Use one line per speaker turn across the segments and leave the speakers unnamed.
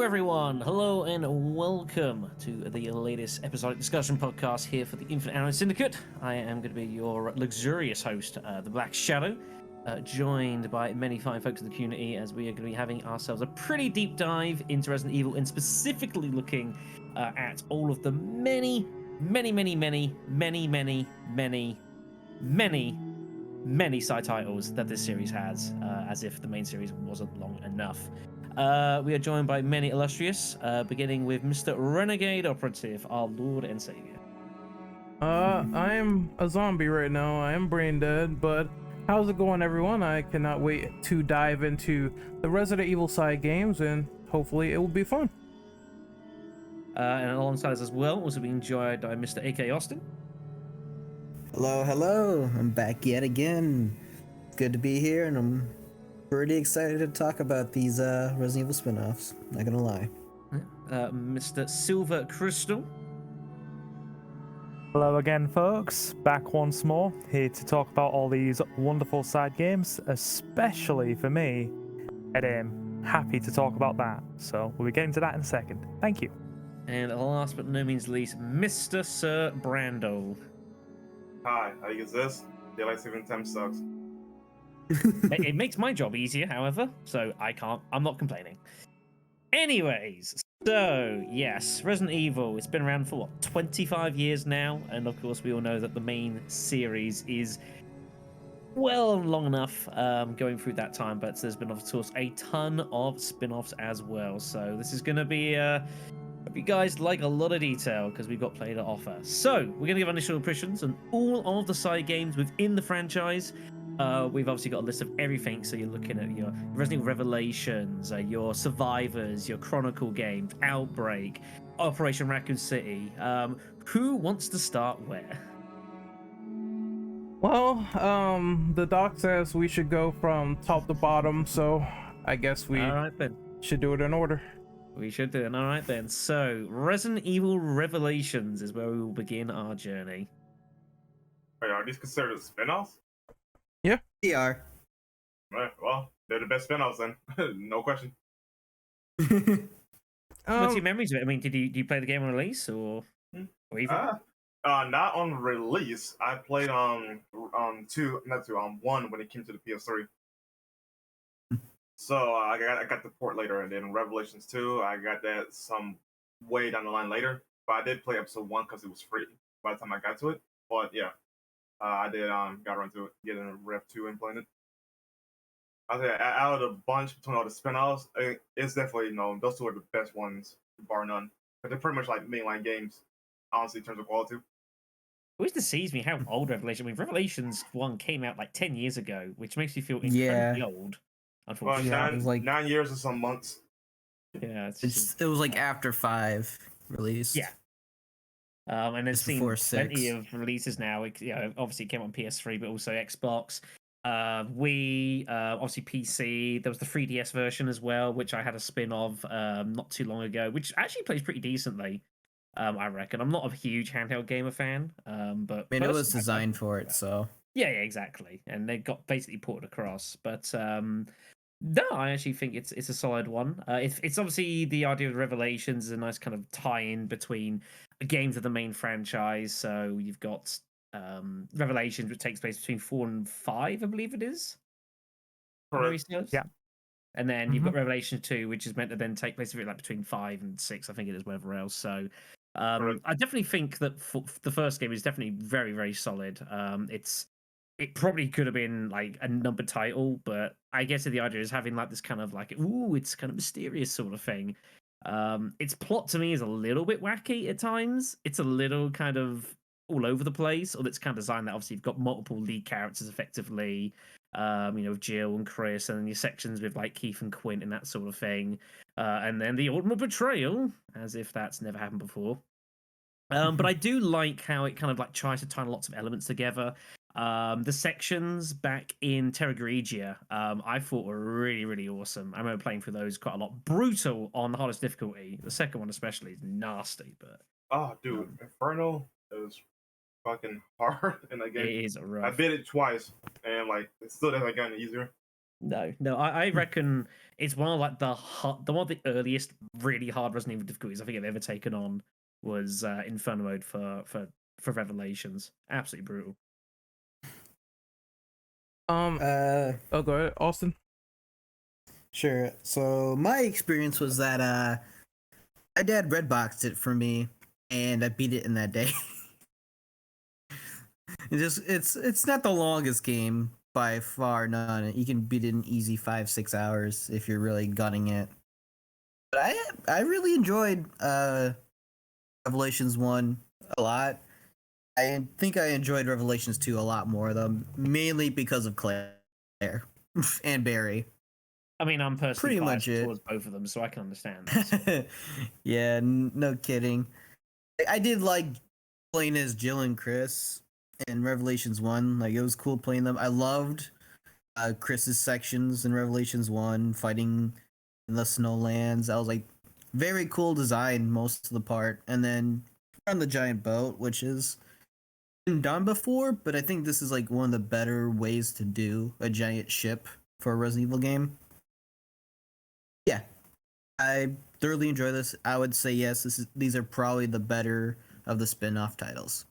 everyone. Hello and welcome to the latest episodic discussion podcast here for the Infinite Analyst Syndicate. I am going to be your luxurious host, the Black Shadow, joined by many fine folks in the community as we are going to be having ourselves a pretty deep dive into Resident Evil and specifically looking at all of the many side titles that this series has, as if the main series wasn't long enough. We are joined by many illustrious, beginning with Mr. Renegade Operative, our Lord and Savior.
I'm a zombie right now. I am brain dead, but how's it going, everyone? I cannot wait to dive into the Resident Evil side games, and hopefully it will be fun.
And alongside us as well, also being joined by Mr. AK Austin.
Hello. I'm back yet again. It's good to be here, and I'm pretty excited to talk about these Resident Evil spin-offs. Not gonna lie.
Mr. Silver Crystal.
Hello again, folks. Back once more, here to talk about all these wonderful side games, especially for me. And I'm happy to talk about that. So we'll be getting to that in a second. Thank you.
And last but no means least, Mr. Sir Brando.
Hi, how you use this? Daylight saving time sucks.
It makes my job easier, however, so I'm not complaining. Anyways, so yes, Resident Evil, it's been around for 25 years now, and of course we all know that the main series is well long enough going through that time, but there's been of course a ton of spin-offs as well, so this is going to be hope you guys like a lot of detail because we've got plenty to offer. So we're going to give initial impressions on all of the side games within the franchise. We've obviously got a list of everything, so you're looking at your Resident Evil Revelations, your Survivors, your Chronicle games, Outbreak, Operation Raccoon City. Who wants to start where?
Well, the doc says we should go from top to bottom, so I guess we
All right then.
should do it in order.
We should do it. All right then. So Resident Evil Revelations is where we will begin our journey.
Wait, are these considered spin-offs?
They are.
Right, well, they're the best spin-offs then. No question.
What's your memories of it? I mean, do you play the game on release or even?
Not on release. I played on one when it came to the PS3. So I got the port later, and then Revelations 2, I got that some way down the line later. But I did play episode 1 because it was free by the time I got to it. But yeah, I did got around to it, getting Rev 2 implemented. I think out of the bunch between all the spin-offs, it's definitely those two are the best ones, bar none. But they're pretty much like mainline games, honestly, in terms of quality.
It always deceives me how old Revelations 1 came out like 10 years ago, which makes me feel incredibly old.
Well,
Unfortunately,
it was like
9 years or some months.
yeah,
it was like after 5 released.
Yeah. And there's
Just
seen
before
plenty
6.
of releases now. Obviously it came on PS3, but also Xbox. Wii, obviously PC. There was the 3DS version as well, which I had a spin of not too long ago, which actually plays pretty decently. I reckon. I'm not a huge handheld gamer fan, but
I mean, it was designed for it, so.
Yeah, exactly. And they got basically ported across. But no, I actually think it's a solid one. It's obviously the idea of Revelations is a nice kind of tie-in between games of the main franchise. So you've got Revelations, which takes place between 4 and 5, I believe it is.
Correct.
Yeah.
And then you've got Revelation 2, which is meant to then take place like between 5 and 6, I think it is, whatever else. So I definitely think that the first game is definitely very, very solid. It probably could have been like a numbered title, but I guess the idea is having like this kind of like, it's kind of mysterious sort of thing. Its plot to me is a little bit wacky at times. It's a little kind of all over the place, or it's kind of designed that obviously you've got multiple lead characters effectively, Jill and Chris, and then your sections with like Keith and Quint and that sort of thing. And then the ultimate betrayal, as if that's never happened before. But I do like how it kind of like tries to tie lots of elements together. The sections back in Terra Grigia, I thought were really, really awesome. I remember playing through those quite a lot. Brutal on the hardest difficulty. The second one especially is nasty, but
oh, dude, Inferno is fucking hard in that game.
it is rough.
I bit it twice, and like it still doesn't get any easier.
No. I reckon it's one of like one of the earliest really hard Resident Evil difficulties I think I've ever taken on was Inferno mode for Revelations. Absolutely brutal.
Oh, go ahead, Austin.
Sure. So my experience was that my dad redboxed it for me, and I beat it in that day. It's not the longest game by far, none. You can beat it in easy 5-6 hours if you're really gunning it. But I really enjoyed Revelations 1 a lot. I think I enjoyed Revelations 2 a lot more though, mainly because of Claire and Barry.
I mean, I'm personally
Pretty much
biased
it.
towards both of them, so I can understand that.
Yeah, no kidding. I did like playing as Jill and Chris in Revelations 1. Like, it was cool playing them. I loved Chris's sections in Revelations 1, fighting in the snowlands. I was like, very cool design most of the part. And then on the giant boat, which is been done before, but I think this is like one of the better ways to do a giant ship for a Resident Evil game. Yeah, I thoroughly enjoy this. I would say yes. These are probably the better of the spin-off titles.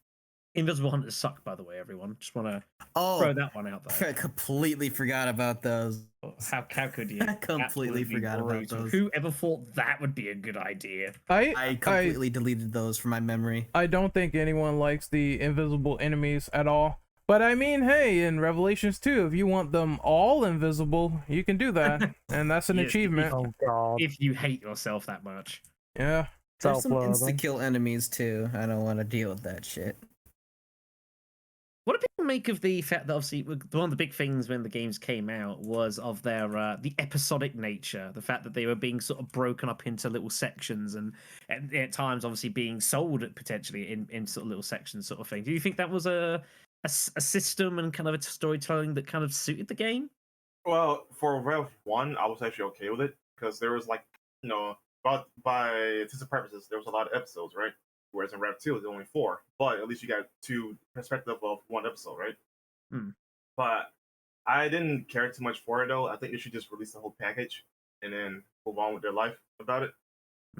Invisible Hunters suck, by the way, everyone. Just want to
Oh,
throw that one out there.
I completely forgot about those.
How could you?
I completely
Absolutely
forgot about
brutal.
those.
Whoever thought that would be a good idea?
I completely deleted those from my memory.
I don't think anyone likes the invisible enemies at all. But I mean, hey, in Revelations 2, if you want them all invisible, you can do that. And that's an
Yes,
achievement.
Oh god.
If you hate yourself that much.
Yeah.
There's some
Self-loathing.
insta-kill enemies too. I don't want to deal with that shit.
What do people make of the fact that obviously one of the big things when the games came out was of their the episodic nature, the fact that they were being sort of broken up into little sections and at times obviously being sold potentially in sort of little sections sort of thing. Do you think that was a system and kind of a storytelling that kind of suited the game?
Well, for Rev 1, I was actually okay with it because there was like, about by artistic purposes, there was a lot of episodes, right? Whereas in Rev 2, it's only 4. But at least you got 2 perspective of one episode, right? But I didn't care too much for it though. I think they should just release the whole package and then move on with their life about it.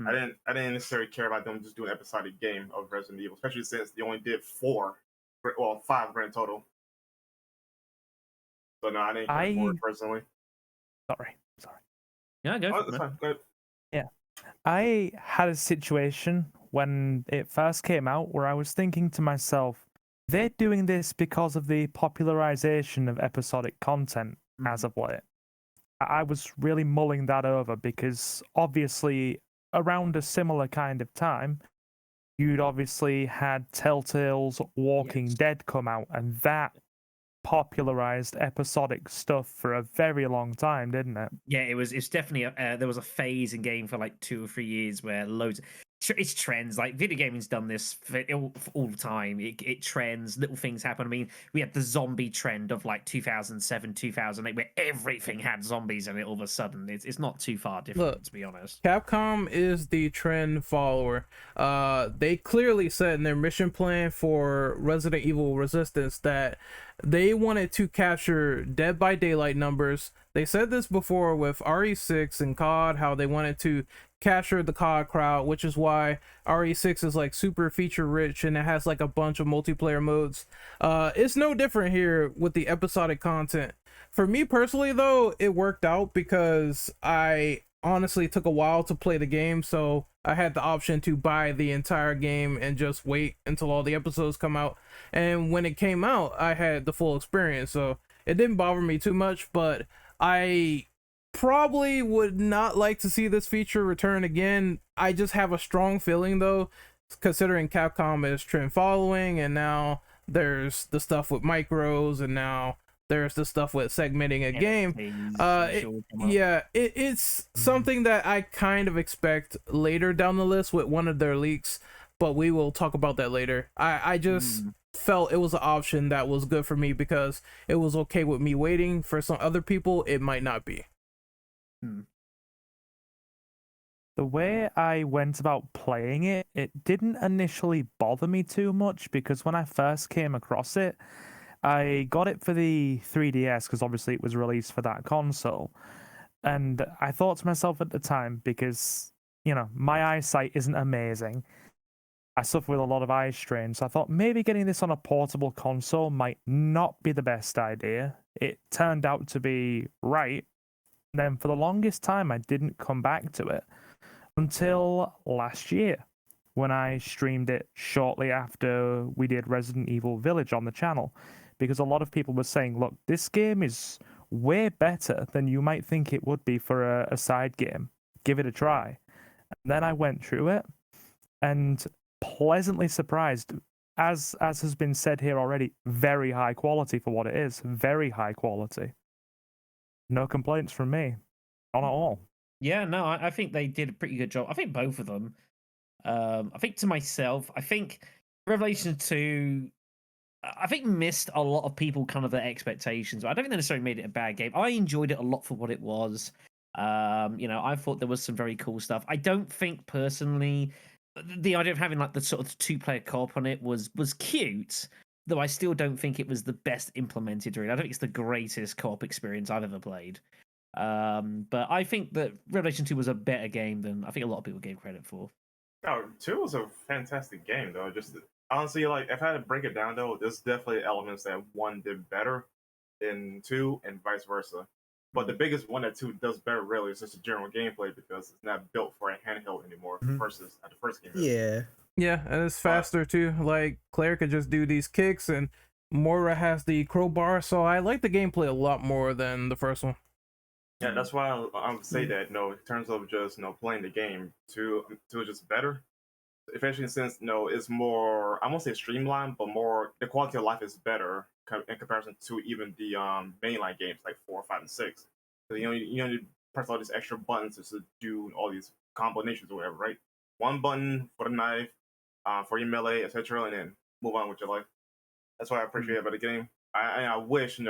I didn't necessarily care about them just doing an episodic game of Resident Evil, especially since they only did 5 grand total. So no, I didn't care for it personally.
Sorry.
Yeah, go.
Oh, that's fine. Go ahead.
Yeah. I had a situation when it first came out where I was thinking to myself, they're doing this because of the popularization of episodic content as of late. I was really mulling that over because obviously around a similar kind of time, you'd obviously had Telltale's Walking Dead come out, and that popularized episodic stuff for a very long time, didn't it?
Yeah, it's definitely there was a phase in game for like 2 or 3 years where it's trends. Like video gaming's done this for all the time. It trends, little things happen. I mean, we had the zombie trend of like 2007, 2008, where everything had zombies in it all of a sudden. It's not too far different.
Look,
to be honest.
Capcom is the trend follower. They clearly said in their mission plan for Resident Evil Resistance that they wanted to capture Dead by Daylight numbers. They said this before with RE6 and COD, how they wanted to capture the COD crowd, which is why RE6 is like super feature rich and it has like a bunch of multiplayer modes. It's no different here with the episodic content. For me personally though, it worked out because I honestly took a while to play the game, so I had the option to buy the entire game and just wait until all the episodes come out. And when it came out, I had the full experience, so it didn't bother me too much. But I probably would not like to see this feature return again. I just have a strong feeling though, considering Capcom is trend following, and now there's the stuff with micros, and now there's the stuff with segmenting a game. It's something that I kind of expect later down the list with one of their leaks, but we will talk about that later. I just felt it was an option that was good for me because it was okay with me waiting. For some other people, it might not be.
The way I went about playing it didn't initially bother me too much because when I first came across it, I got it for the 3DS because obviously it was released for that console. And I thought to myself at the time, because, you know, my eyesight isn't amazing. I suffer with a lot of eye strain, so I thought maybe getting this on a portable console might not be the best idea. It turned out to be right. Then for the longest time, I didn't come back to it until last year when I streamed it shortly after we did Resident Evil Village on the channel. Because a lot of people were saying, look, this game is way better than you might think it would be for a side game. Give it a try. And then I went through it and pleasantly surprised, as has been said here already, very high quality for what it is. Very high quality. No complaints from me. Not at all.
Yeah, no, I think they did a pretty good job. I think both of them. I think to myself, I think Revelation 2, I think missed a lot of people kind of their expectations. I don't think they necessarily made it a bad game. I enjoyed it a lot for what it was. You know, I thought there was some very cool stuff. I don't think personally the idea of having like the sort of 2-player co-op on it was cute, though I still don't think it was the best implemented. Really, I don't think it's the greatest co-op experience I've ever played. But I think that Revelation 2 was a better game than I think a lot of people gave credit for.
No, 2 was a fantastic game though. Just honestly, like if I had to break it down though, there's definitely elements that 1 did better than 2 and vice versa. But the biggest one that 2 does better really is just the general gameplay because it's not built for a handheld anymore versus the first game.
Yeah.
Yeah, and it's faster too. Like Claire could just do these kicks, and Moira has the crowbar. So I like the gameplay a lot more than the first one.
Yeah, that's why I would say that. In terms of just playing the game, 2 is just better. Especially since it's more, I won't say streamlined, but more the quality of life is better in comparison to even the mainline games like 4, 5, and 6. So you need to press all these extra buttons to do all these combinations or whatever, right? One button for the knife, for your melee, etc., and then move on with your life. That's what I appreciate about the game. I wish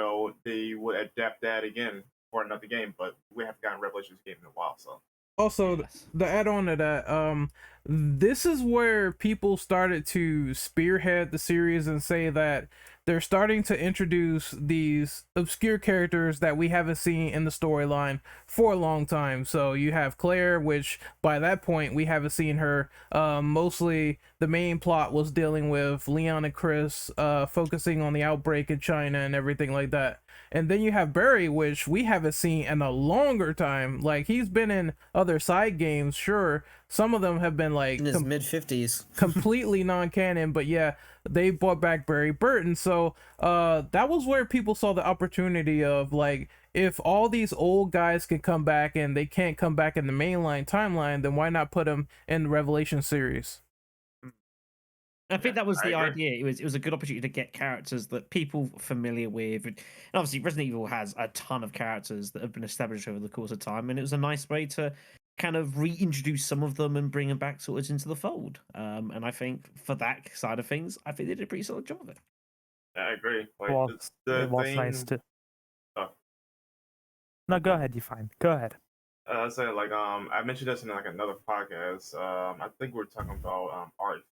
they would adapt that again for another game, but we haven't gotten Revelations game in a while, so.
Also,
Yes.
the add-on to that, this is where people started to spearhead the series and say that they're starting to introduce these obscure characters that we haven't seen in the storyline for a long time. So you have Claire, which by that point we haven't seen her. Mostly the main plot was dealing with Leon and Chris, focusing on the outbreak in China and everything like that. And then you have Barry, which we haven't seen in a longer time. Like, he's been in other side games, sure. Some of them have been like
In his mid-50s.
completely non-canon, but yeah, they brought back Barry Burton. So that was where people saw the opportunity of, like, if all these old guys can come back and they can't come back in the mainline timeline, then why not put them in the Revelation series?
I think that was
I
the
agree.
idea. It was a good opportunity to get characters that people are familiar with. And obviously, Resident Evil has a ton of characters that have been established over the course of time, and it was a nice way to kind of reintroduce some of them and bring them back sort of into the fold. And I think for that side of things, I think they did a pretty solid job of it.
I agree. Like
Well,
the
it was
thing,
nice to.
Oh.
No, go ahead. You're fine. Go ahead.
I said like I mentioned this in like another podcast. I think we were talking about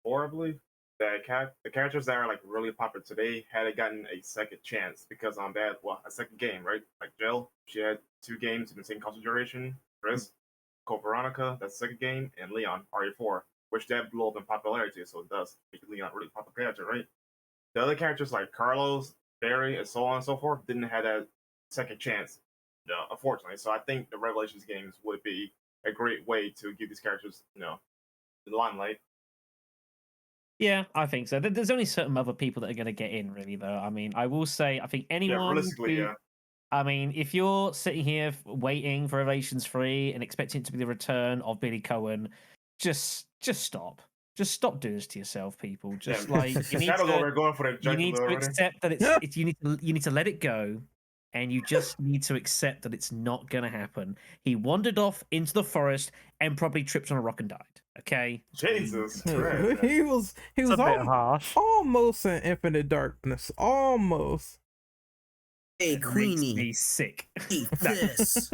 RE4, I believe. The characters that are like really popular today had gotten a second chance because they had a second game, right? Like Jill, she had 2 games in the same console duration. Chris, Code Veronica, that's the second game, and Leon, RE4, which that blew up in popularity, so it does make Leon a really popular character, right? The other characters like Carlos, Barry, and so on and so forth didn't have that second chance, unfortunately. So I think the Revelations games would be a great way to give these characters, the limelight.
Yeah, I think so. There's only certain other people that are going to get in, really, though. I mean, I will say, I think anyone.
Yeah, realistically,
who,
yeah.
I mean, if you're sitting here waiting for Revelations 3 and expecting it to be the return of Billy Cohen, just stop. Just stop doing this to yourself, people. Just like you need
We're going for the
you need to
already.
accept that you need to let it go, and you just need to accept that it's not going to happen. He wandered off into the forest and probably tripped on a rock and died. Okay,
Jesus
he
Christ.
was
It's a bit harsh.
almost in Infinite Darkness, almost.
Hey,
It makes
Queenie,
me sick.
eat this.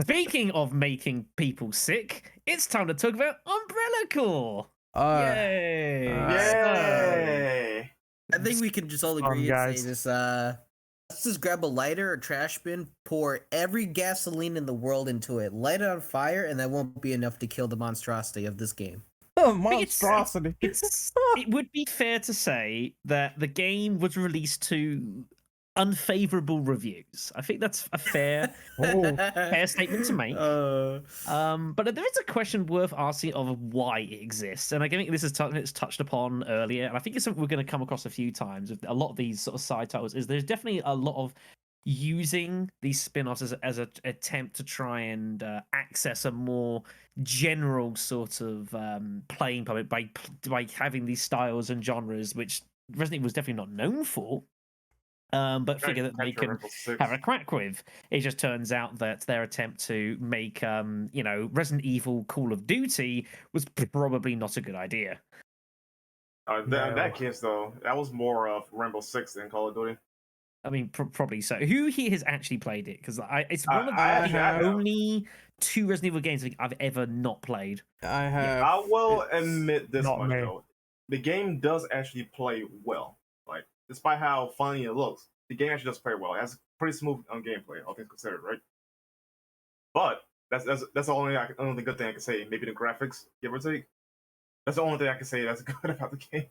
Speaking of making people sick, it's time to talk about Umbrella Corps. Yay!
uh,
So,
Yay!
I think we can just all agree and say this. Let's just grab a lighter or trash bin, pour every gasoline in the world into it, light it on fire, and that won't be enough to kill the monstrosity of this game.
Monstrosity.
It would be fair to say that the game was released to unfavorable reviews. I think that's a fair statement to make. But there is a question worth asking of why it exists, and I think this is it's touched upon earlier, and I think it's something we're going to come across a few times with a lot of these sort of side titles. Is there's definitely a lot of using these spin-offs as an attempt to try and access a more general sort of playing public by having these styles and genres which Resident Evil was definitely not known for. But figure that they can have a crack with. It just turns out that their attempt to make, Resident Evil Call of Duty was probably not a good idea.
In that case, though, that was more of Rainbow Six than Call of Duty.
I mean, probably so. Who here has actually played it? Because it's one of the only 2 Resident Evil games I think I've ever not played.
I have.
Yeah, I will admit this much, though. The game does actually play well. Like, despite how funny it looks, the game actually does play well. It has pretty smooth gameplay, all things considered, right? But that's the only good thing I can say. Maybe the graphics, give or take. That's the only thing I can say that's good about the game.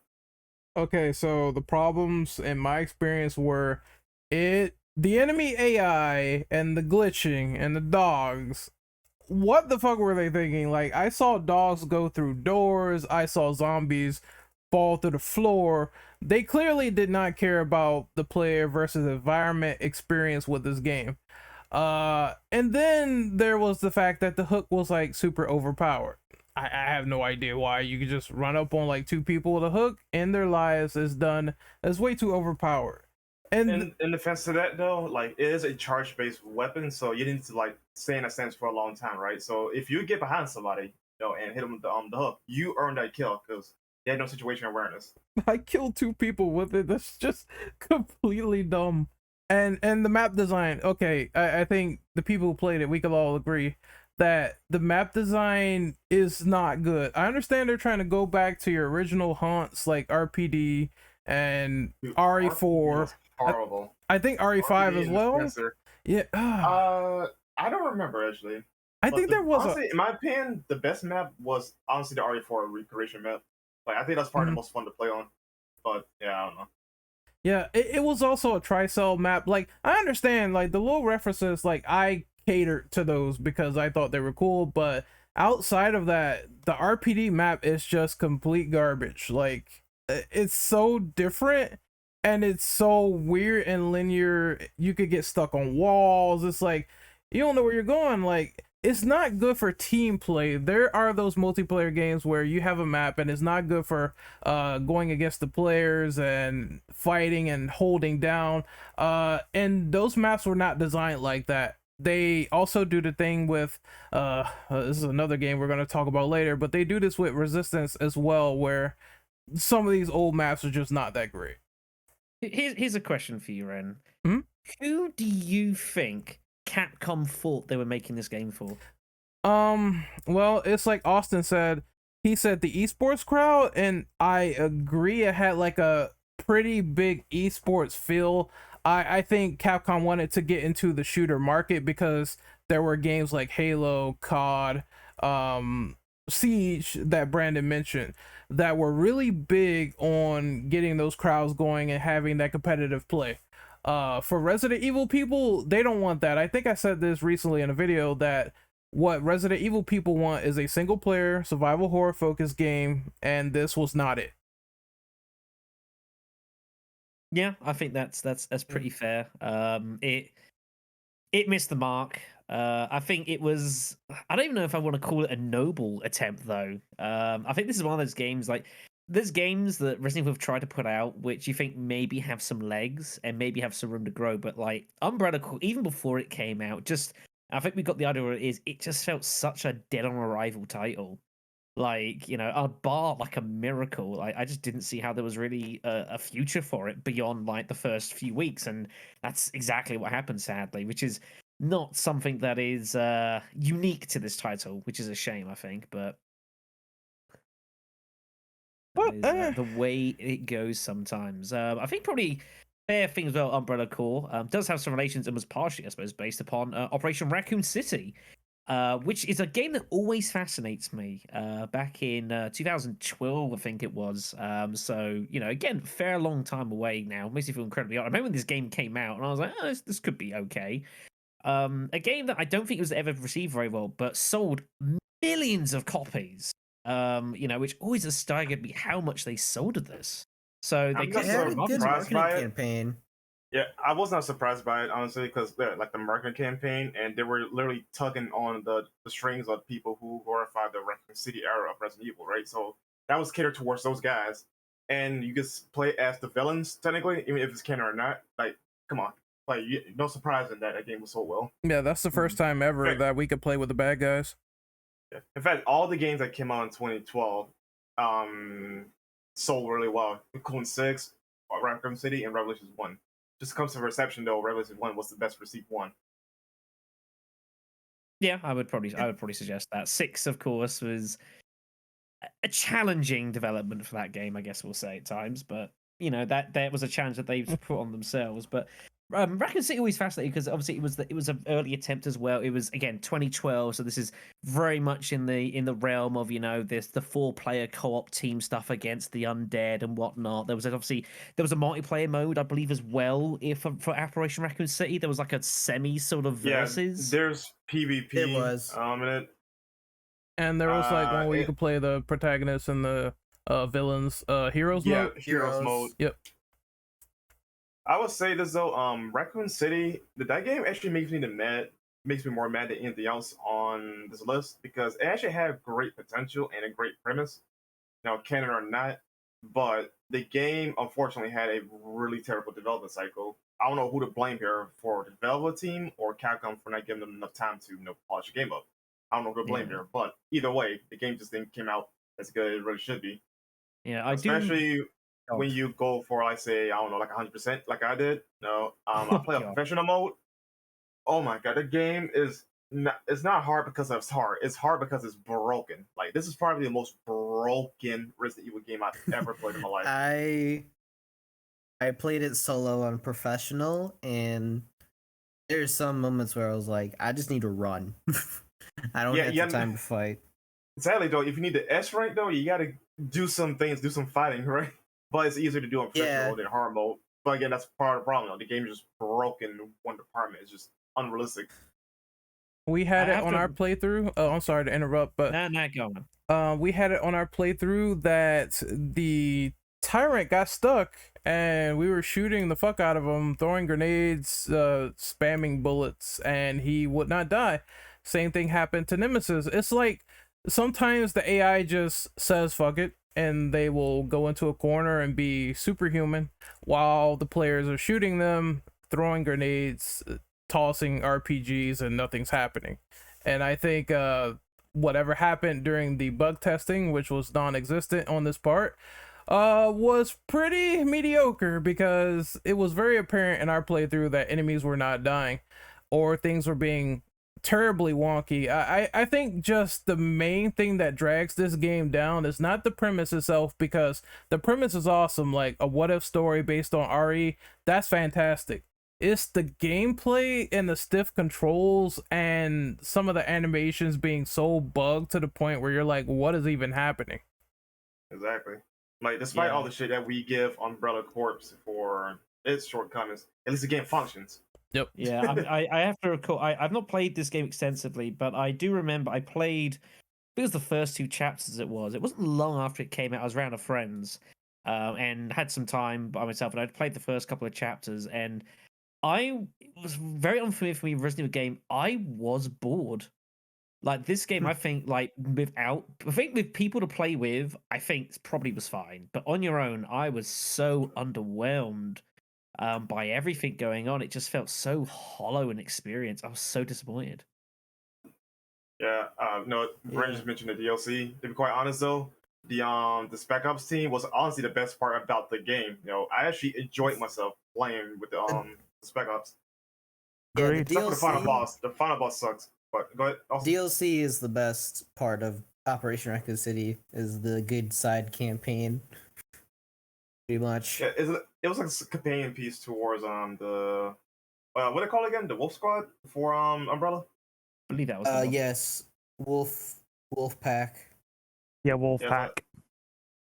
Okay, so the problems in my experience were the enemy AI and the glitching and the dogs. What the fuck were they thinking? Like, I saw dogs go through doors. I saw zombies fall through the floor. They clearly did not care about the player versus environment experience with this game. And then there was the fact that the hook was like super overpowered. I have no idea why. You could just run up on like 2 people with a hook and their lives is done. It's way too overpowered. And
in defense to that, though, like, it is a charge-based weapon, so you need to like stay in a stance for a long time, right? So if you get behind somebody, and hit them with the hook, you earn that kill because they had no situation awareness.
I killed 2 people with it. That's just completely dumb. And the map design, okay, I think the people who played it, we could all agree that the map design is not good. I understand they're trying to go back to your original haunts like RPD and RE4.
Horrible.
I think RE5 as well.
Spencer.
Yeah.
I don't remember actually.
I think there was
honestly, in my opinion, the best map was honestly the RE4 recreation map. Like, I think that's probably the most fun to play on. But yeah, I don't know.
Yeah, it was also a tri-cell map. Like, I understand, like, the little references, like, I catered to those because I thought they were cool, but outside of that, the RPD map is just complete garbage. Like, it's so different and it's so weird and linear. You could get stuck on walls. It's like, you don't know where you're going. Like, it's not good for team play. There are those multiplayer games where you have a map and it's not good for going against the players and fighting and holding down. And those maps were not designed like that. They also do the thing with this is another game we're going to talk about later, but they do this with Resistance as well, where some of these old maps are just not that great.
Here's a question for you, Ren.
Who
do you think Capcom thought they were making this game for?
Well, it's like Austin said. He said the esports crowd, and I agree. It had like a pretty big esports feel. I think Capcom wanted to get into the shooter market because there were games like Halo, COD, Siege that Brandon mentioned that were really big on getting those crowds going and having that competitive play. For Resident Evil people, they don't want that. I think I said this recently in a video that what Resident Evil people want is a single player survival horror focused game, and this was not it.
Yeah, I think that's pretty fair. It missed the mark. I think it was. I don't even know if I want to call it a noble attempt, though. I think this is one of those games like. There's games that Resident Evil have tried to put out which you think maybe have some legs and maybe have some room to grow, but like Umbrella, even before it came out, just I think we got the idea what it is. It just felt such a dead on arrival title. Like, a bar like a miracle. I just didn't see how there was really a future for it beyond like the first few weeks, and that's exactly what happened, sadly, which is not something that is unique to this title, which is a shame, I think. But That is the way it goes sometimes. I think probably fair thing as well. Umbrella Corps does have some relations and was partially, I suppose, based upon Operation Raccoon City, which is a game that always fascinates me. Back in 2012, I think it was. So again, fair long time away now. Makes me feel incredibly odd. I remember when this game came out, and I was like, oh, this could be okay. A game that I don't think was ever received very well, but sold millions of copies. Which always has staggered me how much they sold of this. So they
I'm
They
not
had a good
surprised
marketing
by it.
campaign.
Yeah, I was not surprised by it honestly because like the marketing campaign, and they were literally tugging on the strings of people who glorified the Raccoon City era of Resident Evil, right? So that was catered towards those guys, and you just play as the villains technically, even if it's canon or not. Like, come on, like no surprise in that game was so well.
Yeah, that's the first time ever
Okay.
that we could play with the bad guys.
Yeah. In fact, all the games that came out in 2012 sold really well, including 6, Raccoon City, and Revelations 1. Just comes to reception though, Revelations 1 was the best received one.
Yeah, I would probably suggest that. 6, of course, was a challenging development for that game, I guess we'll say at times, but that was a challenge that they've put on themselves. But Raccoon City always fascinating because obviously it was an early attempt as well. It was again 2012, so this is very much in the realm of the 4-player co-op team stuff against the undead and whatnot. There was a multiplayer mode, I believe, as well. For Operation Raccoon City, there was like a semi sort of versus.
Yeah, there's PvP.
It was.
In it.
And there was like one where you could play the protagonist and the villains. Heroes mode.
Heroes mode.
Yep.
I would say this though, Raccoon City, that game actually makes me more mad than anything else on this list because it actually had great potential and a great premise. Canon or not, but the game unfortunately had a really terrible development cycle. I don't know who to blame here for the development team or Capcom for not giving them enough time to polish the game up. I don't know who to blame here, but either way, the game just didn't came out as good as it really should be.
Yeah,
Especially when you go for, like, say, I don't know, like 100%, like I did. I play a professional mode. Oh my god, the game is it's not hard because it's hard. It's hard because it's broken. Like, this is probably the most broken Resident Evil game I've ever played in my life.
I played it solo on professional, and there's some moments where I was like, I just need to run. I don't have the time to fight.
Sadly, though, if you need the S rank, though, you gotta do some things, do some fighting, right? But it's easier to do on professional than hard mode. But again, that's part of the problem. The game is just broken in one department. It's just unrealistic.
We had it on our playthrough. Oh, I'm sorry to interrupt, but
go on.
We had it on our playthrough that the tyrant got stuck, and we were shooting the fuck out of him, throwing grenades, spamming bullets, and he would not die. Same thing happened to Nemesis. It's like sometimes the AI just says fuck it, and they will go into a corner and be superhuman while the players are shooting them, throwing grenades, tossing RPGs, and nothing's happening. And I think whatever happened during the bug testing, which was non-existent on this part, was pretty mediocre because it was very apparent in our playthrough that enemies were not dying or things were being terribly wonky. I think just the main thing that drags this game down is not the premise itself, because the premise is awesome, like a what if story based on RE. That's fantastic. It's the gameplay and the stiff controls and some of the animations being so bugged to the point where you're like, what is even happening?
Exactly. Like, despite all the shit that we give Umbrella Corps for its shortcomings, at least the game functions.
Yep.
Yeah, I have to recall. I've not played this game extensively, but I do remember I played. It was the first 2 chapters. It wasn't long after it came out. I was around a friend's, and had some time by myself, and I'd played the first couple of chapters, and it was very unfamiliar for me. Resident Evil game. I was bored. Like, this game, I think, with people to play with, I think probably was fine. But on your own, I was so underwhelmed by everything going on. It just felt so hollow an experience. I was so disappointed.
Yeah, Brent just mentioned the DLC. To be quite honest, though, the Spec Ops team was honestly the best part about the game. I actually enjoyed myself playing with the Spec Ops.
Yeah,
Except for the final boss. The final boss sucks. But go ahead. Also.
DLC is the best part of Operation Raccoon City is the good side campaign, pretty much.
Yeah, it was like a companion piece towards the what they call it again? The Wolf Squad for Umbrella.
I believe that was the one.
Yes, Wolf Pack.
Yeah, Wolfpack.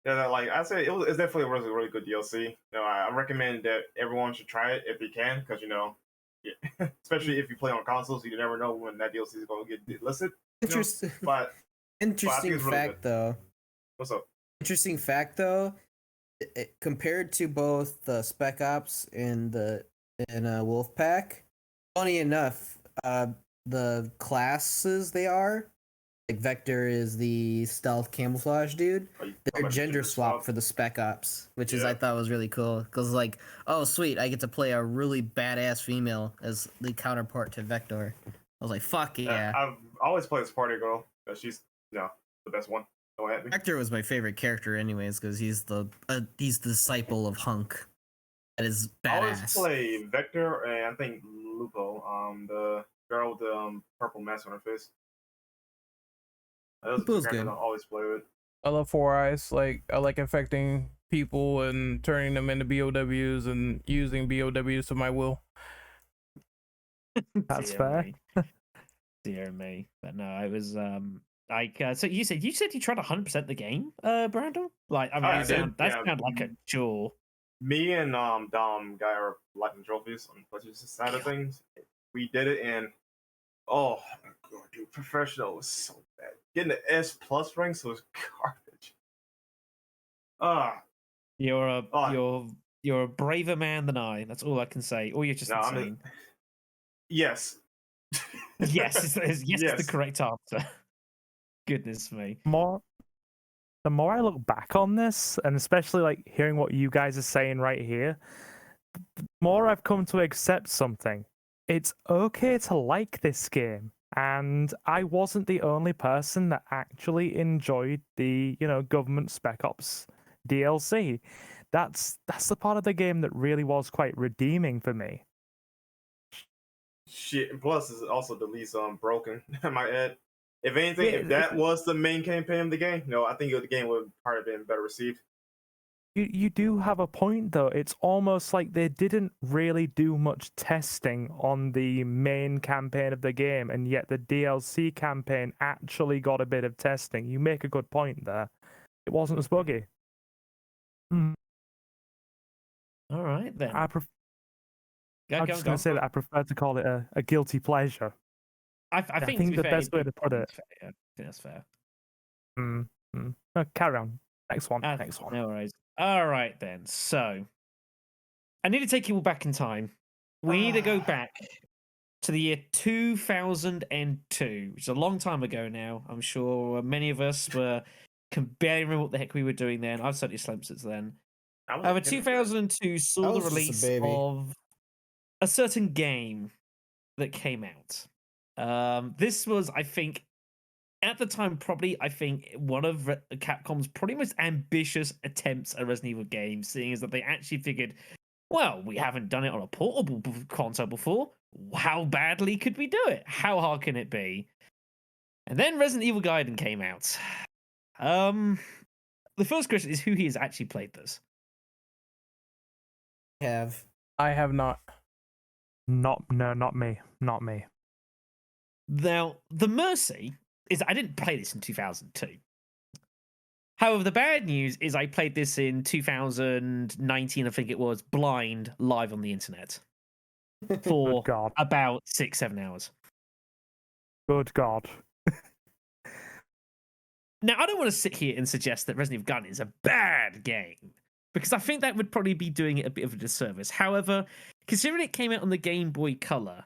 Yeah, that, like I say, it's definitely a really good DLC. I recommend that everyone should try it if they can, because yeah, especially if you play on consoles, you never know when that DLC is going to get listed.
Interesting.
But
Interesting
really
fact, though.
What's up?
Interesting fact, though. Compared to both the Spec Ops and Wolfpack, funny enough, the classes they are, like Vector is the stealth camouflage dude. They're gender swap for the Spec Ops, which is I thought was really cool because like, oh sweet, I get to play a really badass female as the counterpart to Vector. I was like, fuck yeah.
I've always played as Party Girl. She's the best one.
Vector was my favorite character, anyways, because he's the disciple of Hunk. That is badass.
I always play Vector and I think Lupo, the girl with the purple mask on her face. Those are the characters I always play with.
I love Four Eyes. Like I like infecting people and turning them into BOWs and using BOWs to my will.
That's fair.
Dear me. But no, I was like so you said you tried 100% the game, Brandon? Like I mean that sounds like a chore.
Me and Dom guy are liking trophies on the PlayStation side of things. We did it in oh my god, dude, professional was so bad. Getting the S+ ranks was garbage.
You're a braver man than I. That's all I can say. Or you're just insane.
Yes.
Yes is the correct answer. Goodness me.
The more I look back on this, and especially like hearing what you guys are saying right here, the more I've come to accept something. It's okay to like this game. And I wasn't the only person that actually enjoyed the, government Spec Ops DLC. That's the part of the game that really was quite redeeming for me.
Shit, and plus it's also the least broken. I might add. If anything, if that was the main campaign of the game, I think the game would probably have been better received.
You do have a point, though. It's almost like they didn't really do much testing on the main campaign of the game, and yet the DLC campaign actually got a bit of testing. You make a good point there. It wasn't as buggy.
All right, then.
I'm just going to say that I prefer to call it a guilty pleasure.
I think
the best way to put it.
I think that's fair.
No, carry on. Next one. Next one.
No worries. All right, then. So, I need to take you all back in time. We need to go back to the year 2002, which is a long time ago now. I'm sure many of us can barely remember what the heck we were doing then. I've certainly slept since then. However, 2002 saw the release of a certain game that came out. This was, I think, at the time, probably, I think, one of Capcom's probably most ambitious attempts at a Resident Evil game, seeing as that they actually figured, well, we haven't done it on a portable console before. How badly could we do it? How hard can it be? And then Resident Evil Gaiden came out. The first question is, who here has actually played this?
I have not.
Not me. Not me.
Now, the mercy is I didn't play this in 2002. However, the bad news is I played this in 2019, I think it was, blind, live on the internet. For about 6-7 hours.
Good God.
Now, I don't want to sit here and suggest that Resident Evil Gaiden is a bad game, because I think that would probably be doing it a bit of a disservice. However, considering it came out on the Game Boy Color,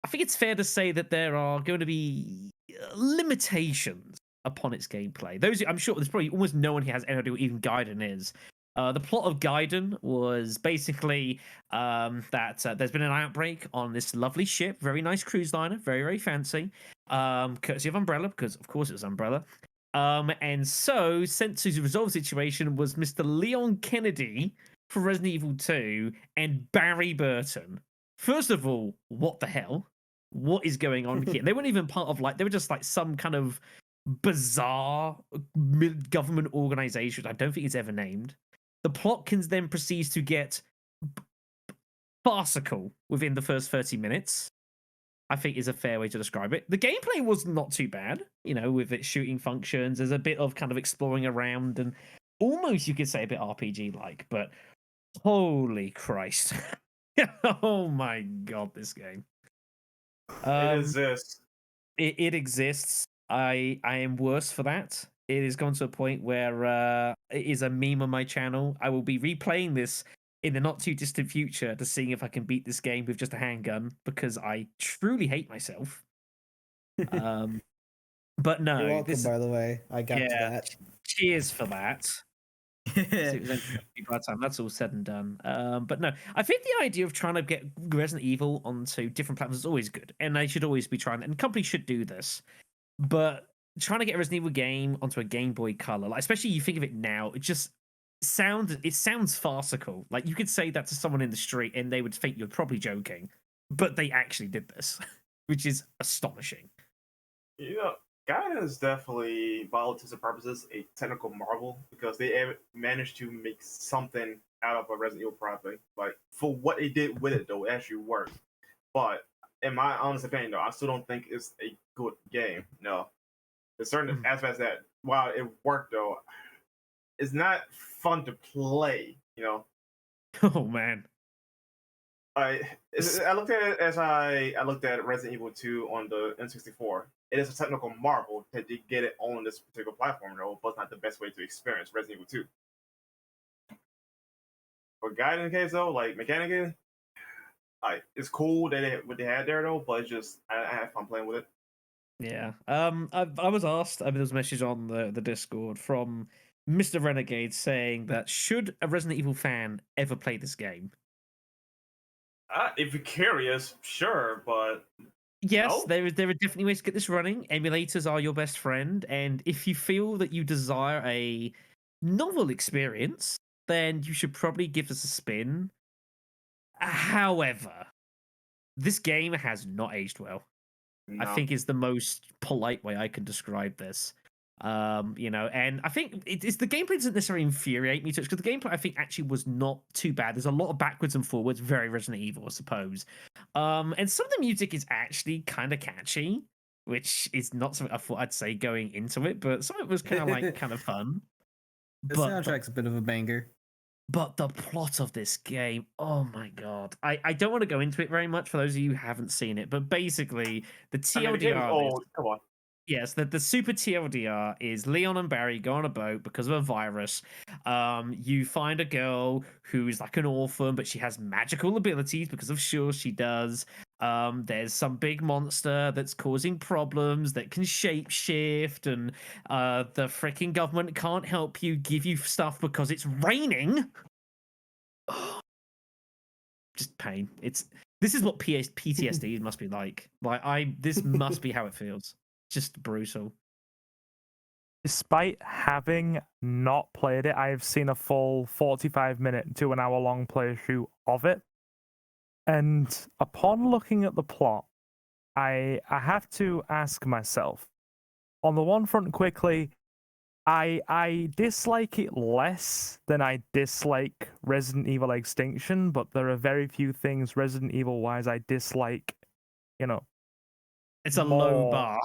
I think it's fair to say that there are going to be limitations upon its gameplay. I'm sure there's probably almost no one who has any idea what even Gaiden is. The plot of Gaiden was basically that there's been an outbreak on this lovely ship, very nice cruise liner, very, very fancy, courtesy of Umbrella, because of course it was Umbrella. And so, sent to resolve the situation was Mr. Leon Kennedy for Resident Evil 2 and Barry Burton. First of all, what the hell? What is going on here? They weren't even part of, they were just some kind of bizarre government organization, which I don't think it's ever named. The plot can then proceeds to get farcical within the first 30 minutes. I think is a fair way to describe it. The gameplay was not too bad, with its shooting functions. There's a bit of kind of exploring around and almost you could say a bit RPG like, but holy Christ. Oh my god, this game.
It exists.
It exists. I am worse for that. It has gone to a point where it is a meme on my channel. I will be replaying this in the not too distant future to see if I can beat this game with just a handgun because I truly hate myself. But no,
You're welcome, by the way. I got to that.
Cheers for that. By the time that's all said and done. But no, I think the idea of trying to get Resident Evil onto different platforms is always good, and they should always be trying. And companies should do this, but trying to get a Resident Evil game onto a Game Boy Color, like, especially you think of it now, it sounds farcical. Like you could say that to someone in the street, and they would think you're probably joking, but they actually did this, which is astonishing.
Gaiden is definitely, by all intents and purposes, a technical marvel because they managed to make something out of a Resident Evil property. Like, for what they did with it, though, it actually worked. But in my honest opinion, though, I still don't think it's a good game. No. There's certain aspects that, while it worked, though, it's not fun to play,
Oh, man.
I looked at it as I looked at Resident Evil 2 on the N64. It is a technical marvel that they get it on this particular platform, though, but it's not the best way to experience Resident Evil 2. For Gaiden case, though, like mechanically, it's cool that what they had there, though, but it's just I have fun playing with it.
Yeah. I was asked. There was a message on the Discord from Mr. Renegade saying that should a Resident Evil fan ever play this game?
If you're curious, sure, but
yes,
no?
there are definitely ways to get this running. Emulators are your best friend, and if you feel that you desire a novel experience, then you should probably give this a spin. However, this game has not aged well.
No.
I think is the most polite way I can describe this. And I think it's the gameplay doesn't necessarily infuriate me too much because the gameplay I think actually was not too bad. There's a lot of backwards and forwards, very Resident Evil, I suppose. And some of the music is actually kind of catchy, which is not something I thought I'd say going into it, but some of it was kind of fun.
The soundtrack's a bit of a banger.
But the plot of this game, oh my god. I don't want to go into it very much for those of you who haven't seen it, but basically the TLDR
come on.
Yes, the super TLDR is Leon and Barry go on a boat because of a virus. You find a girl who's like an orphan, but she has magical abilities because of sure she does. There's some big monster that's causing problems that can shapeshift, and the freaking government can't help you give you stuff because it's raining. Just pain. This is what PTSD must be like. This must be how it feels. Just brutal.
Despite having not played it, I have seen a full 45-minute to an hour-long playthrough of it. And upon looking at the plot, I have to ask myself, on the one front quickly, I dislike it less than I dislike Resident Evil Extinction, but there are very few things Resident Evil-wise I dislike,
It's a low bar.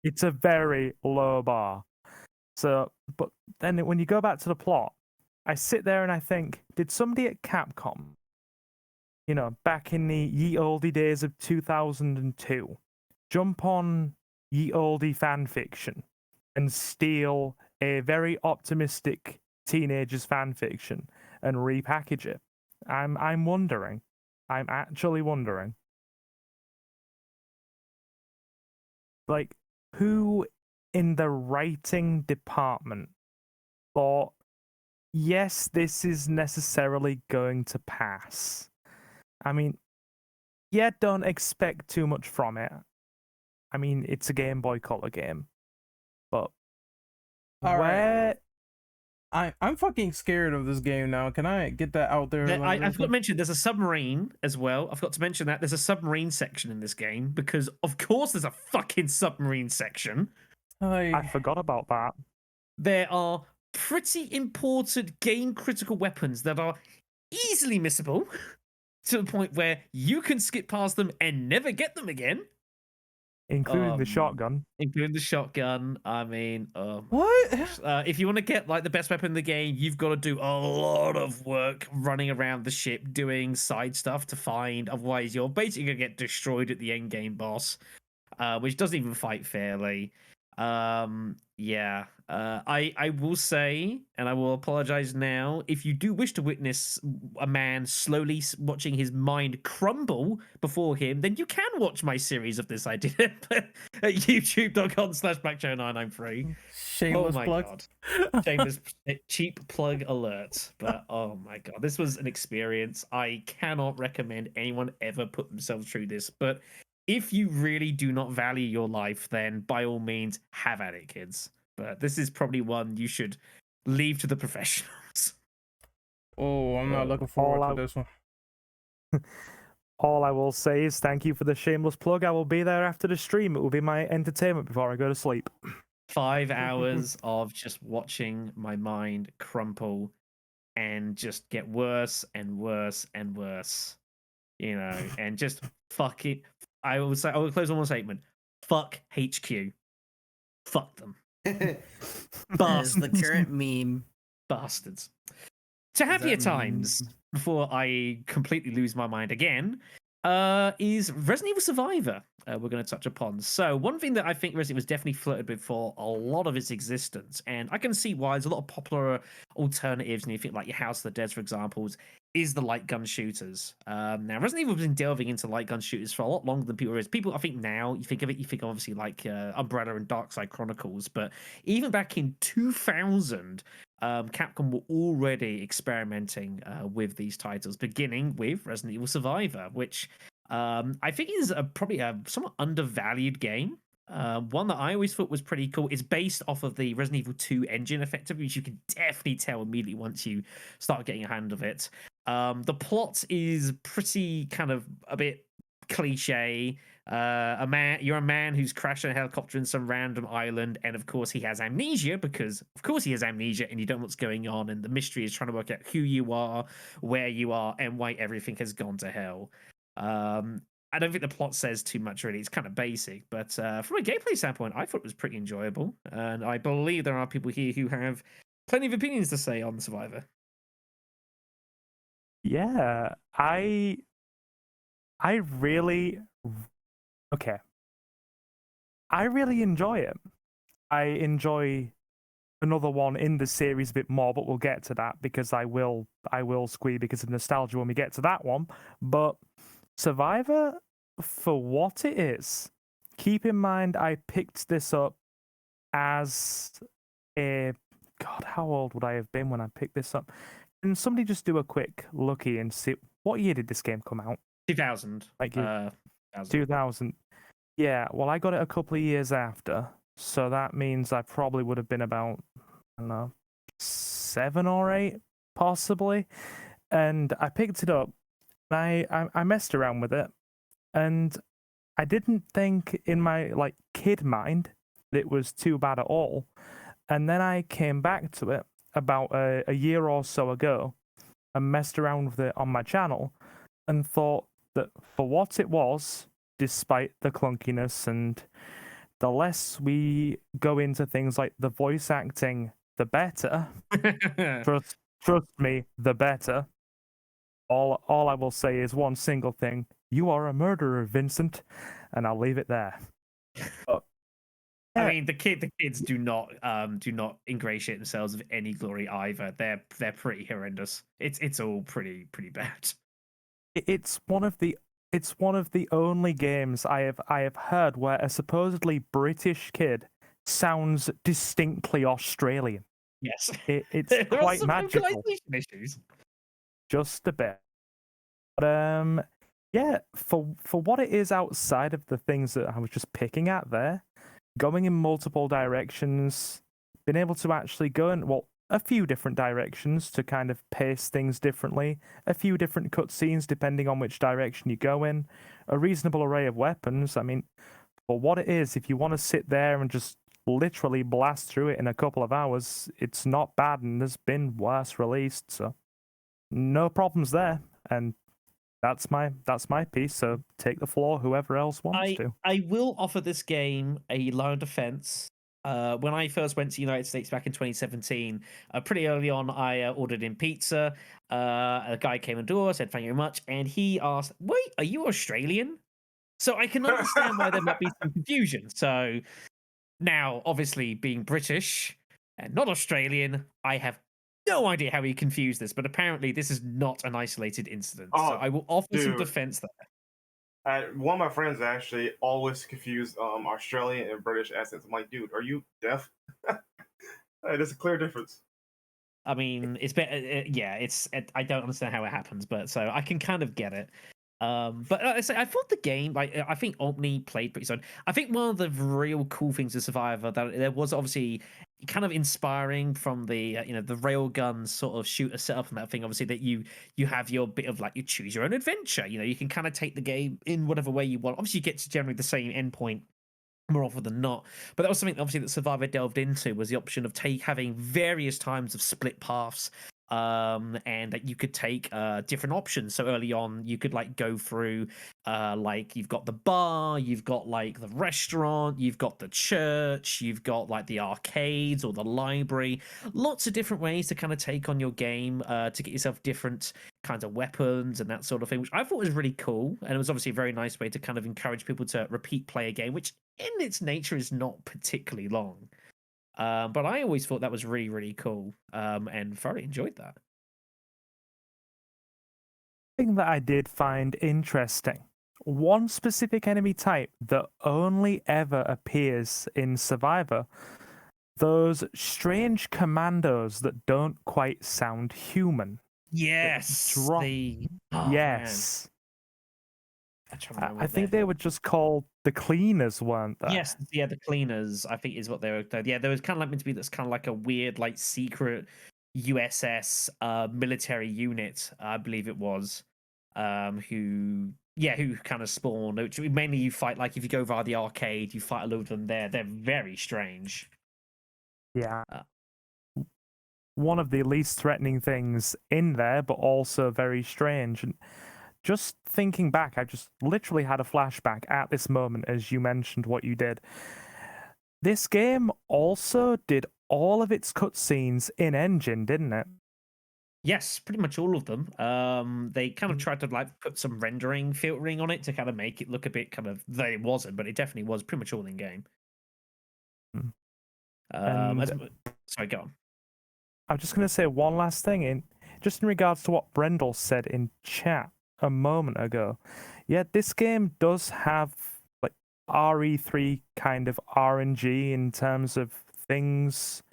It's a very low bar. So, but then when you go back to the plot, I sit there and I think, did somebody at Capcom, back in the ye olde days of 2002, jump on ye olde fan fiction and steal a very optimistic teenager's fan fiction and repackage it? I'm wondering. I'm actually wondering. Like, who in the writing department thought, yes, this is necessarily going to pass? I mean, yeah, don't expect too much from it. I mean, it's a Game Boy Color game. But
I'm fucking scared of this game now. Can I get that out there?
I forgot to mention there's a submarine as well. I forgot to mention that there's a submarine section in this game because of course there's a fucking submarine section.
I forgot about that.
There are pretty important game critical weapons that are easily missable to the point where you can skip past them and never get them again.
Including the shotgun.
Including the shotgun. I mean,
What?
if you want to get like the best weapon in the game, you've got to do a lot of work running around the ship doing side stuff to find. Otherwise, you're basically gonna get destroyed at the end game boss, which doesn't even fight fairly. I will say, and I will apologize now, if you do wish to witness a man slowly watching his mind crumble before him, then you can watch my series of this I did at youtube.com/blackjoe993.
Shameless plug.
God. Shameless cheap plug alert. But oh my god, this was an experience. I cannot recommend anyone ever put themselves through this, but if you really do not value your life, then by all means, have at it, kids. But this is probably one you should leave to the professionals.
Oh, I'm not looking forward to this one.
All I will say is thank you for the shameless plug. I will be there after the stream. It will be my entertainment before I go to sleep.
5 hours of just watching my mind crumple and just get worse and worse and worse. You know, and just fuck it. I will close on one statement. Fuck HQ. Fuck them.
That's the current meme.
Bastards. To happier times, before I completely lose my mind again, is Resident Evil Survivor. We're going to touch upon. So one thing that I think Resident Evil was definitely flirted with for a lot of its existence, and I can see why there's a lot of popular alternatives, and you think like your House of the Dead, for example, is the light gun shooters. Now Resident Evil has been delving into light gun shooters for a lot longer than people realize. People, I think now you think of it, you think obviously like Umbrella and Darkside Chronicles, but even back in 2000. Capcom were already experimenting with these titles, beginning with Resident Evil Survivor, which I think is probably a somewhat undervalued game. One that I always thought was pretty cool. It's based off of the Resident Evil 2 engine, effectively, which you can definitely tell immediately once you start getting a hand of it. The plot is pretty kind of a bit cliche. You're a man who's crashed in a helicopter in some random island, and of course he has amnesia because of course he has amnesia, and you don't know what's going on, and the mystery is trying to work out who you are, where you are, and why everything has gone to hell. I don't think the plot says too much really. It's kind of basic, but from a gameplay standpoint, I thought it was pretty enjoyable, and I believe there are people here who have plenty of opinions to say on Survivor.
Yeah, I really enjoy it. I enjoy another one in the series a bit more, but we'll get to that because I will squee because of nostalgia when we get to that one. But Survivor, for what it is, keep in mind I picked this up as a how old would I have been when I picked this up? Can somebody just do a quick looky and see what year did this game come out?
2000.
Like 2000. Yeah, well, I got it a couple of years after, so that means I probably would have been about, I don't know, 7 or 8, possibly. And I picked it up, and I messed around with it, and I didn't think in my like kid mind that it was too bad at all. And then I came back to it about a year or so ago and messed around with it on my channel and thought that for what it was, despite the clunkiness and the less we go into things like the voice acting, the better. trust me, the better. All I will say is one single thing: you are a murderer, Vincent, and I'll leave it there. But,
I mean, the kids do not ingratiate themselves with any glory either. They're pretty horrendous. It's all pretty bad.
It's one of the only games I have heard where a supposedly British kid sounds distinctly Australian.
Yes,
it's
there
quite
are some
magical.
localization issues.
Just a bit. But yeah, for what it is outside of the things that I was just picking at there, going in multiple directions, being able to actually go in a few different directions to kind of pace things differently, a few different cutscenes depending on which direction you go in, a reasonable array of weapons. I mean, for what it is, if you want to sit there and just literally blast through it in a couple of hours. It's not bad, and there's been worse released, so no problems there. And that's my piece. So take the floor, whoever else wants to.
I will offer this game a line of defense. When I first went to the United States back in 2017, pretty early on, I ordered in pizza. A guy came on the door, said thank you very much, and he asked, "Wait, are you Australian?" So I can understand why there might be some confusion. So now, obviously, being British and not Australian, I have no idea how he confused this, but apparently this is not an isolated incident. So I will offer some defense there.
One of my friends actually always confused Australian and British accents. I'm like, dude, are you deaf? There's a clear difference.
I mean, it's better. I don't understand how it happens, but so I can kind of get it. But I thought the game, like, I think Omni played pretty solid. I think one of the real cool things of Survivor that there was obviously kind of inspiring from the the railgun sort of shooter setup and that thing. Obviously, that you have your bit of like you choose your own adventure. You can kind of take the game in whatever way you want. Obviously, you get to generally the same endpoint more often than not. But that was something obviously that Survivor delved into, was the option of having various times of split paths, and that you could take different options. So early on you could like go through like you've got the bar, you've got like the restaurant, you've got the church, you've got like the arcades or the library, lots of different ways to kind of take on your game to get yourself different kinds of weapons and that sort of thing, which I thought was really cool. And it was obviously a very nice way to kind of encourage people to repeat play a game, which in its nature is not particularly long. But I always thought that was really, really cool, and thoroughly enjoyed that.
Thing that I did find interesting, one specific enemy type that only ever appears in Survivor, those strange commandos that don't quite sound human.
Yes.
Yes.
Man.
I think they were just called the cleaners, weren't they?
Yes, yeah, the cleaners, I think is what they were. Yeah, there was kind of like meant to be this kind of like a weird, like secret USS military unit, I believe it was, who kind of spawned. Which mainly you fight, like if you go via the arcade, you fight a load of them there. They're very strange.
Yeah. One of the least threatening things in there, but also very strange. And just thinking back, I just literally had a flashback at this moment as you mentioned what you did. This game also did all of its cutscenes in engine, didn't it?
Yes, pretty much all of them. They kind of tried to like put some rendering filtering on it to kind of make it look a bit kind of, though it wasn't, but it definitely was pretty much all in game. Sorry, go on.
I'm just going to say one last thing just in regards to what Brendel said in chat a moment ago. Yeah, this game does have like RE3 kind of RNG in terms of things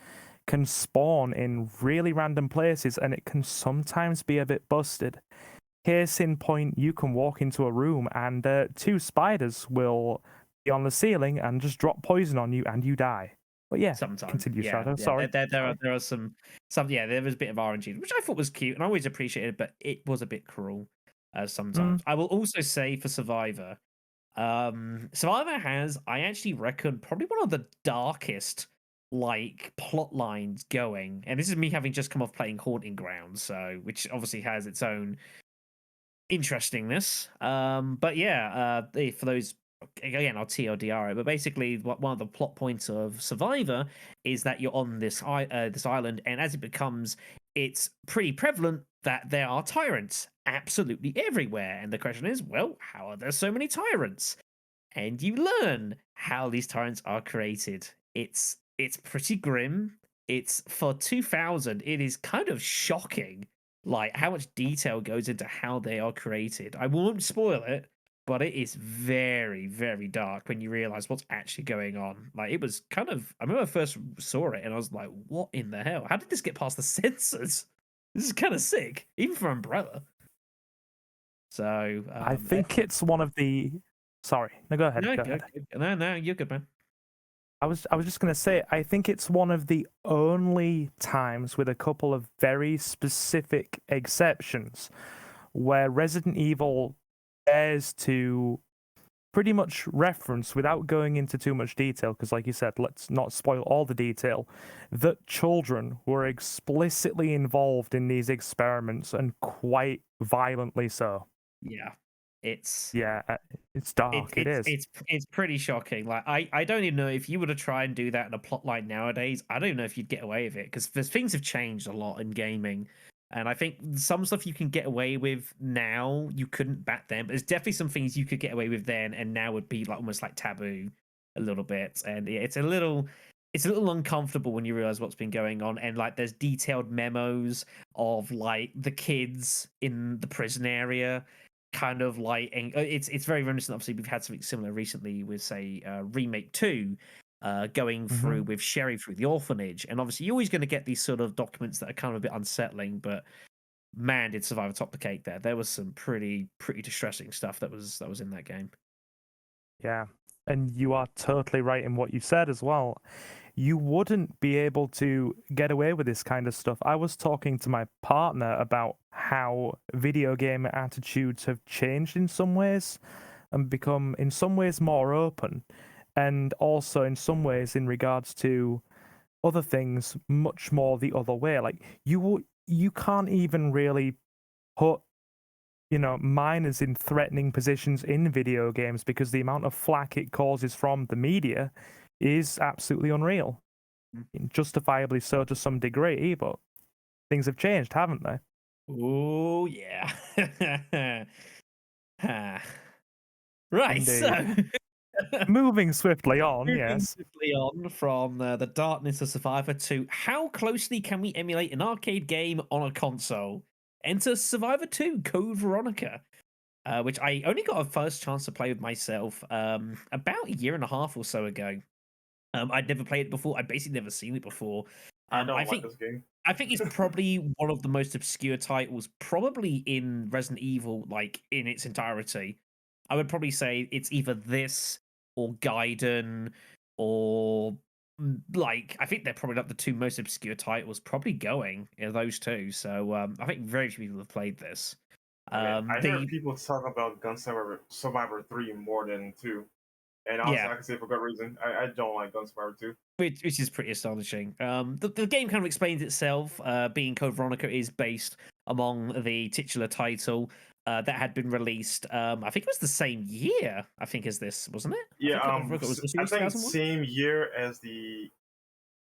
can spawn in really random places, and it can sometimes be a bit busted. Case in point, you can walk into a room and 2 spiders will be on the ceiling and just drop poison on you and you die. But yeah,
sometimes.
Continue, Shadow.
Yeah.
Sorry.
There are some. There was a bit of RNG, which I thought was cute and I always appreciated, but it was a bit cruel sometimes. I will also say for Survivor, Survivor has, I actually reckon, probably one of the darkest like plot lines going, and this is me having just come off playing Haunting Grounds, so which obviously has its own interestingness. But yeah, for those, again, I'll TLDR it, but basically one of the plot points of Survivor is that you're on this island, and as it becomes, it's pretty prevalent that there are tyrants absolutely everywhere. And the question is, well, how are there so many tyrants? And you learn how these tyrants are created. It's pretty grim. It's for 2000. It is kind of shocking, like how much detail goes into how they are created. I won't spoil it, but it is very, very dark when you realize what's actually going on. Like, it was kind of, I remember I first saw it and I was like, what in the hell? How did this get past the censors? This is kind of sick, even for Umbrella. So
I think it's one of the. Sorry, no, go ahead.
No,
go ahead.
No, you're good, man.
I was just gonna say, I think it's one of the only times, with a couple of very specific exceptions, where Resident Evil dares to pretty much referenced, without going into too much detail, because like you said, let's not spoil all the detail, that children were explicitly involved in these experiments, and quite violently so.
Yeah, it's
It's dark. It is.
it's pretty shocking. Like I don't even know if you were to try and do that in a plotline nowadays. I don't even know if you'd get away with it because things have changed a lot in gaming, and I think some stuff you can get away with now you couldn't back then. But there's definitely some things you could get away with then, and now would be like almost like taboo a little bit. And yeah, it's a little uncomfortable when you realize what's been going on, and like there's detailed memos of like the kids in the prison area kind of like, and it's very reminiscent. Obviously we've had something similar recently with say remake 2 going through with Sherry through the orphanage, and obviously you're always going to get these sort of documents that are kind of a bit unsettling, but man, did Survivor top the cake there was some pretty distressing stuff that was in that game.
Yeah, and you are totally right in what you said as well. You wouldn't be able to get away with this kind of stuff. I was talking to my partner about how video game attitudes have changed in some ways and become in some ways more open, and also in some ways in regards to other things much more the other way. Like you can't even really put minors in threatening positions in video games because the amount of flack it causes from the media is absolutely unreal. Justifiably so to some degree, but things have changed, haven't they?
Oh yeah. Right,
Indeed.
so
moving swiftly on,
moving
yes.
swiftly on from the darkness of Survivor to how closely can we emulate an arcade game on a console? Enter Survivor 2 Code Veronica, which I only got a first chance to play with myself about a year and a half or so ago. I'd never played it before. I'd basically never seen it before.
I don't like this game.
I think it's probably one of the most obscure titles, probably in Resident Evil, like in its entirety. I would probably say it's either this or Gaiden, or like I think they're probably not the two most obscure titles. Probably going those two. So I think very few people have played this.
I hear people talk about Gun Survivor 3 more than 2. And honestly, I can say for good reason. I don't like Gun Survivor 2.
Which is pretty astonishing. The game kind of explains itself. Being Code Veronica is based among the titular title that had been released. I think it was the same year. I think as this, wasn't it?
Yeah,
I think
same year as the.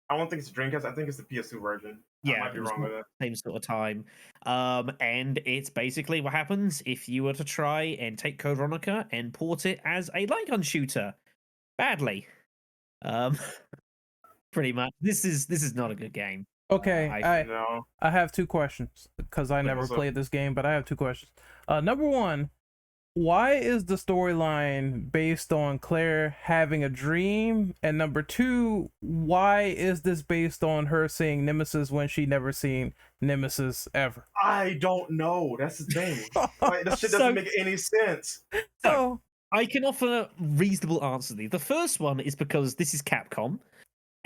I don't think it's the Dreamcast. I think it's the PS2 version.
Yeah,
I might be wrong with it.
Same sort of time. And it's basically what happens if you were to try and take Code Veronica and port it as a light gun shooter badly. Pretty much. This is not a good game.
Okay, I have two questions because I never
Also,
played this game, but I have two questions. Number one, why is the storyline based on Claire having a dream? And number two, why is this based on her seeing Nemesis when she never seen Nemesis ever?
I don't know. That's the thing. Like, that shit doesn't make any sense.
So I can offer reasonable answers to these. The first one is because this is Capcom,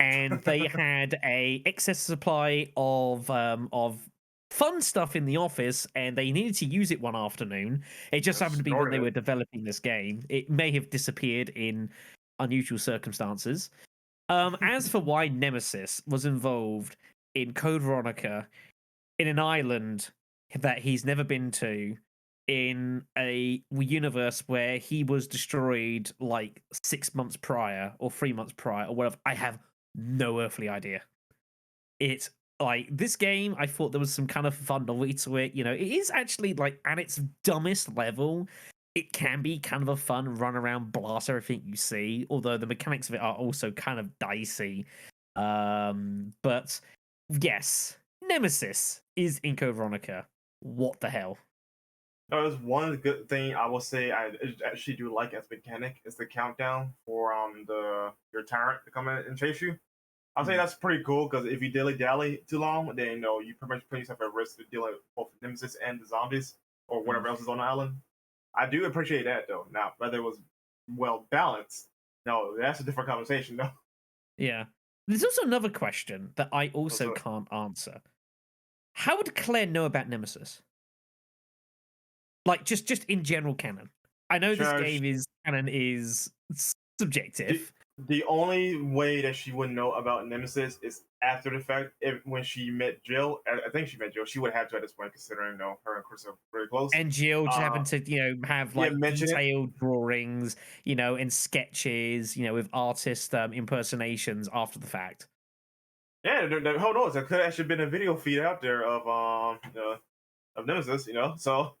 and they had a excess supply of fun stuff in the office, and they needed to use it one afternoon. It just happened to be when they were developing this game. It may have disappeared in unusual circumstances. As for why Nemesis was involved in Code Veronica in an island that he's never been to, in a universe where he was destroyed like 6 months prior or 3 months prior or whatever, I have no earthly idea. It's like this game, I thought there was some kind of fun novelty to it. You know, it is actually like at its dumbest level, it can be kind of a fun run around, blast everything you see. Although the mechanics of it are also kind of dicey. But yes, Nemesis is in Code Veronica. What the hell?
There's one good thing I will say I actually do like as mechanic is the countdown for your tyrant to come in and chase you. I'll say that's pretty cool because if you dilly dally too long, then you pretty much put yourself at risk of dealing with both the Nemesis and the zombies or whatever else is on the island. I do appreciate that though. Now, whether it was well balanced, no, that's a different conversation though.
Yeah. There's also another question that I also can't answer. How would Claire know about Nemesis? Like just in general canon. I know this
Josh,
game is canon is subjective.
The only way that she would know about Nemesis is after the fact. If when she met Jill, I think she met Jill. She would have to at this point, considering her and Chris are very close.
And Jill just happened to, have
yeah,
like
mention it.
detailed drawings, and sketches, with artist impersonations after the fact.
Yeah, who knows? There could actually been a video feed out there of Nemesis. So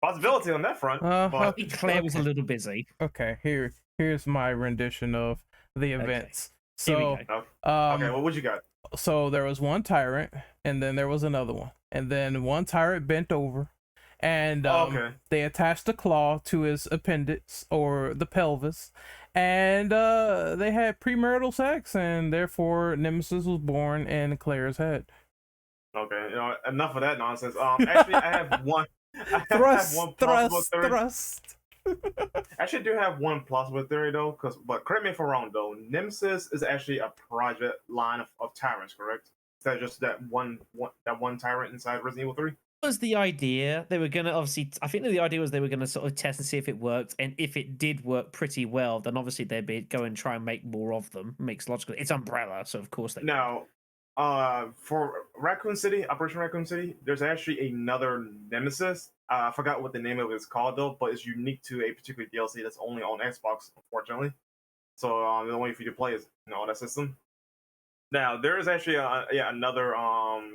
possibility on that front.
I
But
think Claire was a little busy.
Okay, here's my rendition of the events.
Here we
So,
go.
okay, well, what you got?
so there was one tyrant, and then there was another one, and then one tyrant bent over, and
Okay.
they attached a claw to his appendix or the pelvis, and they had premarital sex, and therefore Nemesis was born in Claire's head.
Okay, enough of that nonsense. Actually, I have one. I
Thrust,
have one plausible
thrust,
theory.
thrust.
Actually, I do have one plausible theory though, but correct me if I'm wrong though. Nemesis is actually a project line of tyrants, correct? Is that just that one tyrant inside Resident Evil 3?
Was the idea they were gonna obviously? I think the idea was they were gonna sort of test and see if it worked, and if it did work pretty well, then obviously they'd go and try and make more of them. Makes logical. It's Umbrella, so of course they.
Now, for Operation Raccoon City, there's actually another Nemesis. I forgot what the name of it is called though, but it's unique to a particular DLC that's only on Xbox, unfortunately. So the only way for you to play is on that system. Now there is actually another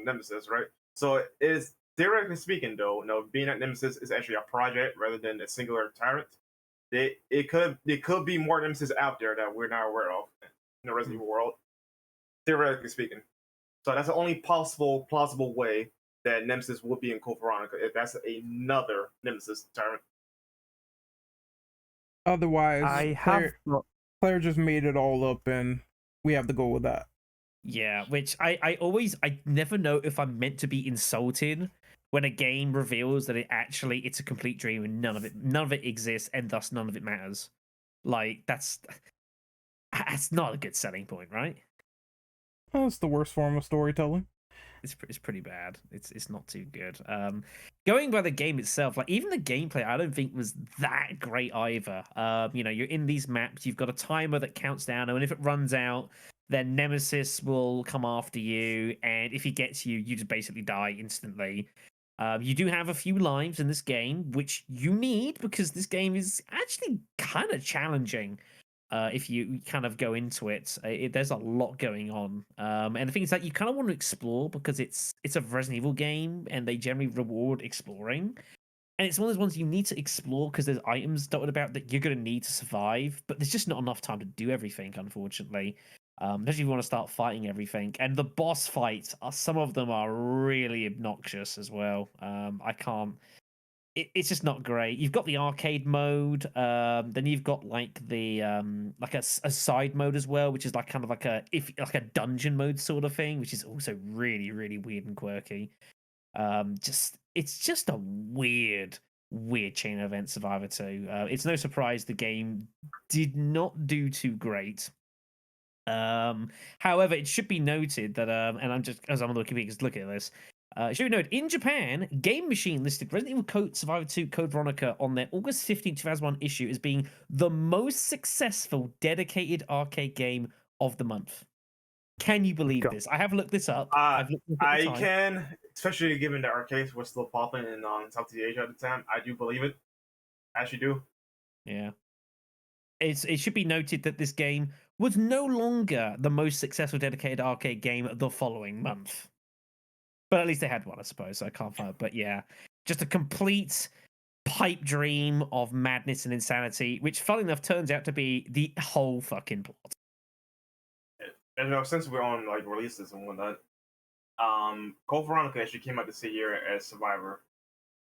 Nemesis, right? So is theoretically speaking though, being that Nemesis is actually a project rather than a singular tyrant, it could be more Nemesis out there that we're not aware of in the Resident Evil world. Theoretically speaking. So that's the only plausible way that Nemesis would be in Code Veronica if that's another Nemesis tyrant.
Otherwise, Claire just made it all up, and we have to go with that.
Yeah, which I never know if I'm meant to be insulted when a game reveals that it's a complete dream and none of it exists, and thus none of it matters. Like that's not a good selling point, right?
Well, that's the worst form of storytelling.
It's pretty bad. It's not too good. Going by the game itself, like even the gameplay, I don't think was that great either. You're in these maps, you've got a timer that counts down, and if it runs out, then Nemesis will come after you, and if he gets you, you just basically die instantly. You do have a few lives in this game, which you need because this game is actually kind of challenging. If you kind of go into it, there's a lot going on, and the thing is that you kind of want to explore because it's a Resident Evil game, and they generally reward exploring. And it's one of those ones you need to explore because there's items dotted about that you're going to need to survive, but there's just not enough time to do everything, unfortunately. Especially if you want to start fighting everything. And the boss fights, some of them are really obnoxious as well. I can't. It's just not great. You've got the arcade mode, then you've got like the like a side mode as well, which is like kind of like a dungeon mode sort of thing, which is also really really weird and quirky. It's just a weird chain of events. Survivor 2. It's no surprise the game did not do too great. However, it should be noted that and I'm just as I'm on the Wikipedia looking at this. It should be noted, in Japan, Game Machine listed Resident Evil Code Survivor 2 Code Veronica on their August 15, 2001 issue as being the most successful dedicated arcade game of the month. Can you believe this? I have looked this up.
I can, especially given that arcades were still popping in Southeast Asia at the time. I do believe it. I actually do.
Yeah. It should be noted that this game was no longer the most successful dedicated arcade game the following month. But at least they had one, I suppose. So I can't find it. But yeah, just a complete pipe dream of madness and insanity, which, funnily enough, turns out to be the whole fucking plot.
And since we're on like releases and whatnot, Code Veronica actually came out the same year as Survivor,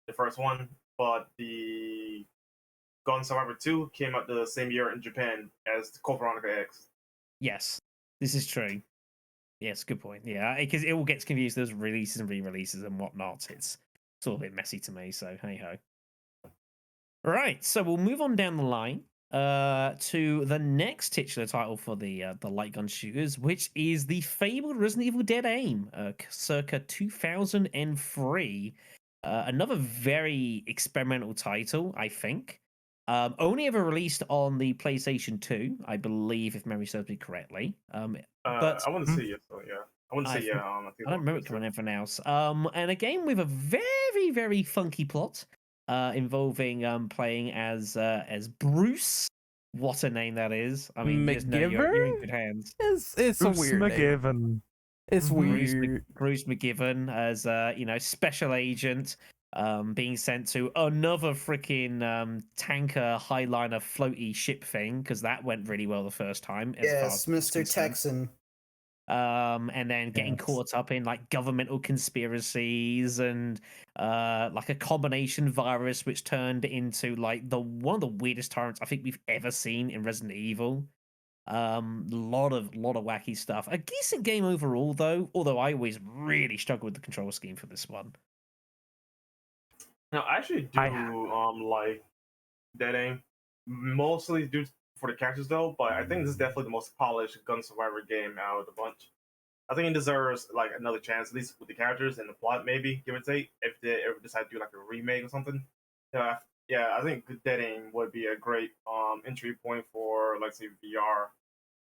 the first one, but the Gone Survivor 2 came out the same year in Japan as Code Veronica X.
Yes, this is true. Yes, good point. Yeah, because it all gets confused. There's releases and re-releases and whatnot. It's all a bit messy to me. So hey ho. Right, so we'll move on down the line to the next titular title for the light gun shooters, which is the fabled Resident Evil Dead Aim, circa 2003. Another very experimental title, I think. Only ever released on the PlayStation 2, I believe, if memory serves me correctly. But
I want to see it. So yeah, I want to
I
see. Yeah, I think
I don't remember it coming anything else. And a game with a very, very funky plot, involving playing as Bruce. What a name that is! I mean, you just know you're in
McGivern?
good hands.
It's a
Bruce
weird name.
McGivern.
It's
Bruce,
weird.
Bruce McGivern as special agent, being sent to another freaking tanker highliner floaty ship thing because that went really well the first time. As far
Yes,
as it's
Mr.
concerned.
Texan.
And then getting
Yes.
caught up in like governmental conspiracies and like a combination virus which turned into like one of the weirdest tyrants I think we've ever seen in Resident Evil. Lot of wacky stuff. A decent game overall though, although I always really struggle with the control scheme for this one.
Now, I actually do like Dead Aim, mostly due for the characters though. But I think this is definitely the most polished gun survivor game out of the bunch. I think it deserves like another chance, at least with the characters and the plot, maybe give or take. If they ever decide to do like a remake or something, yeah, I think Dead Aim would be a great entry point for, let's say, VR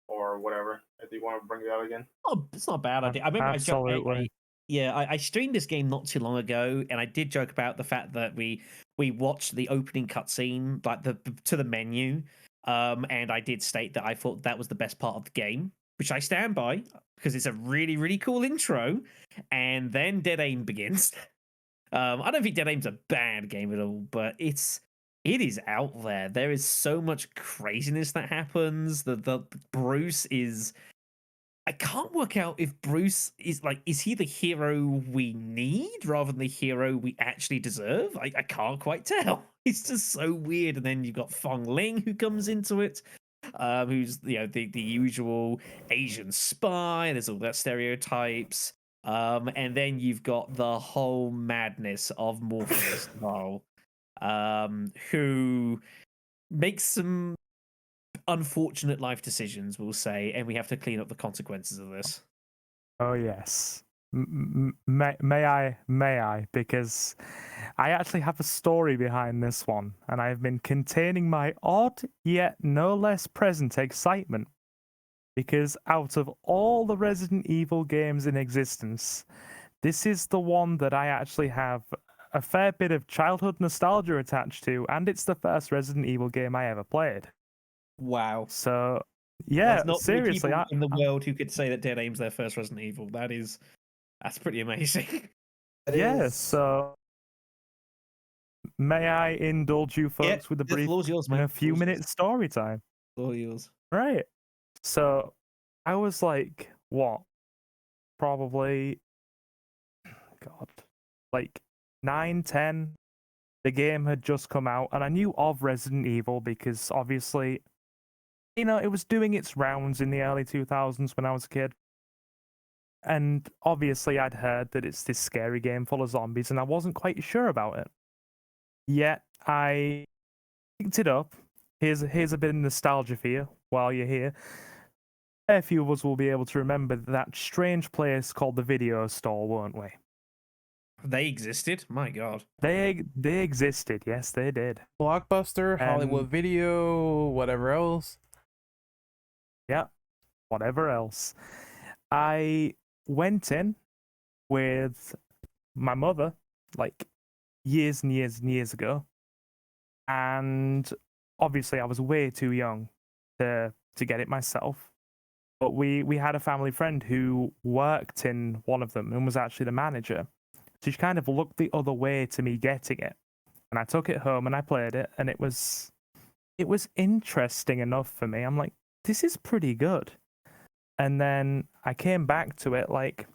or whatever. If you want to bring it out again.
Oh, it's not a bad idea. I remember
Absolutely.
I streamed this game not too long ago, and I did joke about the fact that we watched the opening cutscene, like to the menu, and I did state that I thought that was the best part of the game, which I stand by because it's a really really cool intro, and then Dead Aim begins. I don't think Dead Aim's a bad game at all, but it is out there. There is so much craziness that happens. The Bruce is. I can't work out if Bruce is he the hero we need rather than the hero we actually deserve? I can't quite tell. It's just so weird. And then you've got Fong Ling who comes into it, who's the usual Asian spy. There's all that stereotypes. And then you've got the whole madness of Morpheus who makes some unfortunate life decisions, we'll say, and we have to clean up the consequences of this.
Oh yes. May I? Because I actually have a story behind this one, and I've been containing my odd yet no less present excitement. Because out of all the Resident Evil games in existence, this is the one that I actually have a fair bit of childhood nostalgia attached to, and it's the first Resident Evil game I ever played.
Wow.
So, yeah,
There's not
seriously,
many people in the world who could say that Dead Aim's their first Resident Evil. That's pretty amazing.
So may I indulge you folks with a brief, a few minutes story time?
All yours.
Right. So I was like, what? Probably, God, like 9, 10. The game had just come out, and I knew of Resident Evil because obviously, it was doing its rounds in the early 2000s when I was a kid. And obviously, I'd heard that it's this scary game full of zombies, and I wasn't quite sure about it. Yet, I picked it up. Here's a bit of nostalgia for you while you're here. A few of us will be able to remember that strange place called the video store, won't we?
They existed? My God.
They existed, yes, they did.
Blockbuster, Hollywood Video, whatever else.
Yeah, whatever else. I went in with my mother, like years and years and years ago, and obviously I was way too young to get it myself. But we had a family friend who worked in one of them and was actually the manager. So she kind of looked the other way to me getting it. And I took it home and I played it, and it was interesting enough for me. I'm like, this is pretty good. And then I came back to it like,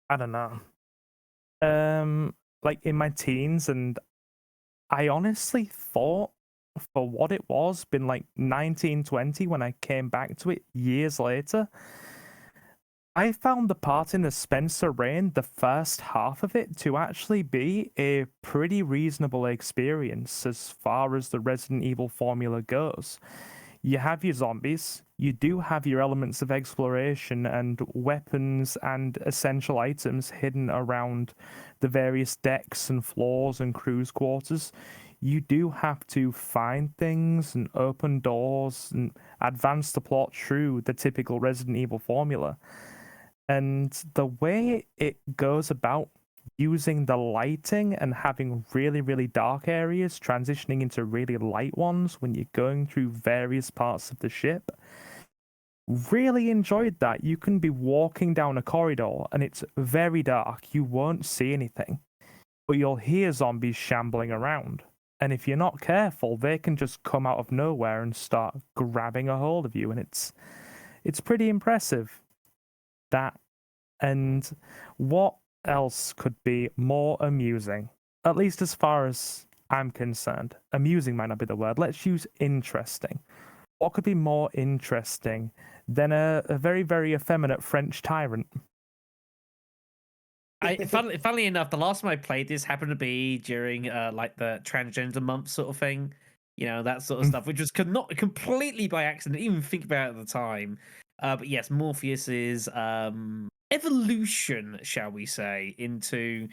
I don't know, like in my teens, and I honestly thought for what it was, been like 1920 when I came back to it years later, I found the part in the Spencer Reign, the first half of it, to actually be a pretty reasonable experience as far as the Resident Evil formula goes. You have your zombies, you do have your elements of exploration and weapons and essential items hidden around the various decks and floors and crew's quarters. you do have to find things and open doors and advance the plot through the typical Resident Evil formula. And the way it goes about using the lighting and having really, really dark areas transitioning into really light ones when you're going through various parts of the ship, really enjoyed that. You can be walking down a corridor and it's very dark. You won't see anything, but you'll hear zombies shambling around. And if you're not careful, they can just come out of nowhere and start grabbing a hold of you. And it's pretty impressive. That, and what else could be more amusing? At least as far as I'm concerned. Amusing might not be the word. Let's use interesting. What could be more interesting than a very, very effeminate French tyrant?
Funnily enough, the last time I played this happened to be during like the transgender month sort of thing, that sort of stuff, which was not completely by accident. Didn't even think about it at the time. But yes, Morpheus's evolution, shall we say, into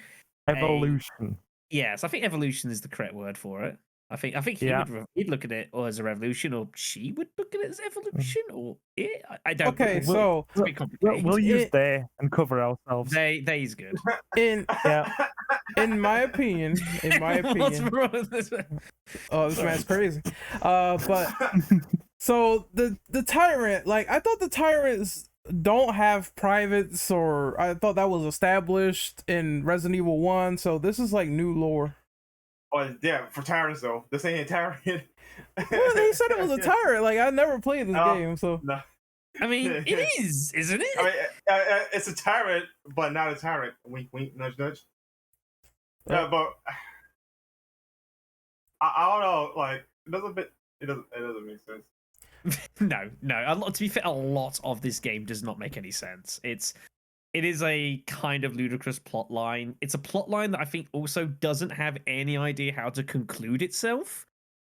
Evolution.
Yes, I think evolution is the correct word for it. I think
Yeah.
he'd look at it as a revolution, or she would look at it as evolution, or it. I don't.
Okay,
know.
so
It's a bit complicated.
We'll use they and cover ourselves.
They's good.
in
Yeah.
in my opinion,
What's wrong with this?
oh, this man's crazy. But so the tyrant, like I thought the tyrants don't have privates, or I thought that was established in Resident Evil 1. So this is like new lore.
Oh yeah, for tyrants though. This ain't a tyrant.
Well, they said it was a tyrant. Like I never played this game, so
No.
I mean, it is, isn't it?
I mean, it's a tyrant, but not a tyrant. Wink, wink, nudge, nudge. Yeah, but I don't know. Like, it doesn't make sense.
No. To be fair, a lot of this game does not make any sense. It is a kind of ludicrous plot line. It's a plot line that I think also doesn't have any idea how to conclude itself.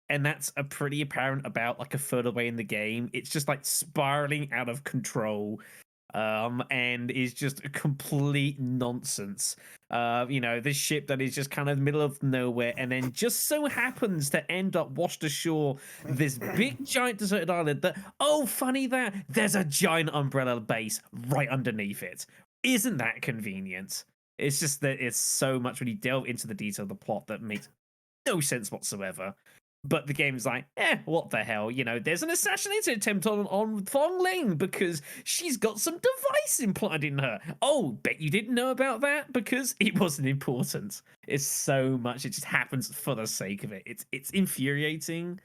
And that's a pretty apparent about like a third away in the game. It's just like spiraling out of control. And is just a complete nonsense. This ship that is just kind of middle of nowhere and then just so happens to end up washed ashore this big giant deserted island that, oh, funny that, there's a giant umbrella base right underneath it. Isn't that convenient? It's just that it's so much when you delve into the detail of the plot that makes no sense whatsoever. But the game's like, what the hell? There's an assassination attempt on Fong Ling because she's got some device implanted in her. Oh, bet you didn't know about that because it wasn't important. It's so much. It just happens for the sake of it. It's infuriating,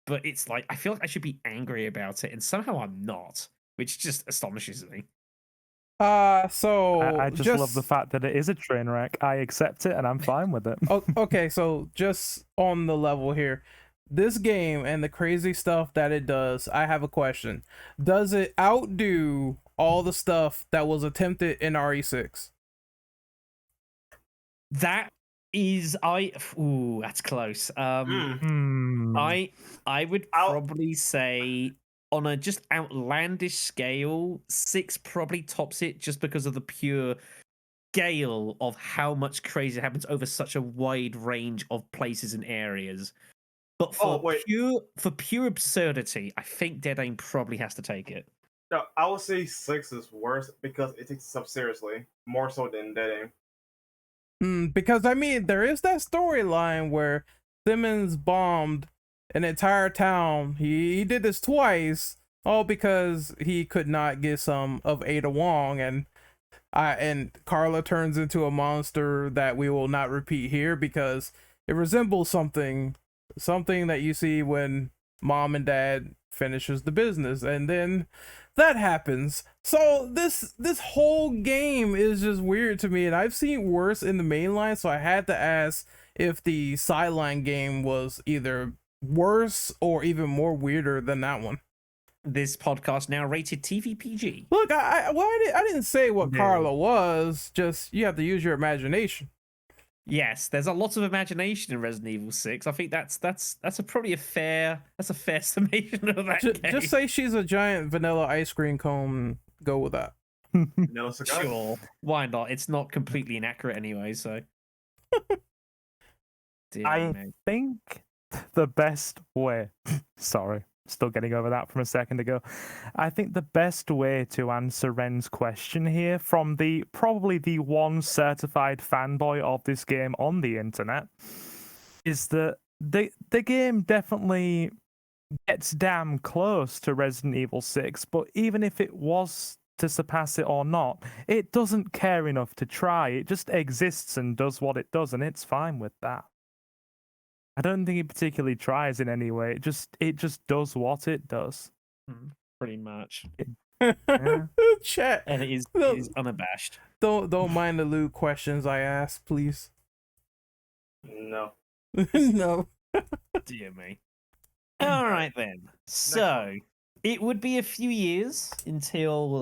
but it's like, I feel like I should be angry about it, and somehow I'm not, which just astonishes me.
So
I just love the fact that it is a train wreck. I accept it and I'm fine with it.
Okay, so just on the level here, this game and the crazy stuff that it does, I have a question. Does it outdo all the stuff that was attempted in RE6?
That is, that's close. I would probably say on a just outlandish scale, 6 probably tops it just because of the pure scale of how much crazy happens over such a wide range of places and areas. But for pure absurdity, I think Dead Aim probably has to take it.
No, I would say 6 is worse because it takes itself seriously, more so than Dead Aim.
Because I mean, there is that storyline where Simmons bombed an entire town. He did this twice, all because he could not get some of Ada Wong, and Carla turns into a monster that we will not repeat here because it resembles something that you see when mom and dad finishes the business, and then that happens. So this whole game is just weird to me, and I've seen worse in the mainline, so I had to ask if the sideline game was either worse or even more weirder than that one.
This podcast now rated TVPG.
Look, I didn't say what Carla was, just you have to use your imagination.
Yes, there's a lot of imagination in Resident Evil 6. I think that's probably a fair summation of that game.
Just say she's a giant vanilla ice cream cone. Go with that.
No,
sure. Why not? It's not completely inaccurate anyway, so. Dear
I
me.
think the best way, sorry, still getting over that from a second ago. I think the best way to answer Ren's question here, from probably the one certified fanboy of this game on the internet, is that the game definitely gets damn close to Resident Evil 6, but even if it was to surpass it or not, it doesn't care enough to try. It just exists and does what it does, and it's fine with that. I don't think it particularly tries in any way. It just does what it does.
Pretty much.
Yeah.
Chat.
And it is unabashed.
Don't mind the lewd questions I ask, please.
No.
No.
Dear me. All right then. So it would be a few years until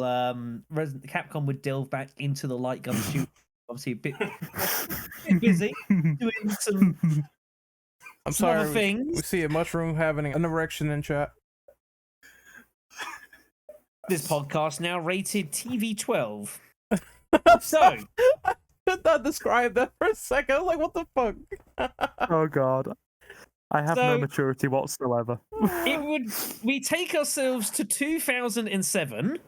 Capcom would delve back into the light gun shoot. Obviously, a bit busy doing some
I'm
some other
sorry.
things.
We see a mushroom having an erection in chat.
This podcast now rated TV-12. So
I could not describe that for a second. I was like, what the fuck?
Oh god. I have no
So-
maturity whatsoever.
we take ourselves to 2007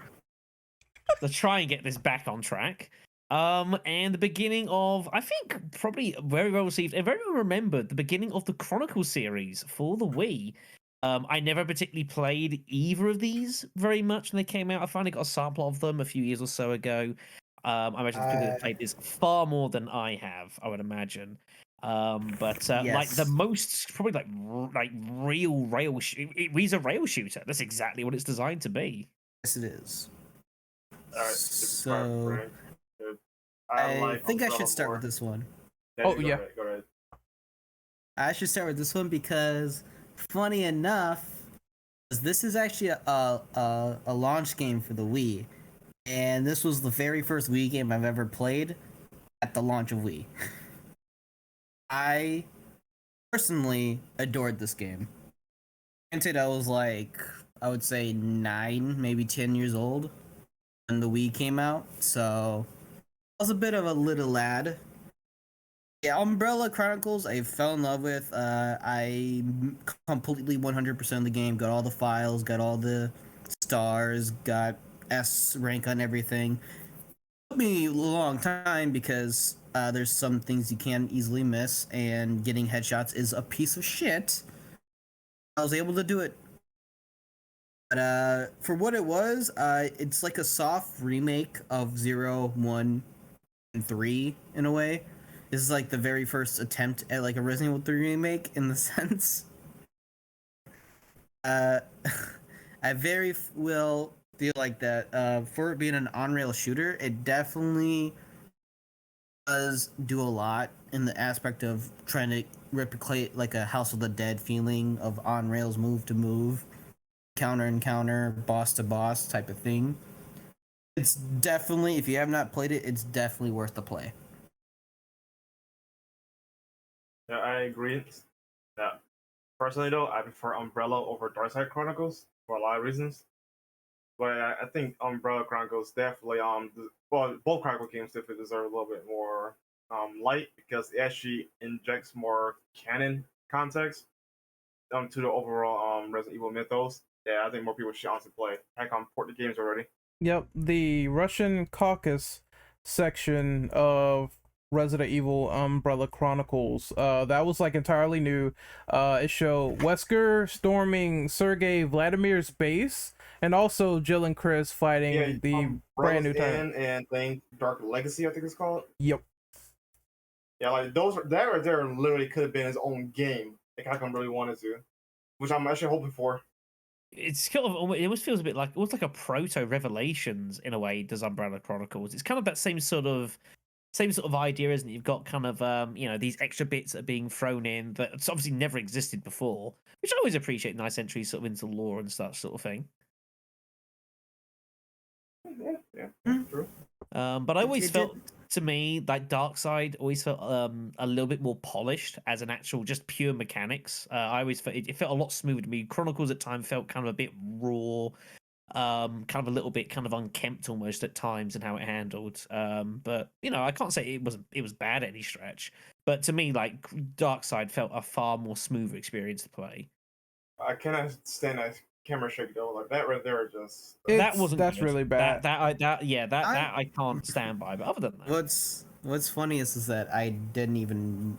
to try and get this back on track. And the beginning of, I think, probably very well received and very well remembered, the beginning of the Chronicle series for the Wii. I never particularly played either of these very much when they came out. I finally got a sample of them a few years or so ago. I imagine people have played this far more than I have, I would imagine. But like the
Yes.
most, probably like real rail he's a rail shooter. That's exactly what it's designed to be.
Yes, it is.
All right.
So
I
I think I should start
more.
with this one.
Oh,
Go
yeah.
Ahead, go ahead.
I should start with this one because, funny enough, this is actually a launch game for the Wii, and this was the very first Wii game I've ever played at the launch of Wii. I personally adored this game. Granted, I was like, I would say 9, maybe 10 years old when the Wii came out, so I was a bit of a little lad. Yeah, Umbrella Chronicles, I fell in love with. I completely 100% of the game, got all the files, got all the stars, got S rank on everything. Took me a long time because there's some things you can easily miss, and getting headshots is a piece of shit. I was able to do it. But for what it was, it's like a soft remake of 0, 1, and 3 in a way. This is like the very first attempt at like a Resident Evil 3 remake in the sense. I very well feel like that. For it being an on-rail shooter, it definitely does do a lot in the aspect of trying to replicate like a House of the Dead feeling of on-rails move to move, counter, boss to boss type of thing. It's definitely, if you have not played it, it's definitely worth the play.
Yeah, I agree. Yeah. Personally, though, I prefer Umbrella over Darkside Chronicles for a lot of reasons. But I think Umbrella Chronicles definitely both Chronicle games definitely deserve a little bit more light because it actually injects more canon context to the overall Resident Evil mythos. Yeah, I think more people should honestly play. Heck, port the games already.
Yep, the Russian Caucasus section of Resident Evil Umbrella Chronicles. That was like entirely new. It showed Wesker storming Sergei Vladimir's base, and also Jill and Chris fighting the brand new
Inn and thing Dark Legacy, I think it's called.
Yep.
Yeah, like that right there literally could have been his own game if Capcom really wanted to, which I'm actually hoping for.
It's kind of, it almost feels a bit like, almost like a proto Revelations in a way, does Umbrella Chronicles. It's kind of that same sort of idea, isn't it? You've got kind of these extra bits that are being thrown in that obviously never existed before, which I always appreciate, nice entries sort of into lore and stuff, sort of thing.
Yeah, true.
But I always felt, to me, like Darkside always felt a little bit more polished as an actual just pure mechanics. I always felt it felt a lot smoother to me. Chronicles at times felt kind of a bit raw, kind of a little bit kind of unkempt almost at times in how it handled. But I can't say it was bad at any stretch. But to me, like Darkside felt a far more smoother experience to play.
I cannot stand that camera shake though. Like that right there, just
That's really bad.
That I can't stand by. But other than that,
What's funny is that I didn't even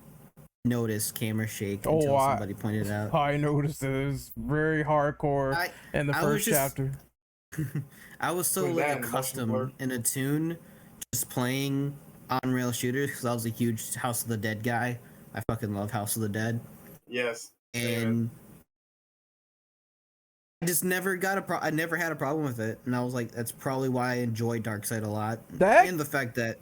notice camera shake
Oh,
until somebody pointed it out.
I noticed it was very hardcore in the first chapter.
I was so like accustomed and attuned just playing on-rail shooters because I was a huge House of the Dead guy. I fucking love House of the Dead.
Yes.
And I just never I never had a problem with it, and I was like, that's probably why I enjoy Darkside a lot. And the fact that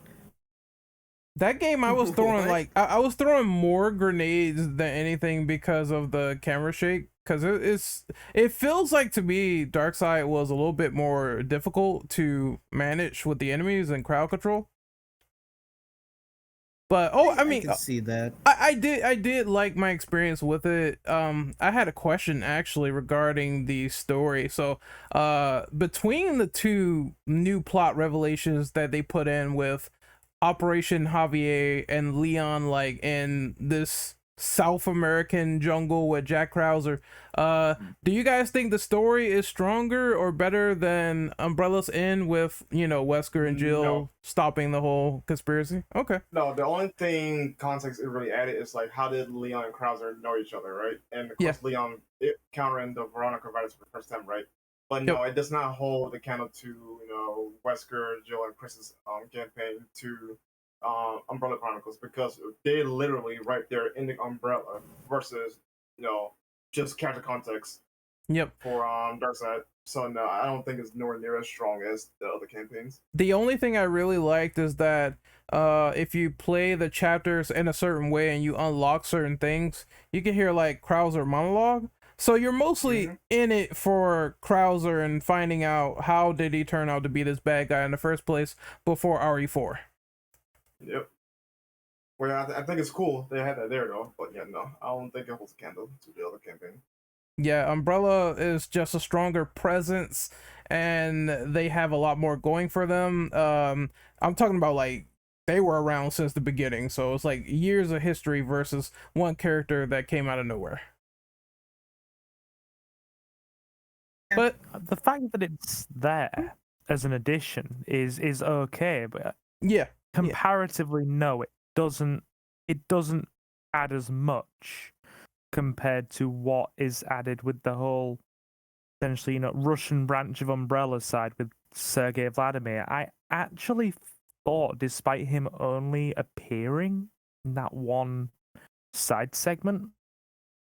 that game I was throwing like I was throwing more grenades than anything because of the camera shake. Because it feels like to me Darkside was a little bit more difficult to manage with the enemies and crowd control. But I mean,
I can see that.
I did like my experience with it. I had a question actually regarding the story. So, between the two new plot revelations that they put in with Operation Javier and Leon, like in this South American jungle with Jack Krauser, do you guys think the story is stronger or better than Umbrella's End with Wesker and Jill stopping the whole conspiracy? Okay.
No, the only thing context it really added is like how did Leon and Krauser know each other, right? And of course Leon countering the Veronica virus for the first time, right? But no, it does not hold the candle to Wesker, Jill, and Chris's campaign to Umbrella Chronicles because they literally right there in the Umbrella versus just character context.
Yep.
For Darkside. So no, I don't think it's nowhere near as strong as the other campaigns.
The only thing I really liked is that if you play the chapters in a certain way and you unlock certain things, you can hear like Krauser monologue. So you're mostly in it for Krauser and finding out how did he turn out to be this bad guy in the first place before RE4.
Yep. Well, I think it's cool they had that there though, but yeah, no, I don't think it holds a candle to the other campaign.
Yeah, Umbrella is just a stronger presence, and they have a lot more going for them. I'm talking about like they were around since the beginning, so it's like years of history versus one character that came out of nowhere. But
the fact that it's there as an addition is okay, but comparatively, no, it doesn't add as much compared to what is added with the whole essentially Russian branch of Umbrella's side with Sergei Vladimir. I actually thought, despite him only appearing in that one side segment,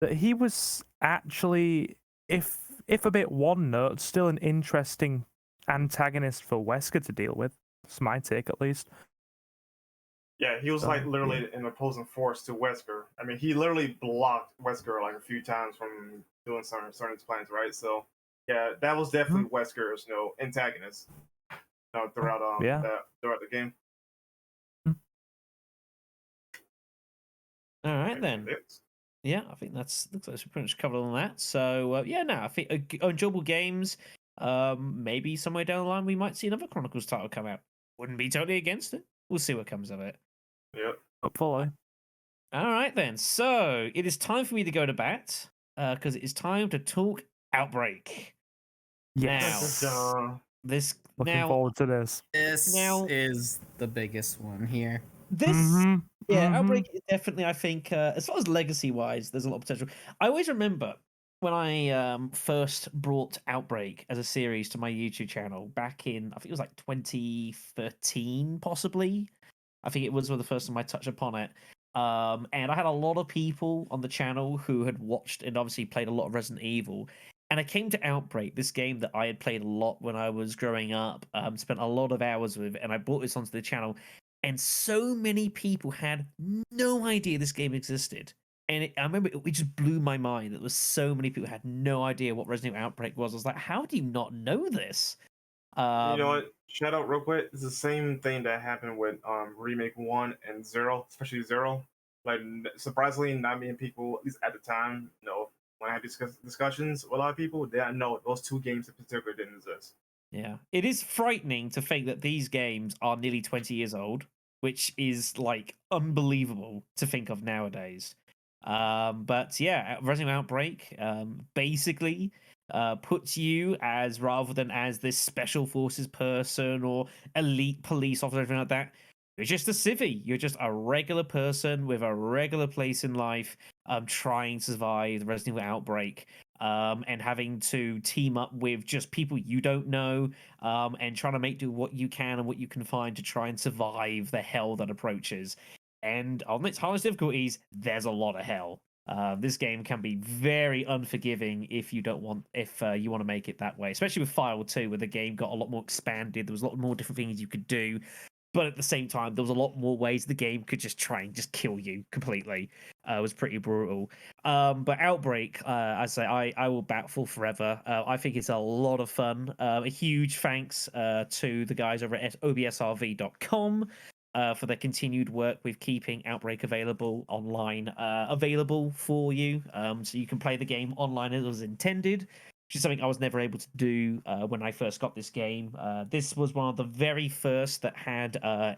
that he was actually, if a bit one note, still an interesting antagonist for Wesker to deal with. That's my take, at least.
Yeah, he was like literally an opposing force to Wesker. I mean, he literally blocked Wesker like a few times from doing certain plans, right? So yeah, that was definitely Wesker's antagonist throughout throughout the game.
All right then. Yeah, I think looks like it's pretty much covered on that. So I think enjoyable games. Maybe somewhere down the line we might see another Chronicles title come out. Wouldn't be totally against it. We'll see what comes of it.
Yep.
Hopefully.
All right then. So it is time for me to go to bat because it is time to talk Outbreak.
Yes.
Now,
Looking forward to this.
This is the biggest one here.
Outbreak is definitely, I think, as far as legacy-wise, there's a lot of potential. I always remember when I first brought Outbreak as a series to my YouTube channel back in, I think it was like 2013, possibly. I think it was the first time I touched upon it. And I had a lot of people on the channel who had watched and obviously played a lot of Resident Evil. And I came to Outbreak, this game that I had played a lot when I was growing up, spent a lot of hours with, and I brought this onto the channel. And so many people had no idea this game existed. And I remember it just blew my mind that there was so many people had no idea what Resident Evil Outbreak was. I was like, how do you not know this?
You know what? Shout out real quick. It's the same thing that happened with Remake 1 and 0, especially 0. Like, surprisingly, not many people, at least at the time, when I have discussions with a lot of people, they know those two games in particular didn't exist.
Yeah, it is frightening to think that these games are nearly 20 years old, which is like unbelievable to think of nowadays. But yeah, Resident Evil Outbreak basically puts you as, rather than as this special forces person or elite police officer or anything like that, you're just a civvy. You're just a regular person with a regular place in life, trying to survive the Resident Evil Outbreak. And having to team up with just people you don't know, and trying to make do what you can and what you can find to try and survive the hell that approaches. And on its hardest difficulties, there's a lot of hell. This game can be very unforgiving if you don't want, if you want to make it that way. Especially with File 2, where the game got a lot more expanded. There was a lot more different things you could do, but at the same time, there was a lot more ways the game could just try and just kill you completely. It was pretty brutal. But Outbreak, I say, I will battle forever. I think it's a lot of fun. A huge thanks to the guys over at obsrv.com for their continued work with keeping Outbreak available online, available for you, so you can play the game online as it was intended, which is something I was never able to do when I first got this game. This was one of the very first that had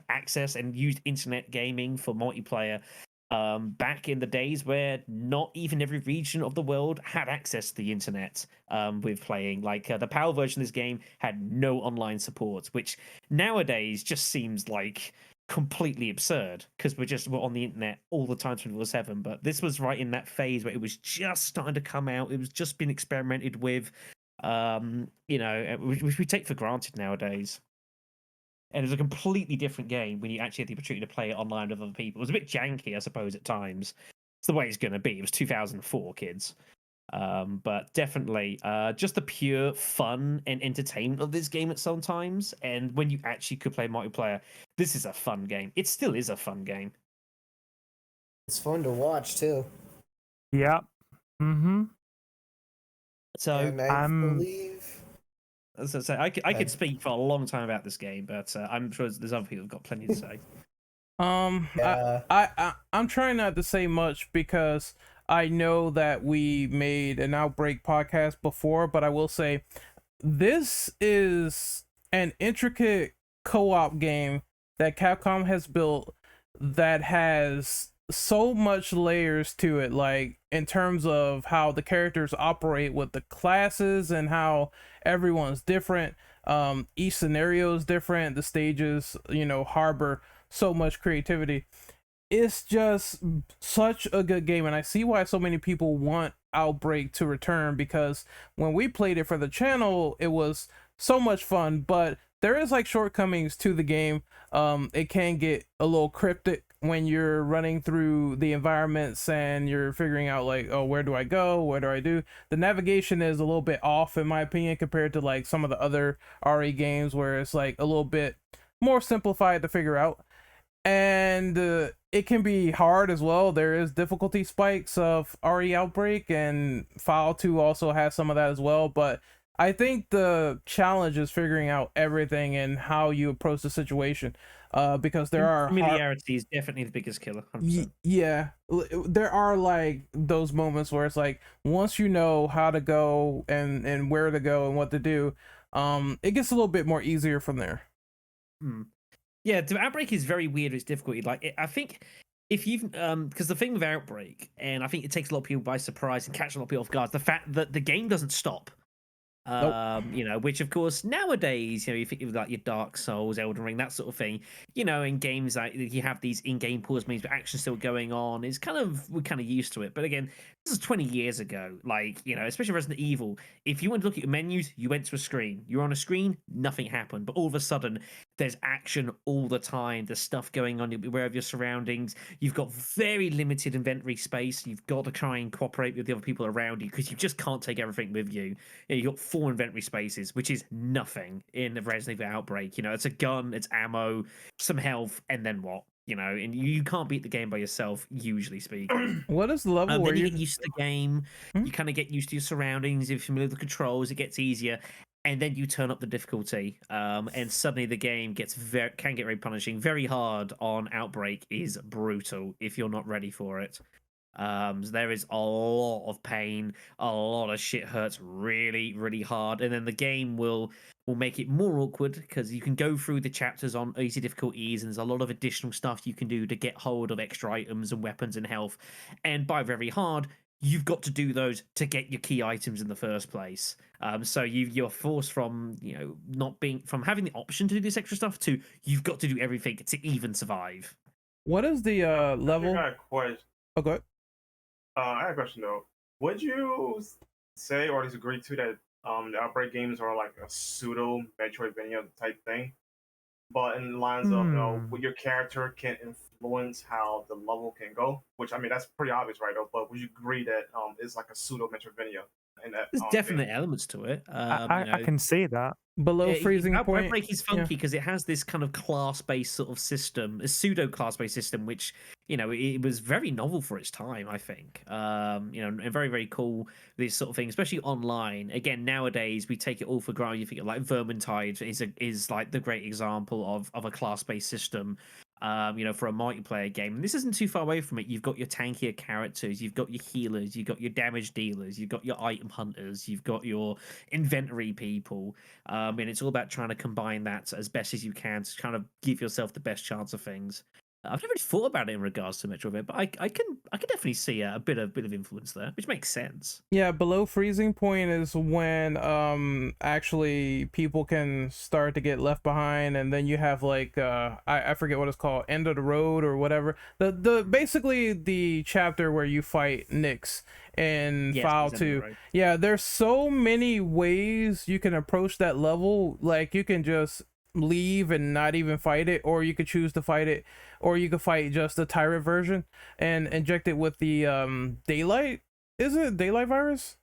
access and used internet gaming for multiplayer, back in the days where not even every region of the world had access to the internet with playing. Like the PAL version of this game had no online support, which nowadays just seems like completely absurd because we're on the internet all the time 24/7. But this was right in that phase where it was just starting to come out. It was just being experimented with, which we take for granted nowadays. And it was a completely different game when you actually had the opportunity to play it online with other people. It was a bit janky, I suppose, at times. It's the way it's going to be. It was 2004, kids. But definitely just the pure fun and entertainment of this game at some times. And when you actually could play multiplayer, this is a fun game. It still is a fun game.
It's fun to watch too.
Yeah. Mm-hmm.
So
And I believe.
as I say, I could speak for a long time about this game, but I'm sure there's other people who've got plenty to say.
Yeah.
I'm trying not to say much because I know that we made an Outbreak podcast before, but I will say this is an intricate co-op game that Capcom has built that has so much layers to it, like in terms of how the characters operate with the classes and how everyone's different. Each scenario is different. The stages, harbor so much creativity. It's just such a good game, and I see why so many people want Outbreak to return, because when we played it for the channel, it was so much fun, but there is like shortcomings to the game. It can get a little cryptic when you're running through the environments and you're figuring out like, oh, where do I go? What do I do? The navigation is a little bit off, in my opinion, compared to like some of the other RE games where it's like a little bit more simplified to figure out. And it can be hard as well. There is difficulty spikes of RE Outbreak, and File 2 also has some of that as well. But I think the challenge is figuring out everything and how you approach the situation, because there are
familiarity is definitely the biggest killer. 100%.
Yeah, there are like those moments where it's like once you know how to go and where to go and what to do, it gets a little bit more easier from there.
Yeah, the Outbreak is very weird. It's difficult. I think if you've because the thing with Outbreak, and I think it takes a lot of people by surprise and catches a lot of people off guard, the fact that the game doesn't stop.
Nope.
Which of course nowadays, you think of like your Dark Souls, Elden Ring, that sort of thing. In games like you have these in-game pause menus, but action still going on. We're kind of used to it. But again, this is 20 years ago. Especially Resident Evil. If you went to look at your menus, you went to a screen. You're on a screen, nothing happened. But all of a sudden, there's action all the time. There's stuff going on. You'll be aware of your surroundings. You've got very limited inventory space. You've got to try and cooperate with the other people around you because you just can't take everything with you. You've got 4 inventory spaces, which is nothing in the Resident Evil Outbreak. It's a gun, it's ammo, some health, and then what? And you can't beat the game by yourself, usually speaking.
What is the level where
then you get used to the game.
Hmm?
You kind of get used to your surroundings. If you're familiar with the controls, it gets easier. And then you turn up the difficulty, and suddenly the game can get very punishing. Very hard on Outbreak is brutal if you're not ready for it. So there is a lot of pain, a lot of shit hurts really, really hard, and then the game will make it more awkward because you can go through the chapters on easy difficulties, and there's a lot of additional stuff you can do to get hold of extra items and weapons and health. And by very hard, you've got to do those to get your key items in the first place. So you're forced from not being from having the option to do this extra stuff to you've got to do everything to even survive.
What is the level?
I got a question.
Okay.
I have a question though. Would you say or disagree to that the Outbreak games are like a pseudo Metroidvania type thing? But in the lines of your character can influence how the level can go, which I mean that's pretty obvious, right? Though, but would you agree that it's like a pseudo Metroidvania? In that,
There's definite elements to it.
I can see that.
Below freezing point.
Outbreak is funky because it has this kind of class-based sort of system, a pseudo class-based system, which it was very novel for its time. I think, and very very cool. This sort of thing, especially online. Again, nowadays we take it all for granted. You think of like Vermintide is like the great example of a class-based system. For a multiplayer game. And this isn't too far away from it. You've got your tankier characters, you've got your healers, you've got your damage dealers, you've got your item hunters, you've got your inventory people. And it's all about trying to combine that as best as you can to kind of give yourself the best chance of things. I've never really thought about it in regards to Metroid, but I can definitely see a bit of influence there, which makes sense.
Yeah, below freezing point is when actually people can start to get left behind, and then you have like I forget what it's called, end of the road or whatever. The basically the chapter where you fight Nyx in File 2. Yeah, there's so many ways you can approach that level. Like you can just leave and not even fight it, or you could choose to fight it, or you could fight just the tyrant version and inject it with the daylight. Is it daylight virus?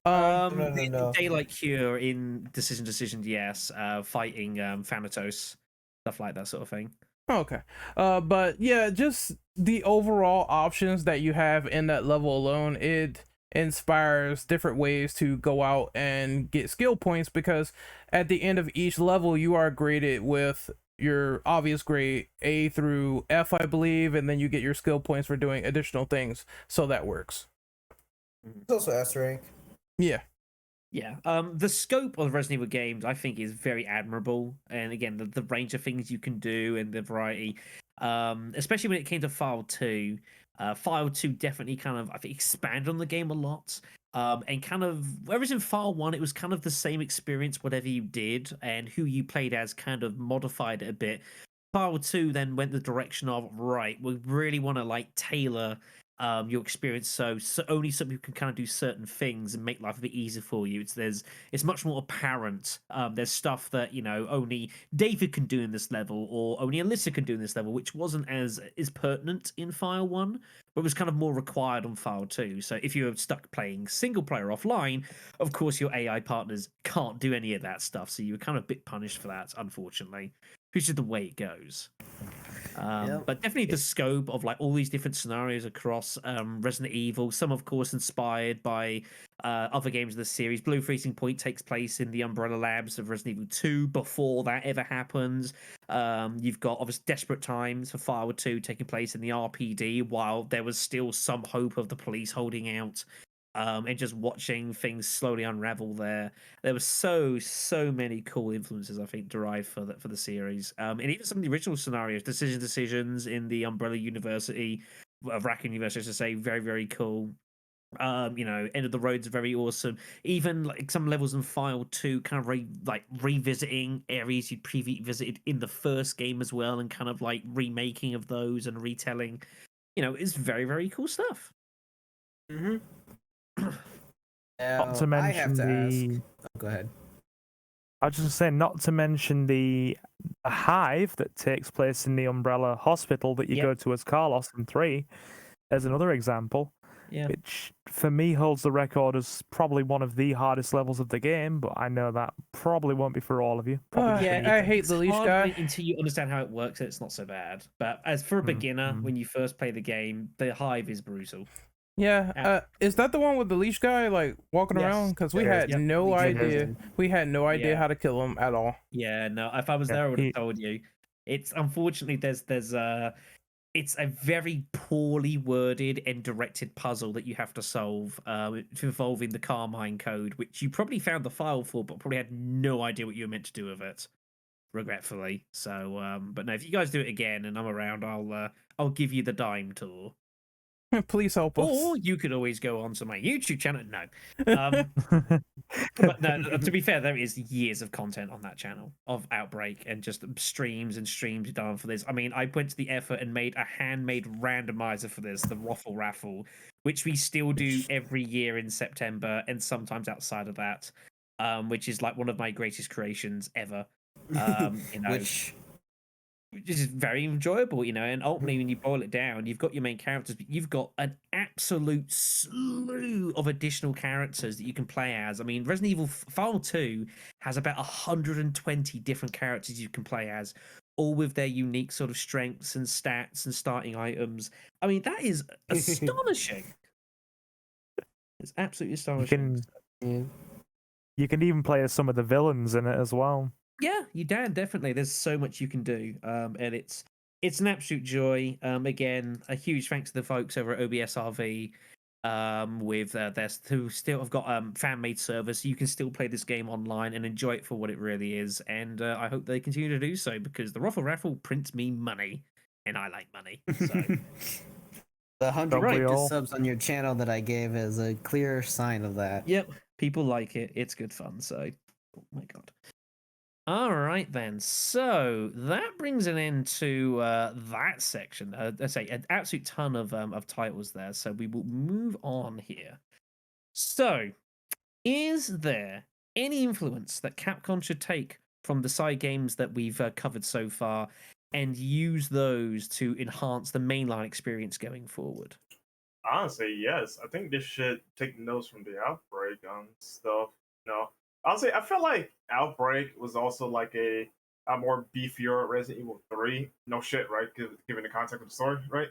No.
Daylight cure in decision, yes. Fighting Thanatos, stuff like that sort of thing.
Okay. But yeah, just the overall options that you have in that level alone, it inspires different ways to go out and get skill points, because at the end of each level you are graded with your obvious grade A through F, I believe, and then you get your skill points for doing additional things, so that works.
It's also S rank.
Yeah.
The scope of Resident Evil games I think is very admirable, and again the range of things you can do and the variety, especially when it came to File 2. File 2 definitely kind of, I think, expanded on the game a lot. And kind of, whereas in File 1 it was kind of the same experience whatever you did, and who you played as kind of modified it a bit. File 2 then went the direction of, right, we really want to like tailor your experience so only some people can kind of do certain things and make life a bit easier for you. It's much more apparent. There's stuff that only David can do in this level, or only Alyssa can do in this level, which wasn't as pertinent in File 1, but was kind of more required on File 2. So if you were stuck playing single player offline, of course your AI partners can't do any of that stuff, so you were kind of a bit punished for that, unfortunately, which is the way it goes. But definitely the scope of like all these different scenarios across Resident Evil, some of course inspired by other games of the series. Blue Freezing Point takes place in the Umbrella Labs of Resident Evil 2 before that ever happens. You've got obviously Desperate Times for File 2 taking place in the RPD while there was still some hope of the police holding out. And just watching things slowly unravel there. There were so many cool influences, I think, derived for the series. And even some of the original scenarios, decisions in the Umbrella University, Raccoon University, to say, very, very cool. End of the Roads are very awesome. Even like some levels in File 2, kind of revisiting areas you'd previously visited in the first game as well, and kind of like remaking of those and retelling. It's very, very cool stuff.
Mm-hmm.
Not to mention
I have to ask. Oh, go ahead.
I was just saying, not to mention the hive that takes place in the Umbrella Hospital that you go to as Carlos in 3, as another example.
Yeah.
Which for me holds the record as probably one of the hardest levels of the game, but I know that probably won't be for all of you.
I hate the leash guy.
Until you understand how it works, it's not so bad. But as for a beginner, when you first play the game, the hive is brutal.
Yeah, is that the one with the leash guy like walking around? Because we had no idea. We had no idea how to kill him at all.
Yeah, no. If I was there, I would have told you. It's unfortunately there's it's a very poorly worded and directed puzzle that you have to solve involving the Carmine code, which you probably found the file for, but probably had no idea what you were meant to do with it. Regretfully, so but no, if you guys do it again and I'm around, I'll give you the dime tour.
Please help us.
Or you could always go on to my YouTube channel. No. But no, to be fair, there is years of content on that channel of Outbreak and just streams and streams done for this. I mean, I went to the effort and made a handmade randomizer for this, the Waffle Raffle, which we still do every year in September and sometimes outside of that, which is like one of my greatest creations ever. You know, which is very enjoyable, you know, and ultimately when you boil it down, you've got your main characters, but you've got an absolute slew of additional characters that you can play as. I mean, Resident Evil File 2 has about 120 different characters you can play as, all with their unique sort of strengths and stats and starting items. I mean, that is astonishing. It's absolutely astonishing.
You can even play as some of the villains in it as well.
Yeah, you can definitely. There's so much you can do, and it's an absolute joy. Again, a huge thanks to the folks over at OBSRV, with who still have got fan-made servers, so you can still play this game online and enjoy it for what it really is. And I hope they continue to do so because the Ruffle Raffle prints me money, and I like money. So.
The 100 subs on your channel that I gave is a clear sign of that.
Yep, people like it. It's good fun. So, oh my god. All right, then. So that brings an end to that section. Let's say an absolute ton of titles there. So we will move on here. So, is there any influence that Capcom should take from the side games that we've covered so far and use those to enhance the mainline experience going forward?
Honestly, yes. I think this should take notes from the Outbreak stuff. No, honestly, I feel like Outbreak was also like a more beefier Resident Evil 3. No shit, right? Given the context of the story, right?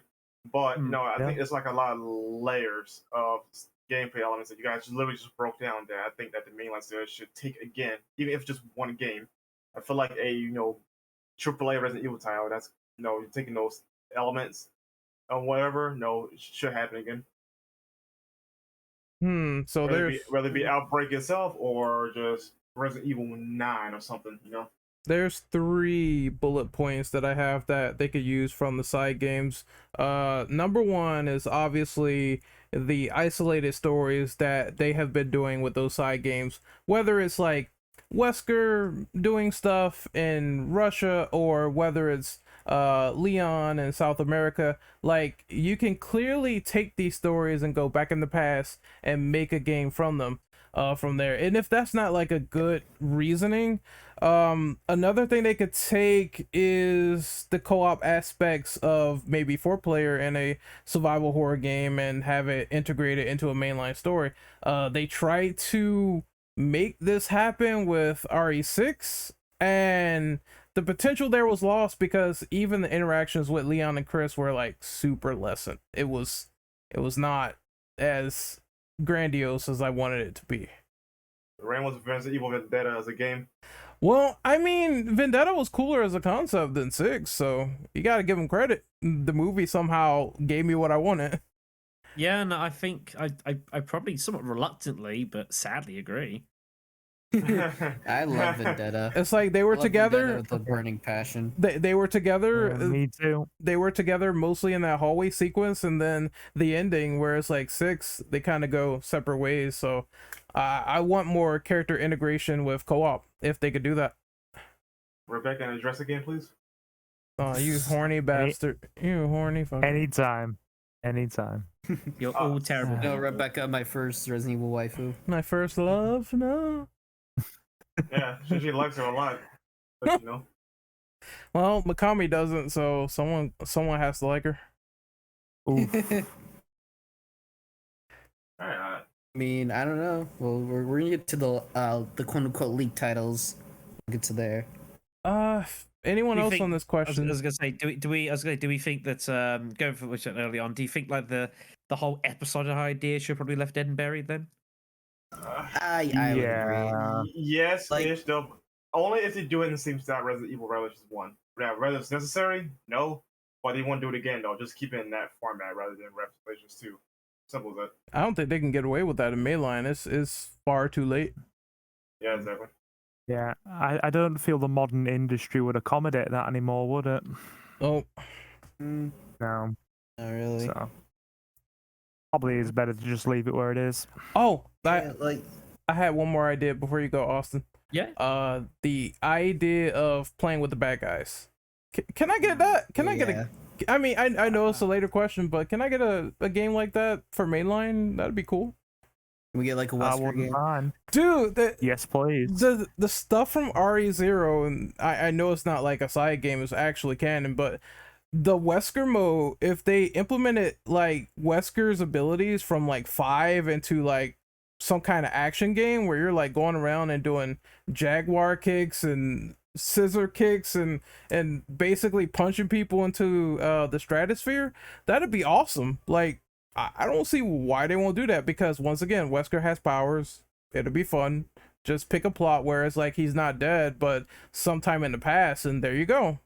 But no, I think it's like a lot of layers of gameplay elements that you guys just literally just broke down there. I think that the mainline series should take again, even if it's just one game. I feel like a AAA Resident Evil title that's you're taking those elements and whatever. No, it should happen again.
So
whether it be Outbreak itself or just Resident Evil 9 or something,
There's 3 bullet points that I have that they could use from the side games. Number 1 is obviously the isolated stories that they have been doing with those side games, whether it's like Wesker doing stuff in Russia or whether it's Leon in South America. Like, you can clearly take these stories and go back in the past and make a game from them from there. And if that's not like a good reasoning, another thing they could take is the co-op aspects of maybe 4-player in a survival horror game and have it integrated into a mainline story. They tried to make this happen with RE6, and the potential there was lost because even the interactions with Leon and Chris were like super lessened. It was not as grandiose as I wanted it to be.
Rain was Resident Evil Vendetta as a game.
Well, I mean, Vendetta was cooler as a concept than 6, so you gotta give them credit. The movie somehow gave me what I wanted.
Yeah, and I think I probably somewhat reluctantly, but sadly agree.
I love Vendetta.
It's like they were together
with a burning passion.
They were together.
Me too.
They were together mostly in that hallway sequence, and then the ending where it's like 6, they kind of go separate ways. So I want more character integration with co-op if they could do that.
Rebecca, and address again, please.
Oh, you horny bastard! You horny fucker.
Anytime.
You're all terrible.
No, Rebecca, my first Resident Evil waifu.
My first love, no.
Yeah, she likes her a lot, but
Well, Mikami doesn't, so someone has to like her.
Oof.
I mean, I don't know. Well, we're gonna get to the quote unquote leaked titles. We'll get to there.
Anyone else on this question?
I was gonna say, do we think that going for which early on? Do you think like the whole episodic idea should probably left dead and buried then?
I would agree.
Yes, ish. Though only if they do it in the same style Resident Evil Revelations 1. Yeah, whether it's necessary, no. But he won't do it again though. Just keep it in that format rather than Revelations 2. Simple as that.
I don't think they can get away with that in mainline. It's far too late.
Yeah, exactly.
Yeah, I don't feel the modern industry would accommodate that anymore, would it?
Oh,
Mm,
No.
not really.
So probably it's better to just leave it where it is.
oh,
Yeah, like
I had one more idea before you go, Austin.
Yeah.
The idea of playing with the bad guys. Can I get that? Can I get a? I mean, I know it's a later question, but can I get a game like that for mainline? That'd be cool.
Can we get like a
I
Wesker
wouldn't
game?
mind.
Dude,
Yes, please.
the stuff from RE0, and I know it's not like a side game, it's actually canon, but the Wesker mode, if they implemented like Wesker's abilities from like 5 into like some kind of action game where you're like going around and doing jaguar kicks and scissor kicks and basically punching people into the stratosphere, that'd be awesome. Like I don't see why they won't do that, because once again, Wesker has powers. It'll be fun. Just pick a plot where it's like he's not dead, but sometime in the past, and there you go.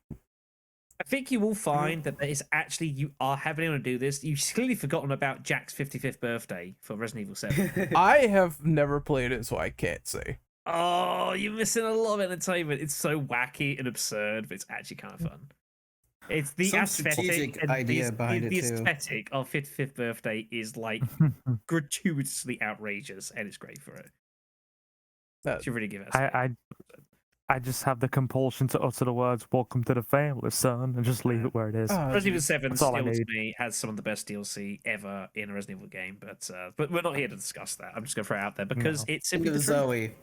I think you will find that it's actually, you are having to do this. You've clearly forgotten about Jack's 55th birthday for Resident Evil 7.
I have never played it, so I can't say.
Oh, you're missing a lot of entertainment. It's so wacky and absurd, but it's actually kind of fun. It's the
Some
aesthetic
strategic
and
idea behind
the
it, too.
aesthetic of 55th birthday is like gratuitously outrageous, and it's great for it.
That-
Should really give it.
I just have the compulsion to utter the words "Welcome to the family, son," and just leave it where it is.
Oh,
Resident Evil 7
That's all I
still to
need.
me has some of the best DLC ever in a Resident Evil game, but we're not here to discuss that. I'm just going to throw it out there because
No.
it's
Think
simply
of
the truth.
Zoe.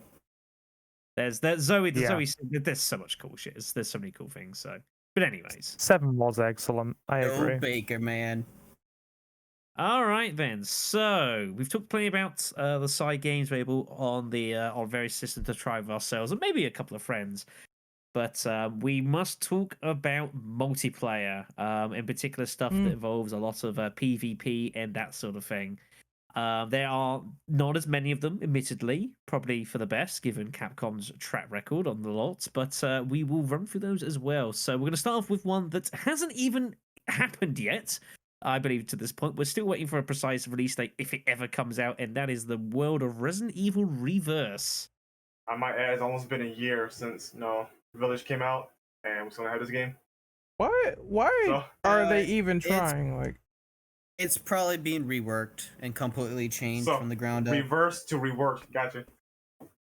There's Zoe,
Yeah.
there's so much cool shit. There's so many cool things. So, but anyways,
7 was excellent. I
Go
agree.
Baker, man.
all right then. So we've talked plenty about the side games available on the on various systems to try with ourselves and maybe a couple of friends. But we must talk about multiplayer, in particular stuff that involves a lot of PvP and that sort of thing. There are not as many of them, admittedly, probably for the best, given Capcom's track record on the lot, but we will run through those as well. So we're going to start off with one that hasn't even happened yet, I believe, to this point. We're still waiting for a precise release date, if it ever comes out, and that is the world of Resident Evil Reverse.
I might add, it's almost been a year since Village came out, and we still have this game.
Why
So,
are they even
it's-
trying? Like,
It's probably being reworked and completely changed
So,
from the ground up.
reverse to rework. Gotcha.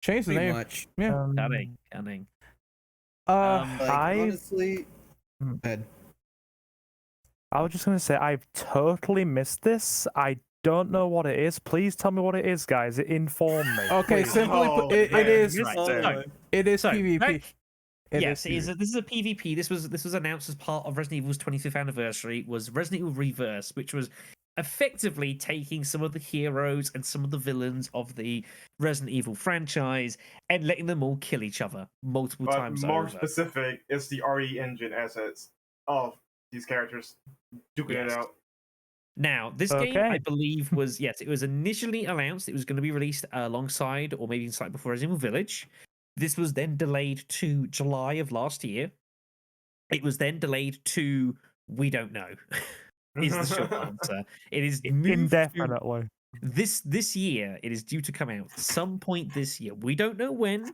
change the
Pretty
name.
much.
Yeah.
Cunning, cunning.
Like,
I-
honestly,
Hmm.
go ahead.
I was just gonna say I've totally missed this. I don't know what it is. Please tell me what it is, guys. Inform me.
Okay,
please.
simply
Oh,
put, it
man.
is
Right,
Oh,
so-
it is
So,
PvP.
back-
It
yes,
is
this is a PvP. This was announced as part of Resident Evil's 25th anniversary. Was Resident Evil Reverse, which was effectively taking some of the heroes and some of the villains of the Resident Evil franchise and letting them all kill each other multiple
But
times
more
over.
specific, it's the RE engine assets of these characters duking it
Yes.
out.
Now, this game, I
Okay.
believe, was yes, it was initially announced it was going to be released alongside or maybe slightly before Resident Evil Village. This was then delayed to July of last year. It was then delayed to we don't know. Is the short answer. It is moved to
Indefinitely.
this year. It is due to come out some point this year. We don't know when.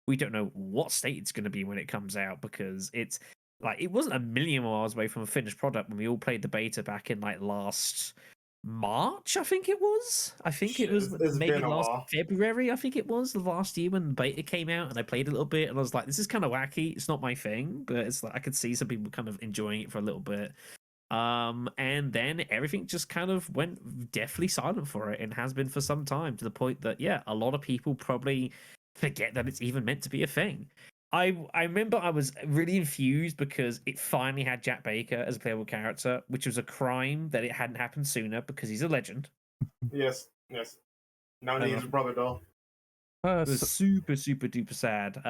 We don't know what state it's going to be when it comes out, because it's like it wasn't a million miles away from a finished product when we all played the beta back in like last March. I think it was. I think it was
It's
maybe
been a
last
while.
February. I think it was the last year when the beta came out, and I played a little bit, and I was like, "This is kind of wacky. It's not my thing," but it's like I could see some people kind of enjoying it for a little bit. And then everything just kind of went deathly silent for it, and has been for some time, to the point that yeah, a lot of people probably forget that it's even meant to be a thing. I remember I was really infused because it finally had Jack Baker as a playable character, which was a crime that it hadn't happened sooner because he's a legend.
Yes. Now he needs a brother, though.
It was super duper sad.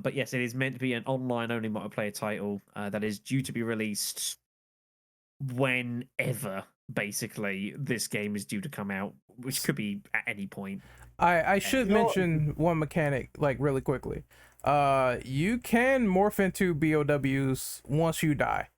But yes, it is meant to be an online only multiplayer title that is due to be released whenever basically this game is due to come out, which could be at any point.
I should
You know-
mention one mechanic, like really quickly. You can morph into BOWs once you die.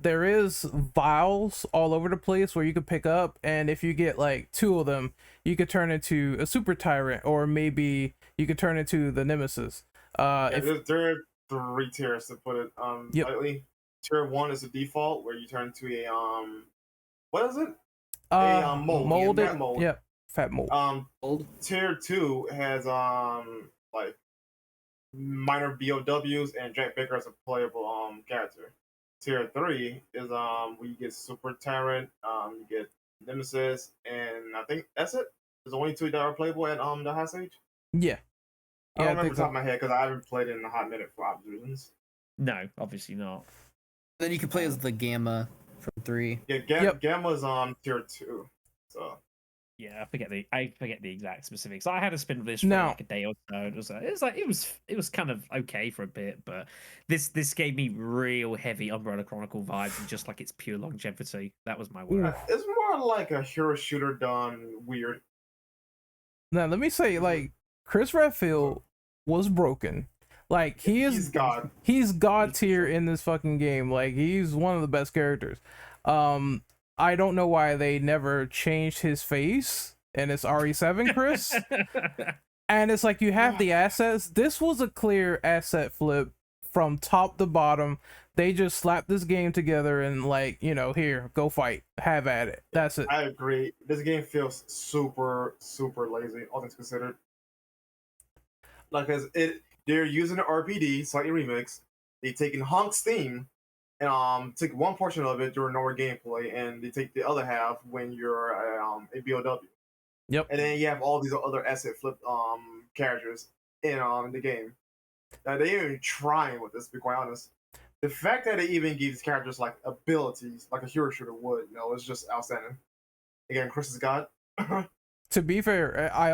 there is vials all over the place where you could pick up, and if you get like 2 of them, you could turn into a super tyrant, or maybe you could turn into the nemesis.
Yeah, there are 3 tiers to put it
Yep.
lightly. Tier 1 is the default where you turn into a what is it? Mold.
Molded.
Fat mold.
Yep. Fat mold.
Tier 2 has like minor BOWs and Jack Baker as a playable character. Tier 3 is where you get Super Tyrant, you get Nemesis, and I think that's it. There's only 2 that are playable at the high stage.
Yeah.
I
Yeah,
don't remember the top of my head because I haven't played it in a hot minute for obvious reasons.
No, obviously not.
Then you can play as the Gamma from 3.
Yeah,
Yep.
Gamma's tier 2. So
Yeah, I forget the exact specifics. I had a spin of this for
Now-
like a day or so. It was kind of okay for a bit, but this gave me real heavy Umbrella Chronicle vibes and just like its pure longevity. That was my word.
it's more like a hero shooter done weird.
Now let me say, like, Chris Redfield was broken. Like,
He's God.
He's god tier in this fucking game. Like, he's one of the best characters. I don't know why they never changed his face, and it's RE7 Chris. And it's like, you have the assets. This was a clear asset flip from top to bottom. They just slapped this game together and, like, you know, here, go fight, have at it. That's it.
I agree. This game feels super, super lazy, all things considered. Like, they're using an RPD, slightly remixed. They taking Honk's theme and take one portion of it during normal gameplay, and they take the other half when you're a BOW.
Yep.
And then you have all these other asset flip characters in the game. Now, they ain't even trying with this, to be quite honest. The fact that they even give these characters like abilities, like a hero shooter would, it's just outstanding. Again, Chris is God.
To be fair, I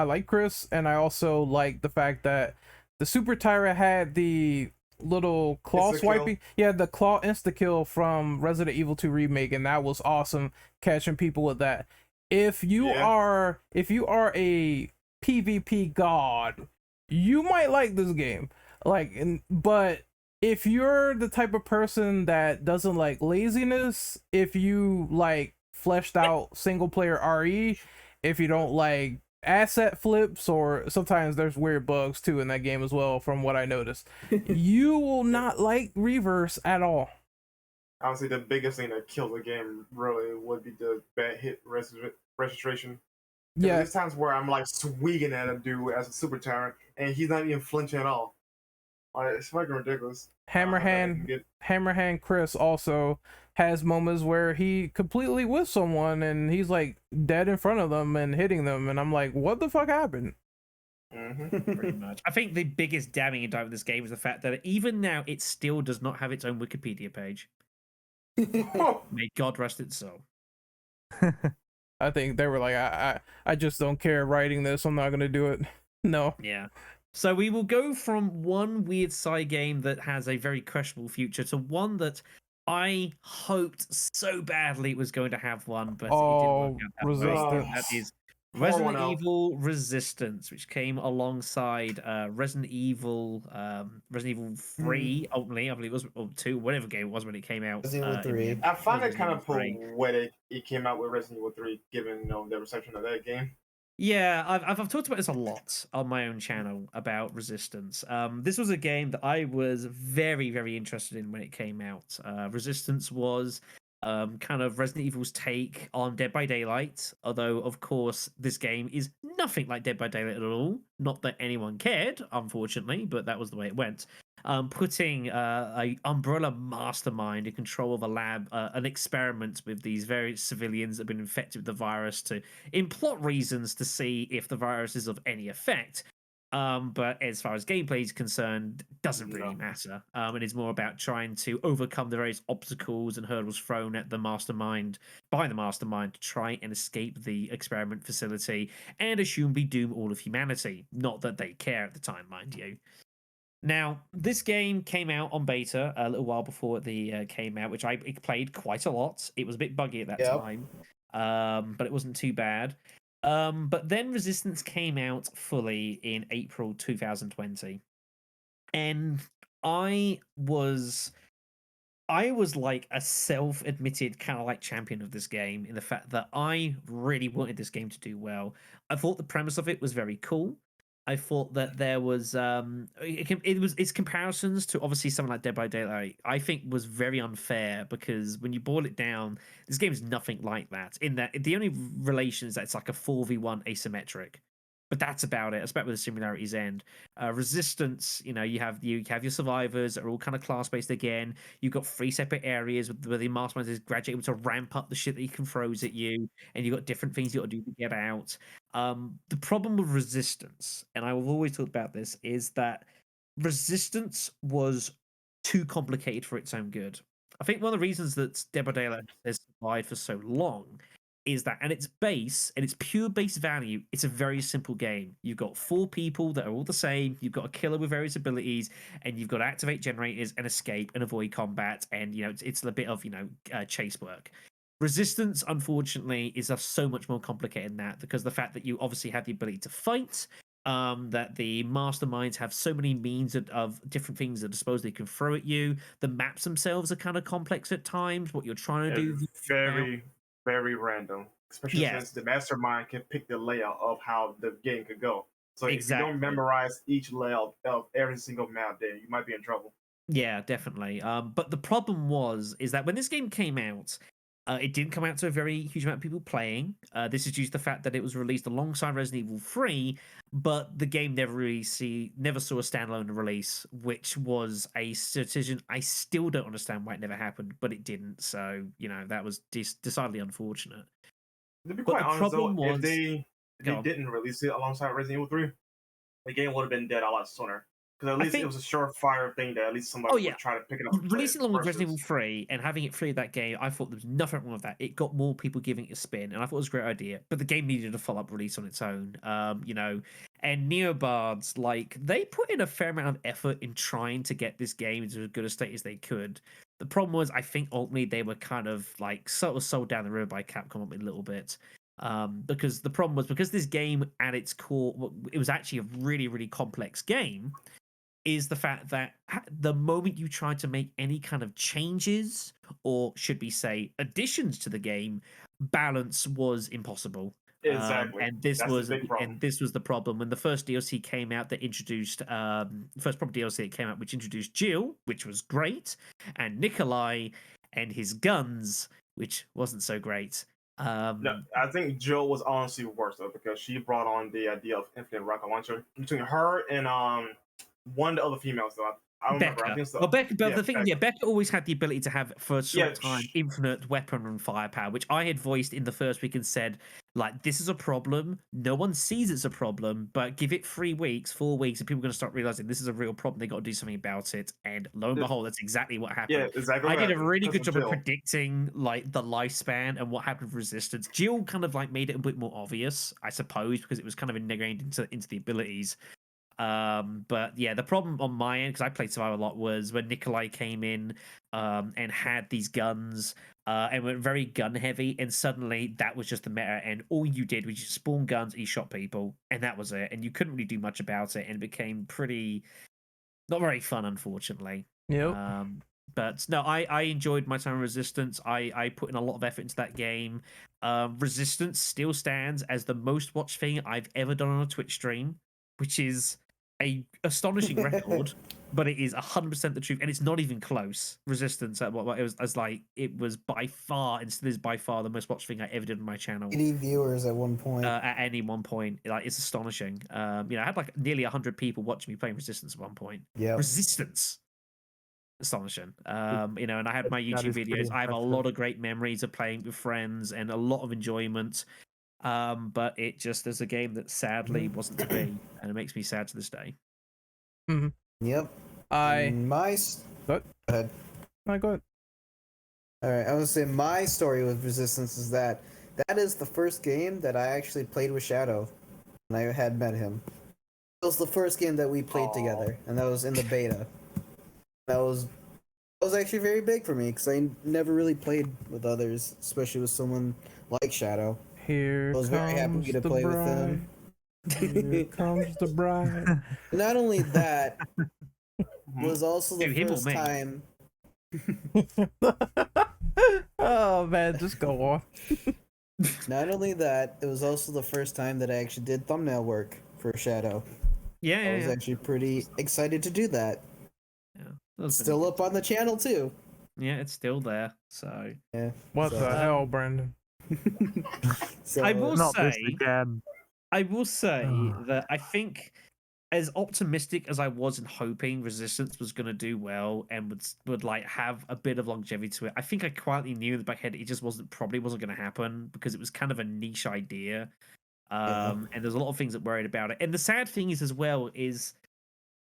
like Chris, and I also like the fact that the Super Tyrant had the little claw
Insta-kill.
swiping. Yeah, the claw insta kill from Resident Evil 2 remake, and that was awesome, catching people with that. If you are a PvP god, you might like this game. But if you're the type of person that doesn't like laziness, if you like fleshed out single player RE, if you don't like asset flips, or sometimes there's weird bugs too in that game as well, from what I noticed, you will not like Reverse at all.
Honestly, the biggest thing that kills the game really would be the bad hit registration.
Yeah,
There's times where I'm like swinging at a dude as a super tyrant, and he's not even flinching at all. Like, it's fucking ridiculous.
Hammerhand Chris also has moments where he completely whiffs someone and he's like dead in front of them and hitting them, and I'm like, what the fuck happened?
Pretty much. I think the biggest damning indictment of this game is the fact that even now it still does not have its own Wikipedia page. May God rest its soul.
I think they were like, I just don't care writing this. I'm not gonna do it. No.
Yeah. So we will go from one weird side game that has a very questionable future to one that I hoped so badly it was going to have one, but it didn't work out that way. That is Resident Evil Resistance, which came alongside Resident Evil 3, ultimately, I believe it was, or 2, whatever game it was when it came out.
Resident Evil 3.
I find it kind of poetic it came out with Resident Evil 3, given the reception of that game.
Yeah, I've talked about this a lot on my own channel about Resistance. This was a game that I was very, very interested in when it came out. Resistance was kind of Resident Evil's take on Dead by Daylight, although, of course, this game is nothing like Dead by Daylight at all. Not that anyone cared, unfortunately, but that was the way it went. Putting a Umbrella mastermind in control of a lab, an experiment with these various civilians that have been infected with the virus in plot reasons to see if the virus is of any effect. But as far as gameplay is concerned, doesn't really matter. It is more about trying to overcome the various obstacles and hurdles thrown at the mastermind by the mastermind to try and escape the experiment facility and assumably doom all of humanity. Not that they care at the time, mind you. Now, this game came out on beta a little while before it came out, which I played quite a lot. It was a bit buggy at that time, but it wasn't too bad. But then Resistance came out fully in April 2020. And I was I was like a self-admitted kind of like champion of this game in the fact that I really wanted this game to do well. I thought the premise of it was very cool. I thought that there was its comparisons to obviously something like Dead by Daylight. I think was very unfair because when you boil it down, this game is nothing like that. In that the only relation is that it's like a 4v1 asymmetric. But that's about it. That's about where the similarities end. Resistance, you have your survivors that are all kind of class based again. You've got 3 separate areas where the mastermind is gradually able to ramp up the shit that he can throws at you, and you've got different things you got to do to get out. The problem with resistance, and I will always talk about this, is that resistance was too complicated for its own good. I think one of the reasons that Dead by Daylight has survived for so long is that at its base, at its pure base value, it's a very simple game. You've got 4 people that are all the same. You've got a killer with various abilities, and you've got to activate generators and escape and avoid combat. And it's a bit of chase work. Resistance, unfortunately, is so much more complicated than that because the fact that you obviously have the ability to fight. That the masterminds have so many means of different things that they can throw at you. The maps themselves are kind of complex at times. What you're trying to do,
very, very random, especially since the mastermind can pick the layout of how the game could go. So if you don't memorize each layout of every single map, then you might be in trouble.
Yeah, definitely. But the problem is that when this game came out, it didn't come out to a very huge amount of people playing. This is due to the fact that it was released alongside Resident Evil 3, but the game never saw a standalone release, which was a decision I still don't understand why it never happened, but it didn't. So that was decidedly unfortunate.
To be quite honest, though, if they didn't release it alongside Resident Evil 3, the game would have been dead a lot sooner. Because at least it was a surefire thing that at least somebody would try to pick it up.
Releasing along with Resident Evil 3 and having it free that game, I thought there was nothing wrong with that. It got more people giving it a spin, and I thought it was a great idea. But the game needed a follow-up release on its own. And Neobards, they put in a fair amount of effort in trying to get this game into as good a state as they could. The problem was, I think ultimately they were kind of sort of sold down the road by Capcom a little bit. Because the problem was because this game at its core, it was actually a really, really complex game. Is the fact that the moment you try to make any kind of changes, or should we say additions to the game, balance was impossible.
Exactly.
And this was the problem when the first DLC came out that introduced first proper DLC that came out which introduced Jill, which was great, and Nikolai and his guns, which wasn't so great.
No, I think Jill was honestly worse though because she brought on the idea of infinite rocket launcher between her and one of the other females though. I don't remember. I think so.
Well, Becca always had the ability to have for a short time infinite weapon and firepower, which I had voiced in the first week and said, this is a problem. No one sees it's a problem, but give it 3 weeks, 4 weeks, and people are going to start realizing this is a real problem. They got to do something about it. And lo and behold, that's exactly what happened.
Yeah, exactly.
I did a really good job of predicting the lifespan and what happened with Resistance. Jill kind of made it a bit more obvious, I suppose, because it was kind of integrated into the abilities. But yeah, the problem on my end, because I played Survival a lot, was when Nikolai came in and had these guns and went very gun heavy, and suddenly that was just the meta, and all you did was you spawn guns and you shot people, and that was it, and you couldn't really do much about it, and it became pretty not very fun, unfortunately. But no, I enjoyed my time in Resistance. I put in a lot of effort into that game. Resistance still stands as the most watched thing I've ever done on a Twitch stream, which is a astonishing record, but it is 100% the truth, and it's not even close. Resistance at what it was by far, and still is by far the most watched thing I ever did on my channel.
80 viewers at one point.
At any one point, it's astonishing. I had nearly 100 people watching me playing Resistance at one point.
Yeah,
Resistance, astonishing. And I had my YouTube videos. I have a lot of great memories of playing with friends and a lot of enjoyment. But it just is a game that sadly wasn't to be, and it makes me sad to this day.
Mm-hmm. Yep. Go ahead.
No, go ahead.
All right, I would say my story with Resistance is that is the first game that I actually played with Shadow, and I had met him. It was the first game that we played together, and that was in the beta. That was actually very big for me because I never really played with others, especially with someone like Shadow.
Here I was very happy to play with him. Here comes the bride.
Not only that, was also the first time
Oh man, just go on.
Not only that, it was also the first time that I actually did thumbnail work for Shadow.
Yeah,
I
yeah,
was
yeah.
actually pretty excited to do that.
Yeah, that was
It's
pretty
still
good.
up on the channel too.
Yeah, it's still there. So
Yeah.
What
so,
the hell, Brandon?
so
I will
Not this
say,
again.
that I think, as optimistic as I was in hoping Resistance was going to do well and would like have a bit of longevity to it, I think I quietly knew in the back head it just probably wasn't going to happen because it was kind of a niche idea. And there's a lot of things that worried about it. And the sad thing is as well is,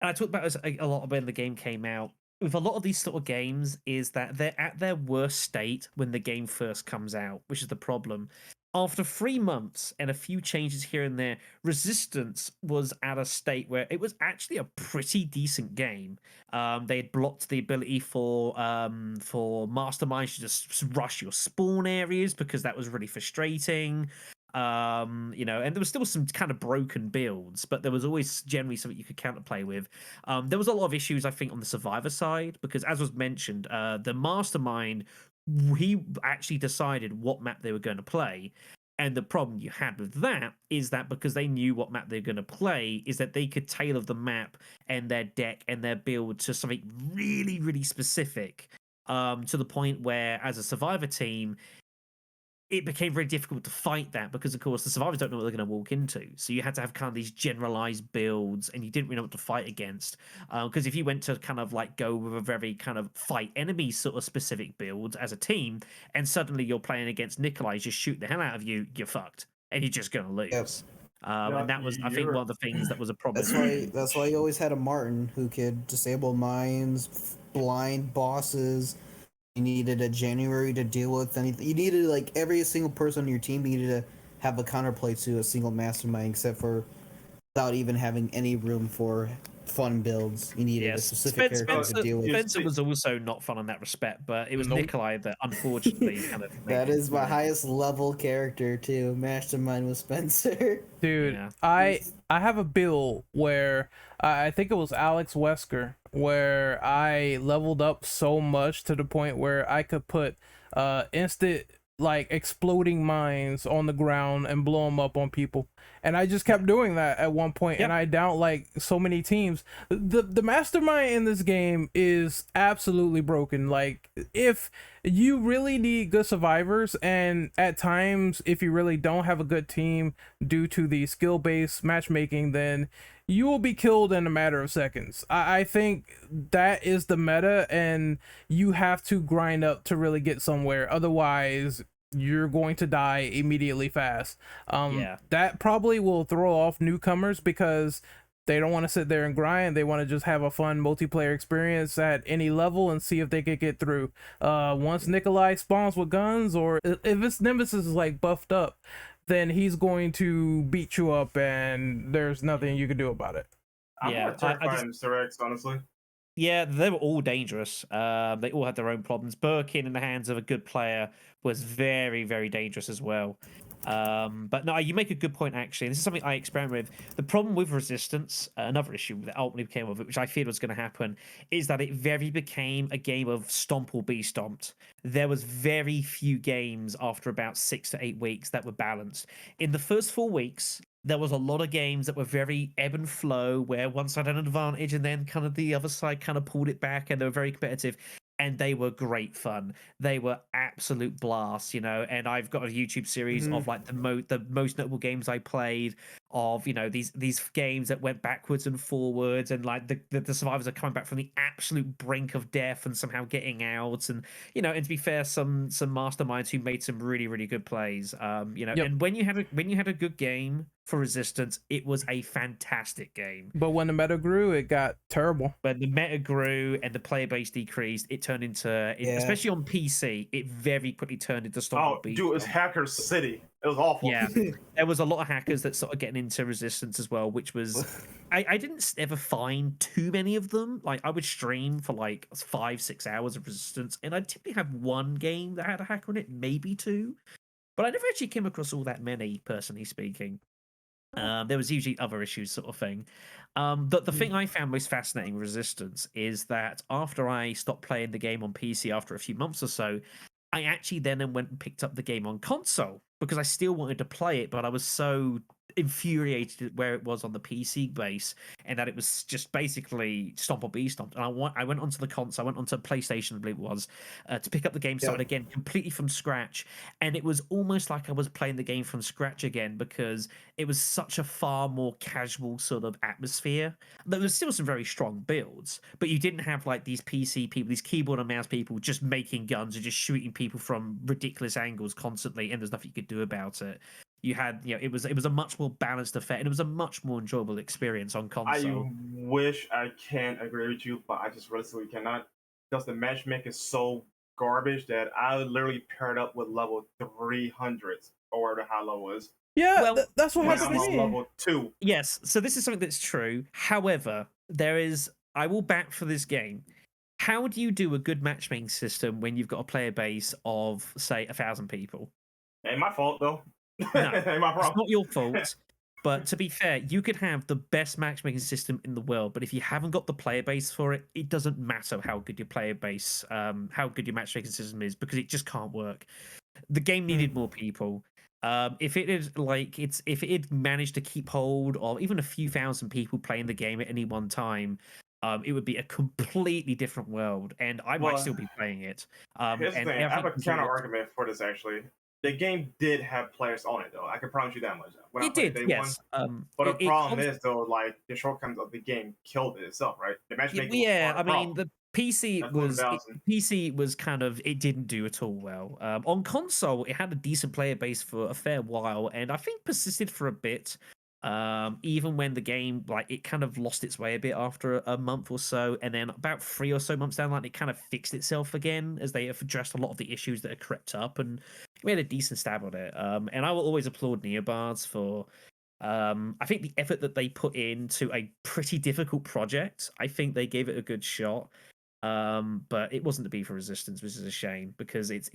and I talked about this a lot when the game came out. With a lot of these sort of games, is that they're at their worst state when the game first comes out, which is the problem. After 3 months and a few changes here and there, Resistance was at a state where it was actually a pretty decent game. They had blocked the ability for masterminds to just rush your spawn areas because that was really frustrating. And there was still some kind of broken builds, but there was always generally something you could counterplay with. There was a lot of issues, I think, on the survivor side because, as was mentioned, the mastermind, he actually decided what map they were going to play. And the problem you had with that is that because they knew what map they were going to play, is that they could tailor the map and their deck and their build to something really, really specific. To the point where, as a survivor team, it became very difficult to fight that because, of course, the survivors don't know what they're going to walk into. So you had to have kind of these generalized builds, and you didn't really know what to fight against. Because if you went to kind of like go with a very kind of fight enemy sort of specific build as a team, and suddenly you're playing against Nikolai, just shoot the hell out of you, you're fucked, and you're just going to
Yep.
lose. And that was, I think, one of the things that was a problem.
That's why you always had a Martin who could disable mines, blind bosses. You needed a January to deal with anything. You needed like every single person on your team needed to have a counterplay to a single mastermind, except for without even having any room for fun builds. You needed a
Yes,
specific character to deal with.
Spencer was also not fun in that respect, but it was
Nope.
Nikolai that unfortunately kind of made
That
it
is my
very-
highest level character too. Mastermind with Spencer.
Dude,
Yeah.
I have a build where I think it was Alex Wesker, where I leveled up so much to the point where I could put instant like exploding mines on the ground and blow them up on people, and I just kept doing that at one point, and I downed like so many teams. The mastermind in this game is absolutely broken. Like, if you really need good survivors, and at times if you really don't have a good team due to the skill-based matchmaking, then you will be killed in a matter of seconds. I think that is the meta, and you have to grind up to really get somewhere. Otherwise, you're going to die immediately fast. That probably will throw off newcomers because they don't want to sit there and grind. They want to just have a fun multiplayer experience at any level and see if they could get through. Once Nikolai spawns with guns, or if his nemesis is like buffed up, then he's going to beat you up, and there's nothing you can do about it.
I'm more terrified of Mr. X, honestly.
Yeah, they were all dangerous. They all had their own problems. Birkin, in the hands of a good player, was very, very dangerous as well. But no, you make a good point, actually. This is something I experiment with. The problem with Resistance, another issue that ultimately came of it, which I feared was going to happen, is that it very became a game of stomp or be stomped. There was very few games after about 6 to 8 weeks that were balanced. In the first 4 weeks, there was a lot of games that were very ebb and flow, where one side had an advantage and then kind of the other side kind of pulled it back, and they were very competitive. And they were great fun. They were absolute blasts, And I've got a YouTube series of like the most notable games I played, of these games that went backwards and forwards, and like the survivors are coming back from the absolute brink of death and somehow getting out, and and to be fair, some masterminds who made some really, really good plays. And when you had a good game for Resistance, it was a fantastic game.
But when the meta grew, it got terrible.
When the meta grew and the player base decreased, it turned into, especially on PC, it very quickly turned into
Oh, dude, it was Hacker City. It was awful.
Yeah, there was a lot of hackers that started getting into Resistance as well, which was, I didn't ever find too many of them. Like, I would stream for like 5-6 hours of Resistance, and I'd typically have one game that had a hacker in it, maybe two. But I never actually came across all that many, personally speaking. There was usually other issues, sort of thing. The thing I found most fascinating with Resistance is that after I stopped playing the game on PC after a few months or so, I actually then went and picked up the game on console because I still wanted to play it, but I was so infuriated at where it was on the PC base and that it was just basically stomp or be stomped. And I went onto the console, I went onto PlayStation, I believe it was, to pick up the game, started again completely from scratch. And it was almost like I was playing the game from scratch again because it was such a far more casual sort of atmosphere. There was still some very strong builds, but you didn't have like these PC people, these keyboard and mouse people just making guns and just shooting people from ridiculous angles constantly, and there's nothing you could do about it. You had, it was a much more balanced effect, and it was a much more enjoyable experience on console.
I wish I can agree with you, but I just realistically cannot because the matchmaking is so garbage that I literally paired up with level 300 or whatever the high level is.
Yeah,
Well,
that's what
When
happened
I'm
to
on
me.
level 2.
Yes, so this is something that's true. However, I will back for this game. How do you do a good matchmaking system when you've got a player base of, say, 1,000 people?
Ain't my fault though.
No,
Ain't my
it's
problem.
not your fault. But to be fair, you could have the best matchmaking system in the world, but if you haven't got the player base for it, it doesn't matter how good your player base, how good your matchmaking system is, because it just can't work. The game needed more people. If it is like if it had managed to keep hold of even a few thousand people playing the game at any one time, it would be a completely different world, and I might
Well,
still be playing it.
here's the
And
thing.
I
I have
think
a counter argument for this actually. The game did have players on it though. I can promise you that much. When I
it
played it
did,
day one.
yes.
But the
It
problem is though, like the shortcomings of the game killed it itself, right? The matchmaking was
yeah,
part of
I
the
mean
problem.
the PC
That's what the
was
balance.
PC was kind of, it didn't do at all well. On console, it had a decent player base for a fair while, and I think persisted for a bit. Even when the game, like, it kind of lost its way a bit after a month or so, and then about 3 or so months down the line, it kind of fixed itself again as they have addressed a lot of the issues that had crept up, and we had a decent stab at it. And I will always applaud Neobards for I think the effort that they put into a pretty difficult project, I think they gave it a good shot. But it wasn't to be for Resistance, which is a shame because it's.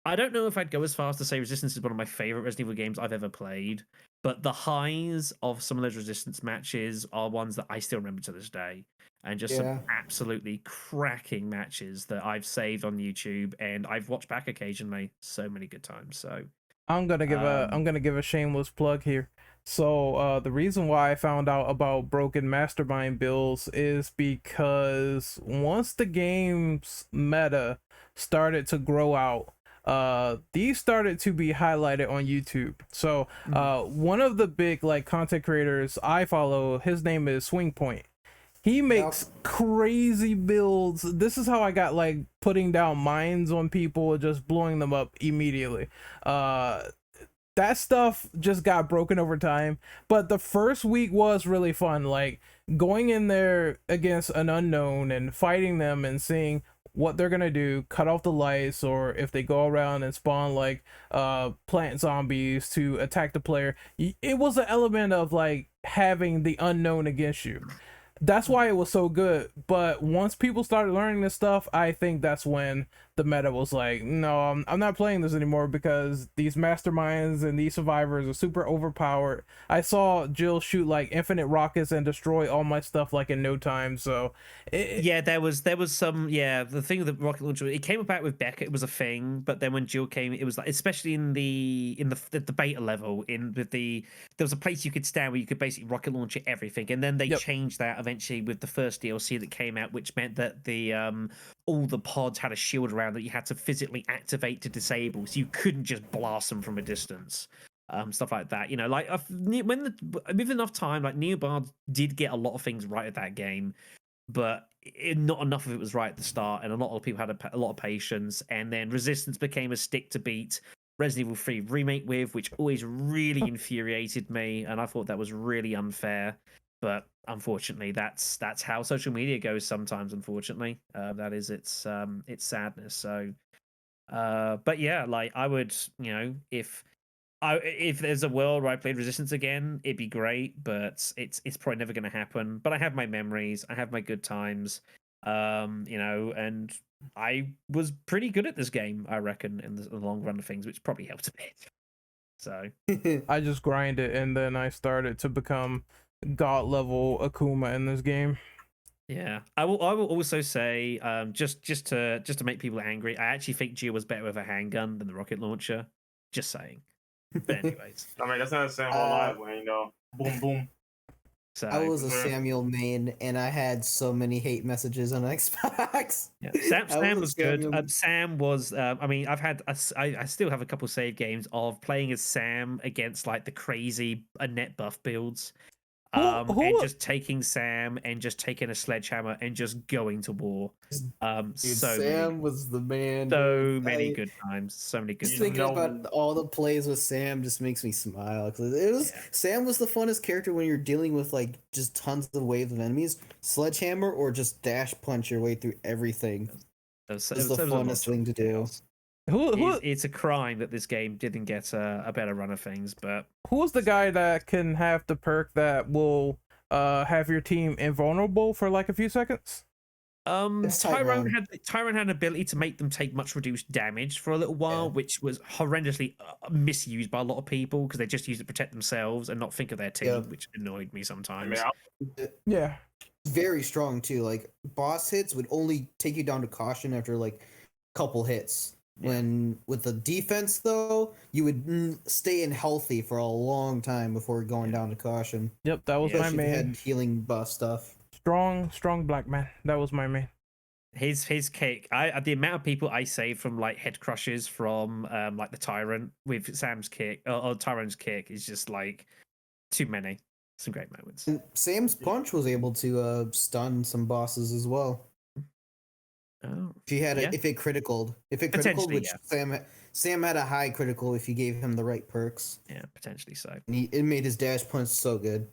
I don't know if I'd go as far as to say Resistance is one of my favorite Resident Evil games I've ever played, but the highs of some of those Resistance matches are ones that I still remember to this day, and just some absolutely cracking matches that I've saved on YouTube and I've watched back occasionally. So many good times. So
I'm gonna give a shameless plug here. So the reason why I found out about broken mastermind builds is because once the game's meta started to grow out, these started to be highlighted on YouTube. So one of the big like content creators I follow, his name is Swing Point. He makes crazy builds. This is how I got like putting down mines on people, just blowing them up immediately. That stuff just got broken over time, but the first week was really fun, like going in there against an unknown and fighting them and seeing what they're gonna do, cut off the lights, or if they go around and spawn like plant zombies to attack the player. It was an element of like having the unknown against you. That's why it was so good. But once people started learning this stuff, I think that's when the meta was like, no, I'm not playing this anymore because these masterminds and these survivors are super overpowered. I saw Jill shoot like infinite rockets and destroy all my stuff like in no time. So
yeah, there was some, the thing with the rocket launcher, it came about with Becca, it was a thing, but then when Jill came, it was like, especially in the beta level, there was a place you could stand where you could basically rocket launch at everything, and then they changed that eventually with the first DLC that came out, which meant that the all the pods had a shield around that you had to physically activate to disable, so you couldn't just blast them from a distance. Stuff like that, like with enough time, like Neobard did get a lot of things right at that game, but not enough of it was right at the start, and a lot of people had a lot of patience, and then Resistance became a stick to beat Resident Evil 3 remake with, which always really infuriated me, and I thought that was really unfair. But unfortunately, that's how social media goes sometimes. Unfortunately, that is its sadness. So, but yeah, like I would, if there's a world where I played Resistance again, it'd be great, but it's probably never going to happen. But I have my memories, I have my good times, and I was pretty good at this game, I reckon, in the long run of things, which probably helped a bit. So
I just grinded and then I started to become god level Akuma in this game.
yeah, I will also say, just to make people angry, I actually think Geo was better with a handgun than the rocket launcher. Just saying. But anyways,
I mean, that's not the same whole lot when boom, boom.
so
I was a
Mhm.
Samuel main, and I had so many hate messages on Xbox.
yeah,
I
Sam
a
was good.
Samuel-
Sam was. I mean, I still have a couple save games of playing as Sam against like the crazy net buff builds. And
Who
just taking Sam and just taking a sledgehammer and just going to war.
Dude,
So
Sam was the man.
so
dude.
many good times. So many good
Just
You
times.
thinking
know-
about all the plays with Sam just makes me smile. 'Cause it was
Yeah.
Sam was the funnest character when you're dealing with like just tons of waves of enemies. Sledgehammer or just dash punch your way through everything.
It
It's the
was a lot
funnest
of
thing to do.
chaos. It's a crime that this game didn't get a better run of things, but
who's the guy that can have the perk that will have your team invulnerable for like a few seconds?
It's
Tyrone
Tyrone.
had an ability to make them take much reduced damage for a little while,
Yeah.
which was horrendously misused by a lot of people because they just use it to protect themselves and not think of their team,
Yeah.
which annoyed me
I
sometimes.
mean,
Yeah.
Very strong too. Like boss hits would only take you down to caution after like couple hits. When with the defense though, you would stay in healthy for a long time before going down to caution.
Yep, that was
Yeah.
my
Especially if you
main.
had healing buff stuff.
Strong black man. That was my main.
His kick, the amount of people I saved from like head crushes from like the Tyrant with Sam's kick or Tyrone's kick is just like too many. Some great moments.
And Sam's punch was able to stun some bosses as well.
Oh,
If he had
yeah.
if it criticaled,
Potentially,
which Sam had a high critical if you gave him the right perks.
Yeah, potentially so.
And it made his dash punch so good.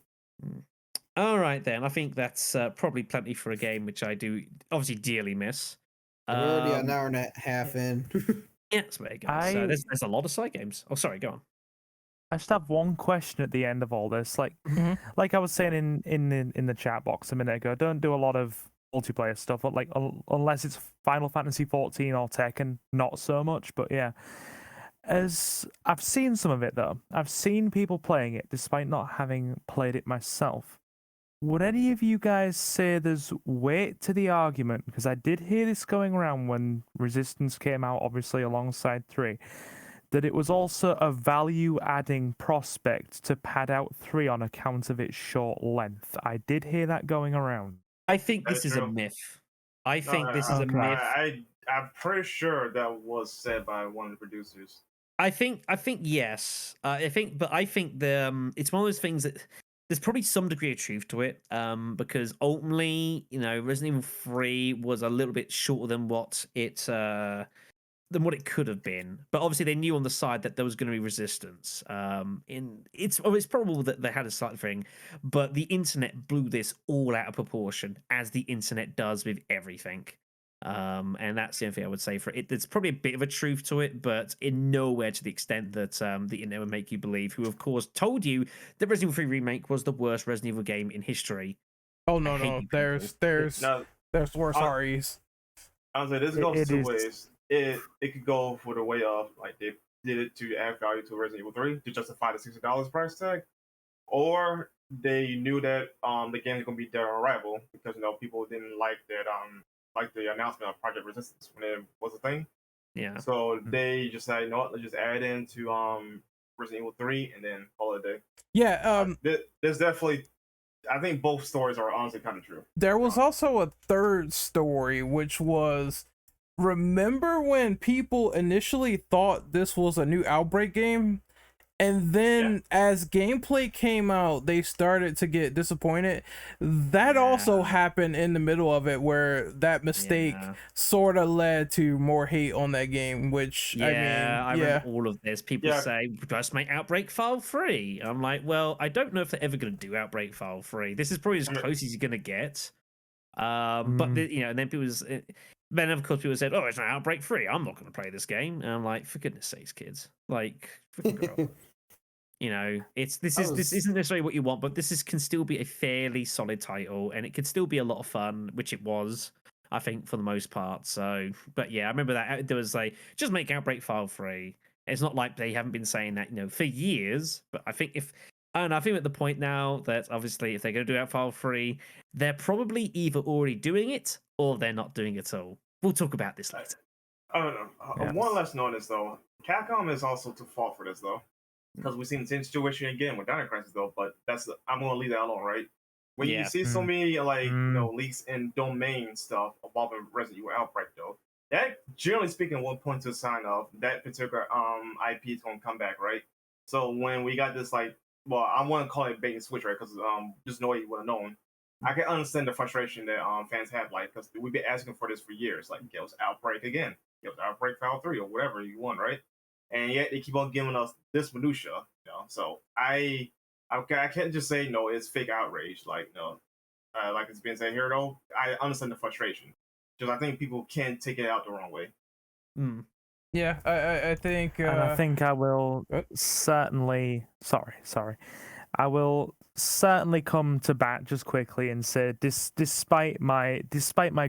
All right, then. I think that's probably plenty for a game which I do obviously dearly miss.
We're already an
Um,
hour and a half in.
Yeah, that's where it goes. So there's a lot of side games. Oh, sorry, go on.
I just have one question at the end of all this. Like I was saying in the chat box a minute ago, don't do a lot of multiplayer stuff, but like unless it's Final Fantasy 14 or Tekken, not so much. But yeah, as I've seen some of it though, I've seen people playing it despite not having played it myself. Would any of you guys say there's weight to the argument? Because I did hear this going around when Resistance came out, obviously alongside 3, that it was also a value-adding prospect to pad out 3 on account of its short length. I did hear that going around.
I think
That
this
is
is a
true.
myth. I think this is a
okay.
myth.
I'm pretty sure that was said by one of the producers.
I think yes. I think the it's one of those things that there's probably some degree of truth to it. Because ultimately, Resident Evil 3 was a little bit shorter than what it could have been. But obviously, they knew on the side that there was going to be resistance. It's probable that they had a slight thing, but the internet blew this all out of proportion, as the internet does with everything. And that's the only thing I would say for it. There's probably a bit of a truth to it, but in nowhere to the extent that the internet would make you believe. Who, of course, told you that Resident Evil 3 Remake was the worst Resident Evil game in history.
Oh
I
no,
hate
no.
you people.
There's
Now,
worse REs.
I was like, this
It-
goes
it
two
is-
ways. It could go for the way of like they did it to add value to Resident Evil 3 to justify the $60 price tag, or they knew that the game was gonna be dead on arrival because people didn't like that like the announcement of Project Resistance when it was a thing.
Yeah.
So they just said, let's just add into Resident Evil 3 and then call it a day.
Yeah,
There's definitely, I think both stories are honestly kind of true.
there was also a third story, which was, remember when people initially thought this was a new Outbreak game? And then as gameplay came out, they started to get disappointed. That also happened in the middle of it, where that mistake sort of led to more hate on that game, which I
remember all of this. People
Yeah.
say, just make Outbreak File 3. I'm like, well, I don't know if they're ever going to do Outbreak File 3. This is probably as close as you're going to get. But, and then then of course people said, oh, it's not Outbreak 3. I'm not going to play this game. And I'm like, for goodness sakes, kids. Like, freaking grow up. This isn't necessarily what you want, but can still be a fairly solid title, and it could still be a lot of fun, which it was, I think, for the most part. So, but yeah, I remember that there was like, just make Outbreak File 3. It's not like they haven't been saying that, for years. But I think I don't know, I think we're at the point now that obviously if they're going to do Outfile 3, they're probably either already doing it or they're not doing it at all. We'll talk about this later.
I don't know.
Yes.
One less notice though. Capcom is also to fault for this though, because we've seen the same situation again with Dino Crisis though. But I'm gonna leave that alone, right? When you see so many leaks and domain stuff involving Resident Evil Outbreak though, that generally speaking will point to a sign of that particular IP is gonna come back, right? So when we got this I want to call it bait and switch, right? Because just know you would have known. I can understand the frustration that fans have, because we've been asking for this for years. Like, give us Outbreak again, give us Outbreak File 3 or whatever you want, right? And yet they keep on giving us this minutia, So I can't just say no, it's fake outrage. Like it's being said here though. I understand the frustration, because I think people can take it out the wrong way.
Yeah, I think.
And I think I will certainly. Sorry. I will certainly come to bat just quickly and say, despite my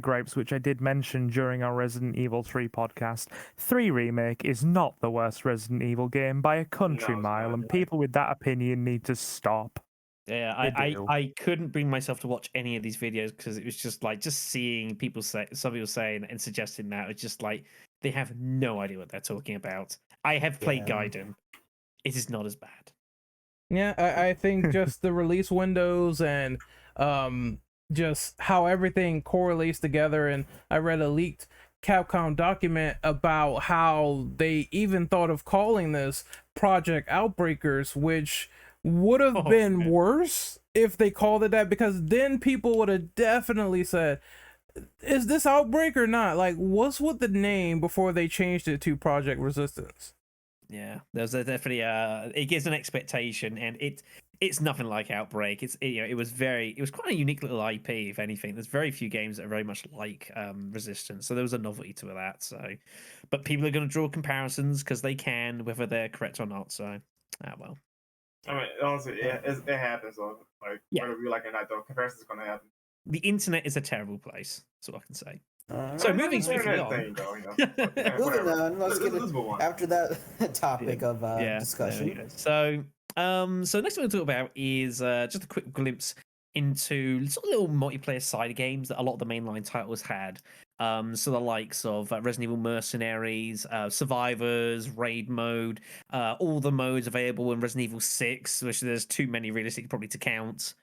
gripes, which I did mention during our Resident Evil 3 podcast, 3 Remake is not the worst Resident Evil game by a country mile, and people with that opinion need to stop.
Yeah, I couldn't bring myself to watch any of these videos because it was just seeing some people saying and suggesting that it's just like they have no idea what they're talking about. I have played Gaiden. It is not as bad.
Yeah, I think just the release windows and just how everything correlates together. And I read a leaked Capcom document about how they even thought of calling this Project Outbreakers, which would have been worse if they called it that, because then people would have definitely said, is this Outbreak or not? Like, what's with the name before they changed it to Project Resistance?
Yeah, there's definitely it gives an expectation, and it's nothing like Outbreak. It was quite a unique little IP, if anything. There's very few games that are very much like Resistance, so there was a novelty to that. So, but people are going to draw comparisons because they can, whether they're correct or not. So, well.
I mean, honestly, it happens. So, whether we like it or not, though, comparisons going to happen.
The internet is a terrible place. That's all I can say. So moving swiftly on.
Moving on. Let's get it after that topic of discussion.
So next thing we'll talk about is just a quick glimpse into sort of little multiplayer side games that a lot of the mainline titles had. So the likes of Resident Evil Mercenaries, Survivors, Raid Mode, all the modes available in Resident Evil 6, which there's too many realistically probably to count.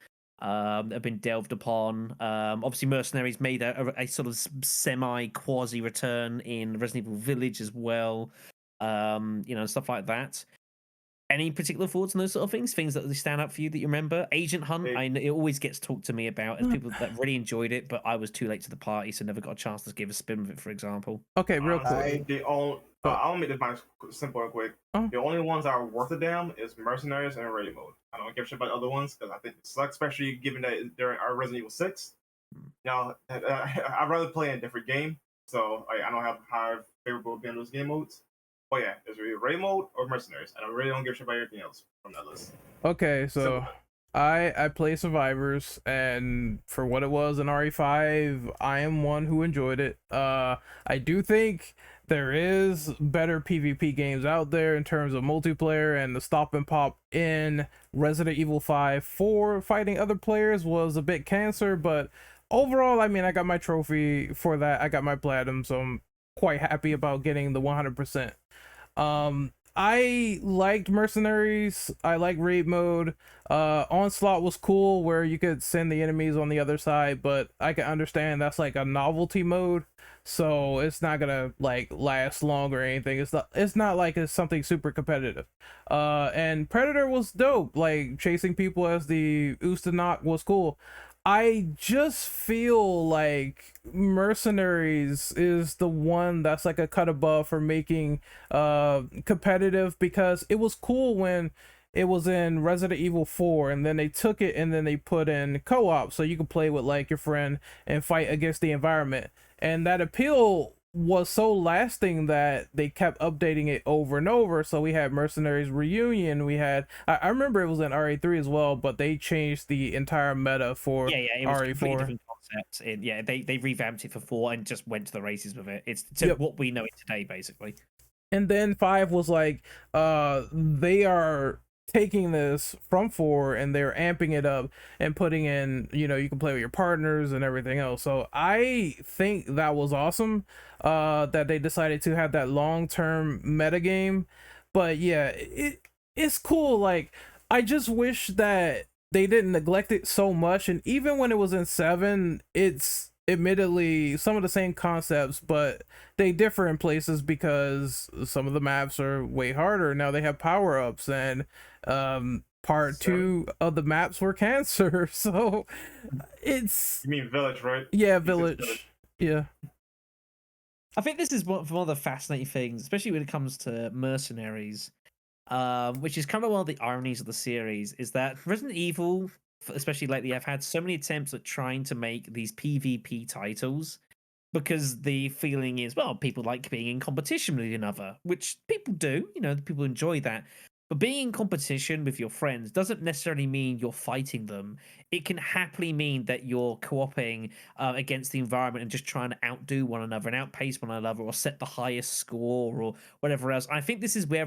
Have been delved upon. Obviously, Mercenaries made a sort of semi-quasi return in Resident Evil Village as well. Stuff like that. Any particular thoughts on those sort of things? Things that stand out for you that you remember? Agent Hunt, it always gets talked to me about as people that really enjoyed it, but I was too late to the party, so never got a chance to give a spin with it, for example.
Okay, real quick.
I'll make this simple and quick. The only ones that are worth a damn is Mercenaries and Raid Mode. I don't give a shit about the other ones because I think it sucks, especially given that they're our Resident Evil 6. Now, I'd rather play in a different game, so I don't have high favorable game those game modes. But yeah, it's either Raid Mode or Mercenaries, and I really don't give a shit about everything else from that list.
Okay, so I play Survivors, and for what it was in RE5, I am one who enjoyed it. I do think there is better PvP games out there in terms of multiplayer, and the stop and pop in Resident Evil 5 for fighting other players was a bit cancer, but overall, I mean, I got my trophy for that. I got my platinum, so I'm quite happy about getting the 100%. I liked Mercenaries. I like Raid Mode. Onslaught was cool where you could send the enemies on the other side, but I can understand that's like a novelty mode, so it's not gonna like last long or anything. It's not like it's something super competitive. And Predator was dope. Like chasing people as the Ustanok was cool. I just feel like Mercenaries is the one that's like a cut above for making competitive, because it was cool when it was in Resident Evil 4 and then they took it and then they put in co-op so you could play with like your friend and fight against the environment, and that appeal was so lasting that they kept updating it over and over. So we had Mercenaries Reunion, we had I remember it was in RE3 as well, but they changed the entire meta for
it was
RE4.
Completely different concept. They revamped it for 4 and just went to the races with it. It's what we know it today, basically.
And then 5 was like, they are taking this from 4 and they're amping it up and putting in, you know, you can play with your partners and everything else. So I think that was awesome, that they decided to have that long-term meta game. But yeah, it's cool. Like, I just wish that they didn't neglect it so much. And even when it was in 7, it's admittedly some of the same concepts, but they differ in places because some of the maps are way harder. Now they have power-ups, and part 2 of the maps were cancer. So it's,
You mean Village, right?
yeah,
You said
Village. Yeah.
I think this is one of the fascinating things, especially when it comes to mercenaries, which is kind of one of the ironies of the series, is that Resident Evil, especially lately, have had so many attempts at trying to make these PvP titles because the feeling is, well, people like being in competition with another, which people do, you know, people enjoy that. But being in competition with your friends doesn't necessarily mean you're fighting them. It can happily mean that you're co-oping against the environment and just trying to outdo one another and outpace one another, or set the highest score or whatever else. I think this is where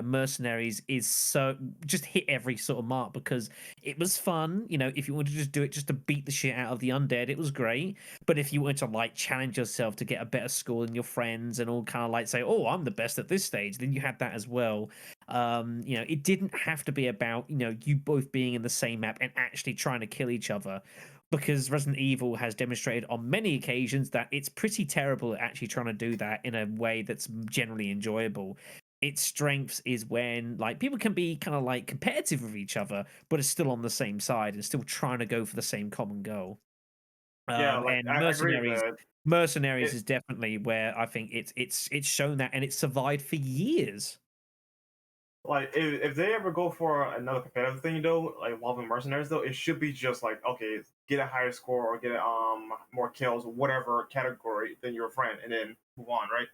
Mercenaries is so just hit every sort of mark, because it was fun. You know, if you wanted to just do it just to beat the shit out of the undead, it was great. But if you wanted to like challenge yourself to get a better score than your friends and all kind of like say, oh, I'm the best at this stage, then you had that as well. You know, it didn't have to be about, you know, you both being in the same map and actually trying to kill each other, because Resident Evil has demonstrated on many occasions that it's pretty terrible at actually trying to do that in a way that's generally enjoyable. Its strengths is when like people can be kind of like competitive with each other, but are still on the same side and still trying to go for the same common goal.
Yeah, like
And
I agree with that.
Mercenaries
It,
is definitely where I think it's shown that, and it's survived for years.
like if they ever go for another competitive thing though, like involving mercenaries though, it should be just like, okay, get a higher score or get more kills, whatever category than your friend, and then move on, right?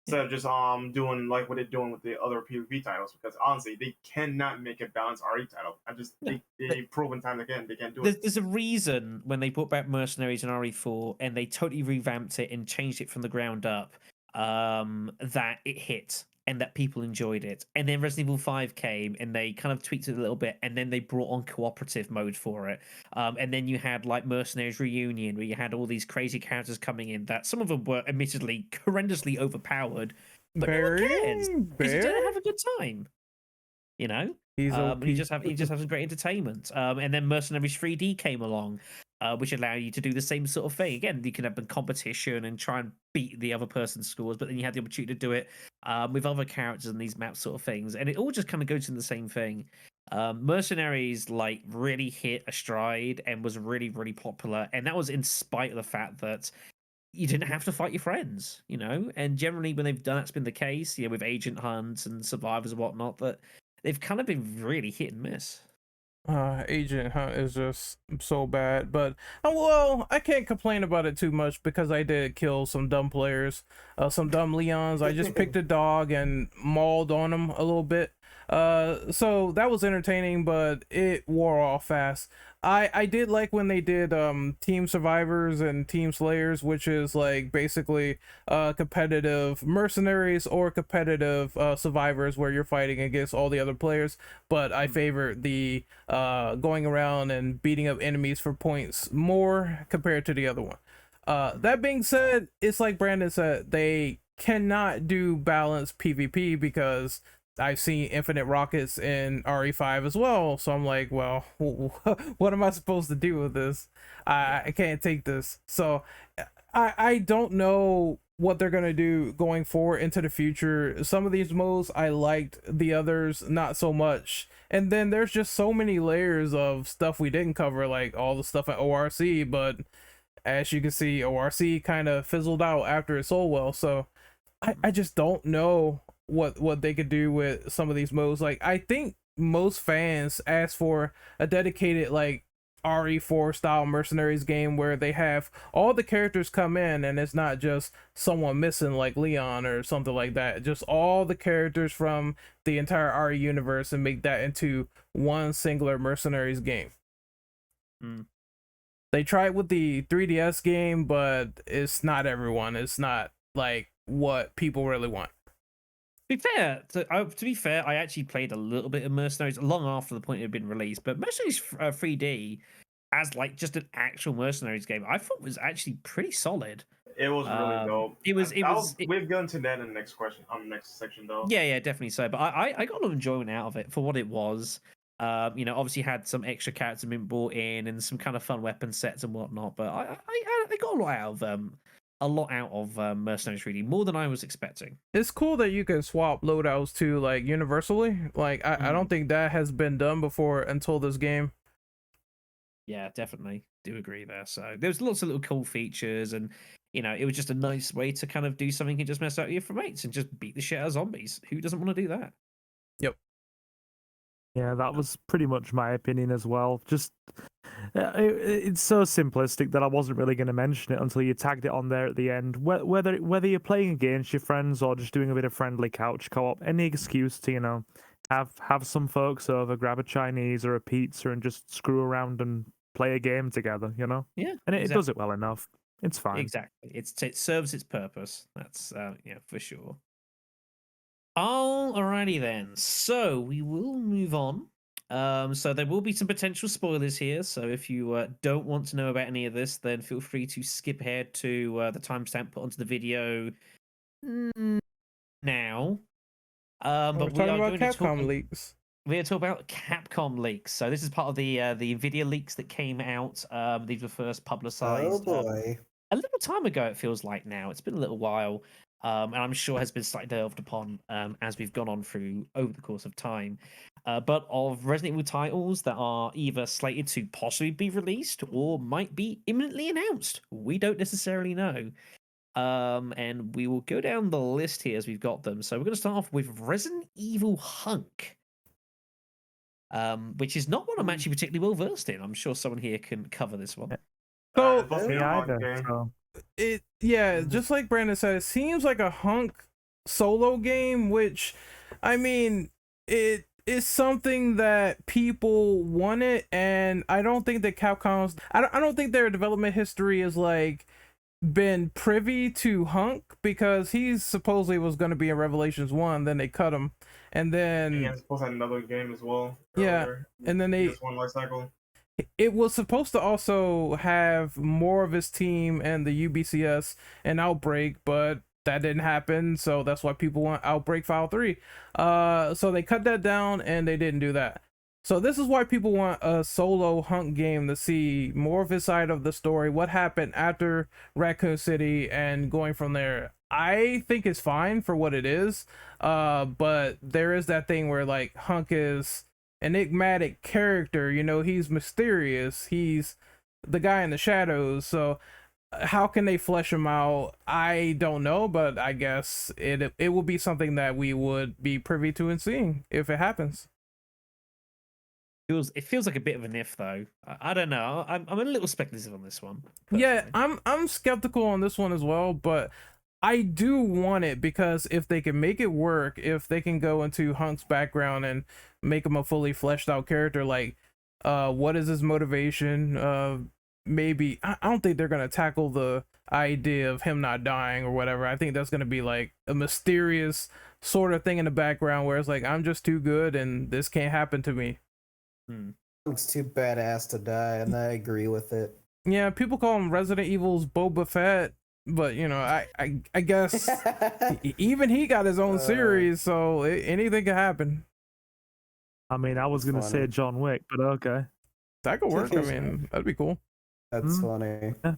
Instead of just doing like what they're doing with the other PvP titles, because honestly they cannot make a balanced RE title.
No,
they've proven time again they can't do
there's,
it.
there's a reason when they brought back Mercenaries in RE4 and they totally revamped it and changed it from the ground up, that it hit and that people enjoyed it. And then Resident Evil 5 came and they kind of tweaked it a little bit, and then they brought on cooperative mode for it. And then you had like Mercenaries Reunion, where you had all these crazy characters coming in that some of them were admittedly horrendously overpowered, but no one cares because you didn't have a good time. You know,
He's OP.
he just has great entertainment. And then Mercenaries 3D came along, which allow you to do the same sort of thing. Again, you can have a competition and try and beat the other person's scores, but then you had the opportunity to do it with other characters in these maps, sort of things, and it all just kind of goes in the same thing. Mercenaries like really hit a stride and was really really popular, and that was in spite of the fact that you didn't have to fight your friends, you know. And generally, when they've done that's been the case, you know, with Agent Hunt and Survivors and whatnot, that they've kind of been really hit and miss.
Agent Hunt is just so bad, but well, I can't complain about it too much because I did kill some dumb players, some dumb Leons. I just picked a dog and mauled on them a little bit. So that was entertaining, but it wore off fast. I did like when they did team survivors and team slayers, which is like basically competitive mercenaries or competitive survivors where you're fighting against all the other players. But I favor the going around and beating up enemies for points more compared to the other one. That being said, it's like Brandon said, they cannot do balanced PvP because I've seen infinite rockets in RE5 as well, so I'm like, well, what am I supposed to do with this? I can't take this. So I don't know what they're gonna do going forward into the future. Some of these modes I liked, the others not so much. And then there's just so many layers of stuff we didn't cover, like all the stuff at ORC, but as you can see, ORC kind of fizzled out after it sold well, so I just don't know what they could do with some of these modes. Like, I think most fans ask for a dedicated like RE4 style mercenaries game where they have all the characters come in and it's not just someone missing like Leon or something like that, just all the characters from the entire RE universe, and make that into one singular mercenaries game. They tried with the 3DS game, but it's not everyone. It's not like what people really want.
To be fair, I actually played a little bit of Mercenaries long after the point it had been released. But Mercenaries 3D, as like just an actual Mercenaries game, I thought was actually pretty solid.
It was really dope. We'll get into that in the next question, on the next section, though.
Yeah, definitely so. But I got a lot of enjoyment out of it for what it was. Obviously had some extra characters been brought in and some kind of fun weapon sets and whatnot. But I got a lot out of Mercenaries 3D, more than I was expecting.
It's cool that you can swap loadouts to like universally. Like I don't think that has been done before until this game.
Yeah, definitely do agree there. So there's lots of little cool features, and it was just a nice way to kind of do something and just mess out your mates and just beat the shit out of zombies. Who doesn't want to do that?
Yep.
Yeah, that was pretty much my opinion as well. Just it's so simplistic that I wasn't really going to mention it until you tagged it on there at the end. Whether you're playing against your friends or just doing a bit of friendly couch co-op, any excuse to have some folks over, grab a Chinese or a pizza, and just screw around and play a game together.
Yeah,
and it does it well enough. It's fine.
Exactly. It serves its purpose. That's for sure. Alrighty then. So we will move on. So there will be some potential spoilers here. So if you don't want to know about any of this, then feel free to skip ahead to the timestamp put onto the video now.
But
we
talking
are
about
going to
Capcom leaks.
We're talking about Capcom leaks. So this is part of the Nvidia leaks that came out. These were first publicized.
Oh boy.
A little time ago, it feels like now. It's been a little while, and I'm sure has been slightly delved upon as we've gone on through over the course of time. But of Resident Evil titles that are either slated to possibly be released or might be imminently announced, we don't necessarily know. And we will go down the list here as we've got them. So we're going to start off with Resident Evil Hunk, which is not one I'm actually particularly well versed in. I'm sure someone here can cover this one.
So just like Brandon said, it seems like a Hunk solo game, which, I mean, it is something that people wanted, and I don't think that Capcom's, I don't think their development history is like been privy to Hunk, because he supposedly was going to be in Revelations 1, then they cut him, and then
he was supposed to have another game as well.
Yeah,
earlier.
And then they
Just one life cycle.
It was supposed to also have more of his team and the UBCS and Outbreak, but that didn't happen, so that's why people want Outbreak File 3. So they cut that down and they didn't do that. So this is why people want a solo Hunk game, to see more of his side of the story, what happened after Raccoon City, and going from there. I think it's fine for what it is, but there is that thing where like Hunk is enigmatic character, he's mysterious, he's the guy in the shadows, so how can they flesh him out? I don't know, but I guess it will be something that we would be privy to and seeing if it happens.
It feels like a bit of an if, though. I don't know. I'm a little speculative on this one.
Personally. Yeah, I'm skeptical on this one as well, but I do want it, because if they can make it work, if they can go into Hunk's background and make him a fully fleshed out character, like what is his motivation? Maybe I don't think they're gonna tackle the idea of him not dying or whatever. I think that's gonna be like a mysterious sort of thing in the background where it's like, I'm just too good and this can't happen to me.
It's too badass to die, and I agree with it.
Yeah, people call him Resident Evil's Boba Fett, but I guess even he got his own series, so anything can happen.
I mean, I was gonna say John Wick, but okay,
that could work. I mean, that'd be cool.
That's funny.
Yeah.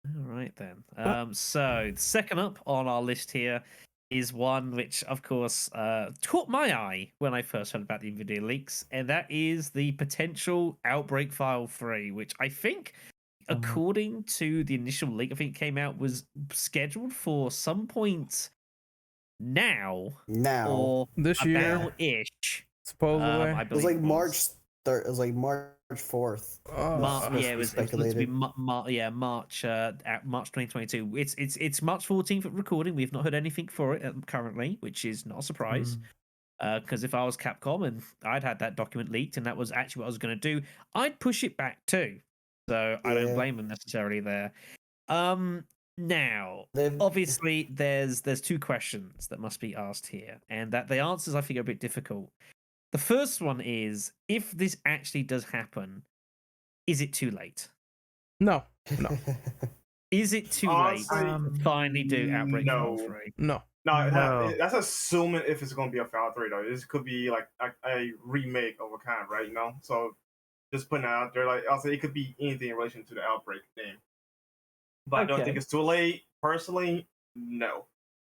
All right then. So the second up on our list here is one which, of course, caught my eye when I first heard about the Nvidia leaks, and that is the potential Outbreak File 3, which I think, according to the initial leak, I think it came out, was scheduled for some point now or
this year
about-ish.
Supposedly,
it was like March 3rd. It was like March 4th.
It was supposed to be March 2022. It's March 14th at recording. We've not heard anything for it currently, which is not a surprise. Because if I was Capcom and I'd had that document leaked and that was actually what I was going to do, I'd push it back too. So I don't blame them necessarily there. Now,
They've-
obviously, there's two questions that must be asked here, and that the answers I think are a bit difficult. The first one is, if this actually does happen, is it too late?
No, no,
Is it too late
Honestly,
to finally do Outbreak File
no.
3?
no.
No.
That's assuming if it's going to be a Fallout 3 though. This could be like a remake of a kind, right? You know, so just putting that out there. Like I'll say, it could be anything in relation to the Outbreak name. But I don't
Okay.
think it's too late. Personally, no.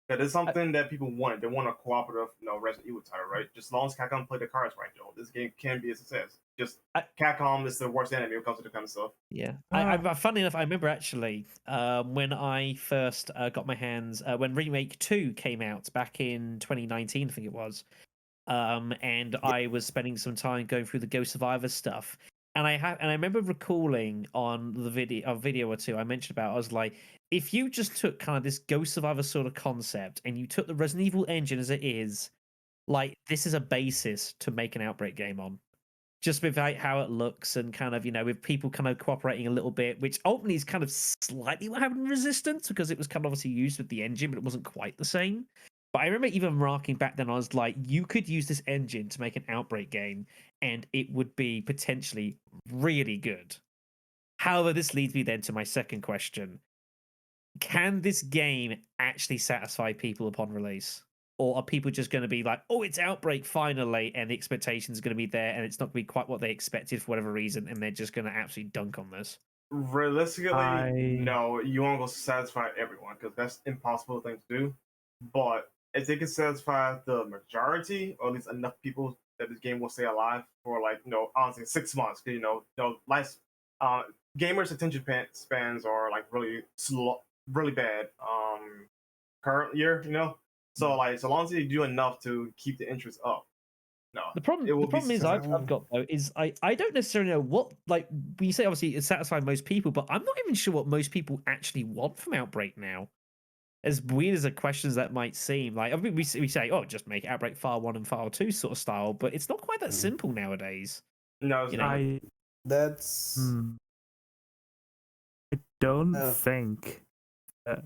That is something that people want. They want a cooperative, Resident Evil title, right? Just as long as Capcom play the cards right, though, this game can be a success. Just Capcom is the worst enemy when it comes to the kind of stuff.
Yeah. Funnily enough, I remember actually when I first got my hands, when Remake 2 came out back in 2019, I think it was, and I was spending some time going through the Ghost Survivor stuff. And I remember recalling on the video or two I mentioned about, I was like, if you just took kind of this Ghost Survivor sort of concept and you took the Resident Evil engine as it is, like this is a basis to make an Outbreak game on. Just with how it looks and kind of, with people kind of cooperating a little bit, which ultimately is kind of slightly what happened in Resistance, because it was kind of obviously used with the engine, but it wasn't quite the same. But I remember even marking back then, I was like, you could use this engine to make an Outbreak game, and it would be potentially really good. However, this leads me then to my second question. Can this game actually satisfy people upon release? Or are people just going to be like, oh, it's Outbreak finally, and the expectations are going to be there, and it's not going to be quite what they expected for whatever reason, and they're just going to absolutely dunk on this?
Realistically, no, you won't go satisfy everyone because that's impossible thing to do. But if they can satisfy the majority, or at least enough people that this game will stay alive for honestly 6 months, because gamers' attention spans are like really slow, really bad. Current year, so so long as you do enough to keep the interest up. No,
The problem is I've got though is I don't necessarily know what, like, we say obviously it's satisfied most people, but I'm not even sure what most people actually want from Outbreak now. As weird as the questions that might seem, like, I mean, we say, oh, just make Outbreak File 1 and File 2 sort of style, but it's not quite that simple nowadays.
No, it's not.
That's.
I don't think that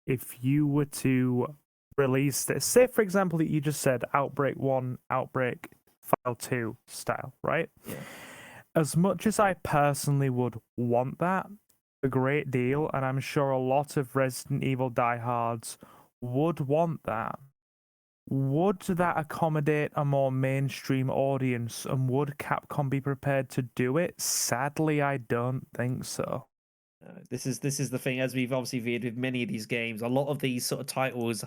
if you were to release this, say for example that you just said Outbreak 1, Outbreak File 2 style, right?
Yeah.
As much as I personally would want that a great deal, and I'm sure a lot of Resident Evil diehards would want that, would that accommodate a more mainstream audience, and would Capcom be prepared to do it? Sadly, I don't think so.
This is the thing, as we've obviously viewed with many of these games, a lot of these sort of titles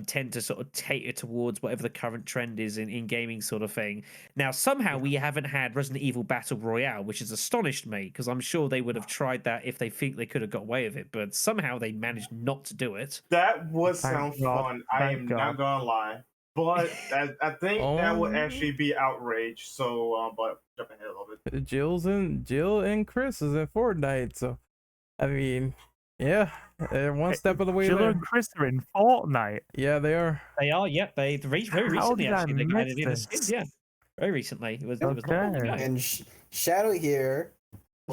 tend to sort of cater towards whatever the current trend is in gaming sort of thing. Now, somehow we haven't had Resident Evil Battle Royale, which has astonished me, because I'm sure they would have tried that if they think they could have got away with it, but somehow they managed not to do it.
That would
Thank
sound
God.
fun. I am not gonna lie. But I think that would actually be outrage. So, but jumping ahead a little bit.
Jill and Chris is in Fortnite, so I mean, yeah, they're one step of the way
Jill
there.
and Chris are in Fortnite.
Yeah, they are.
They are, yeah. They very recently
did I
actually they
miss
added in the skins, yeah. Very recently. It was not long ago.
And Shadow here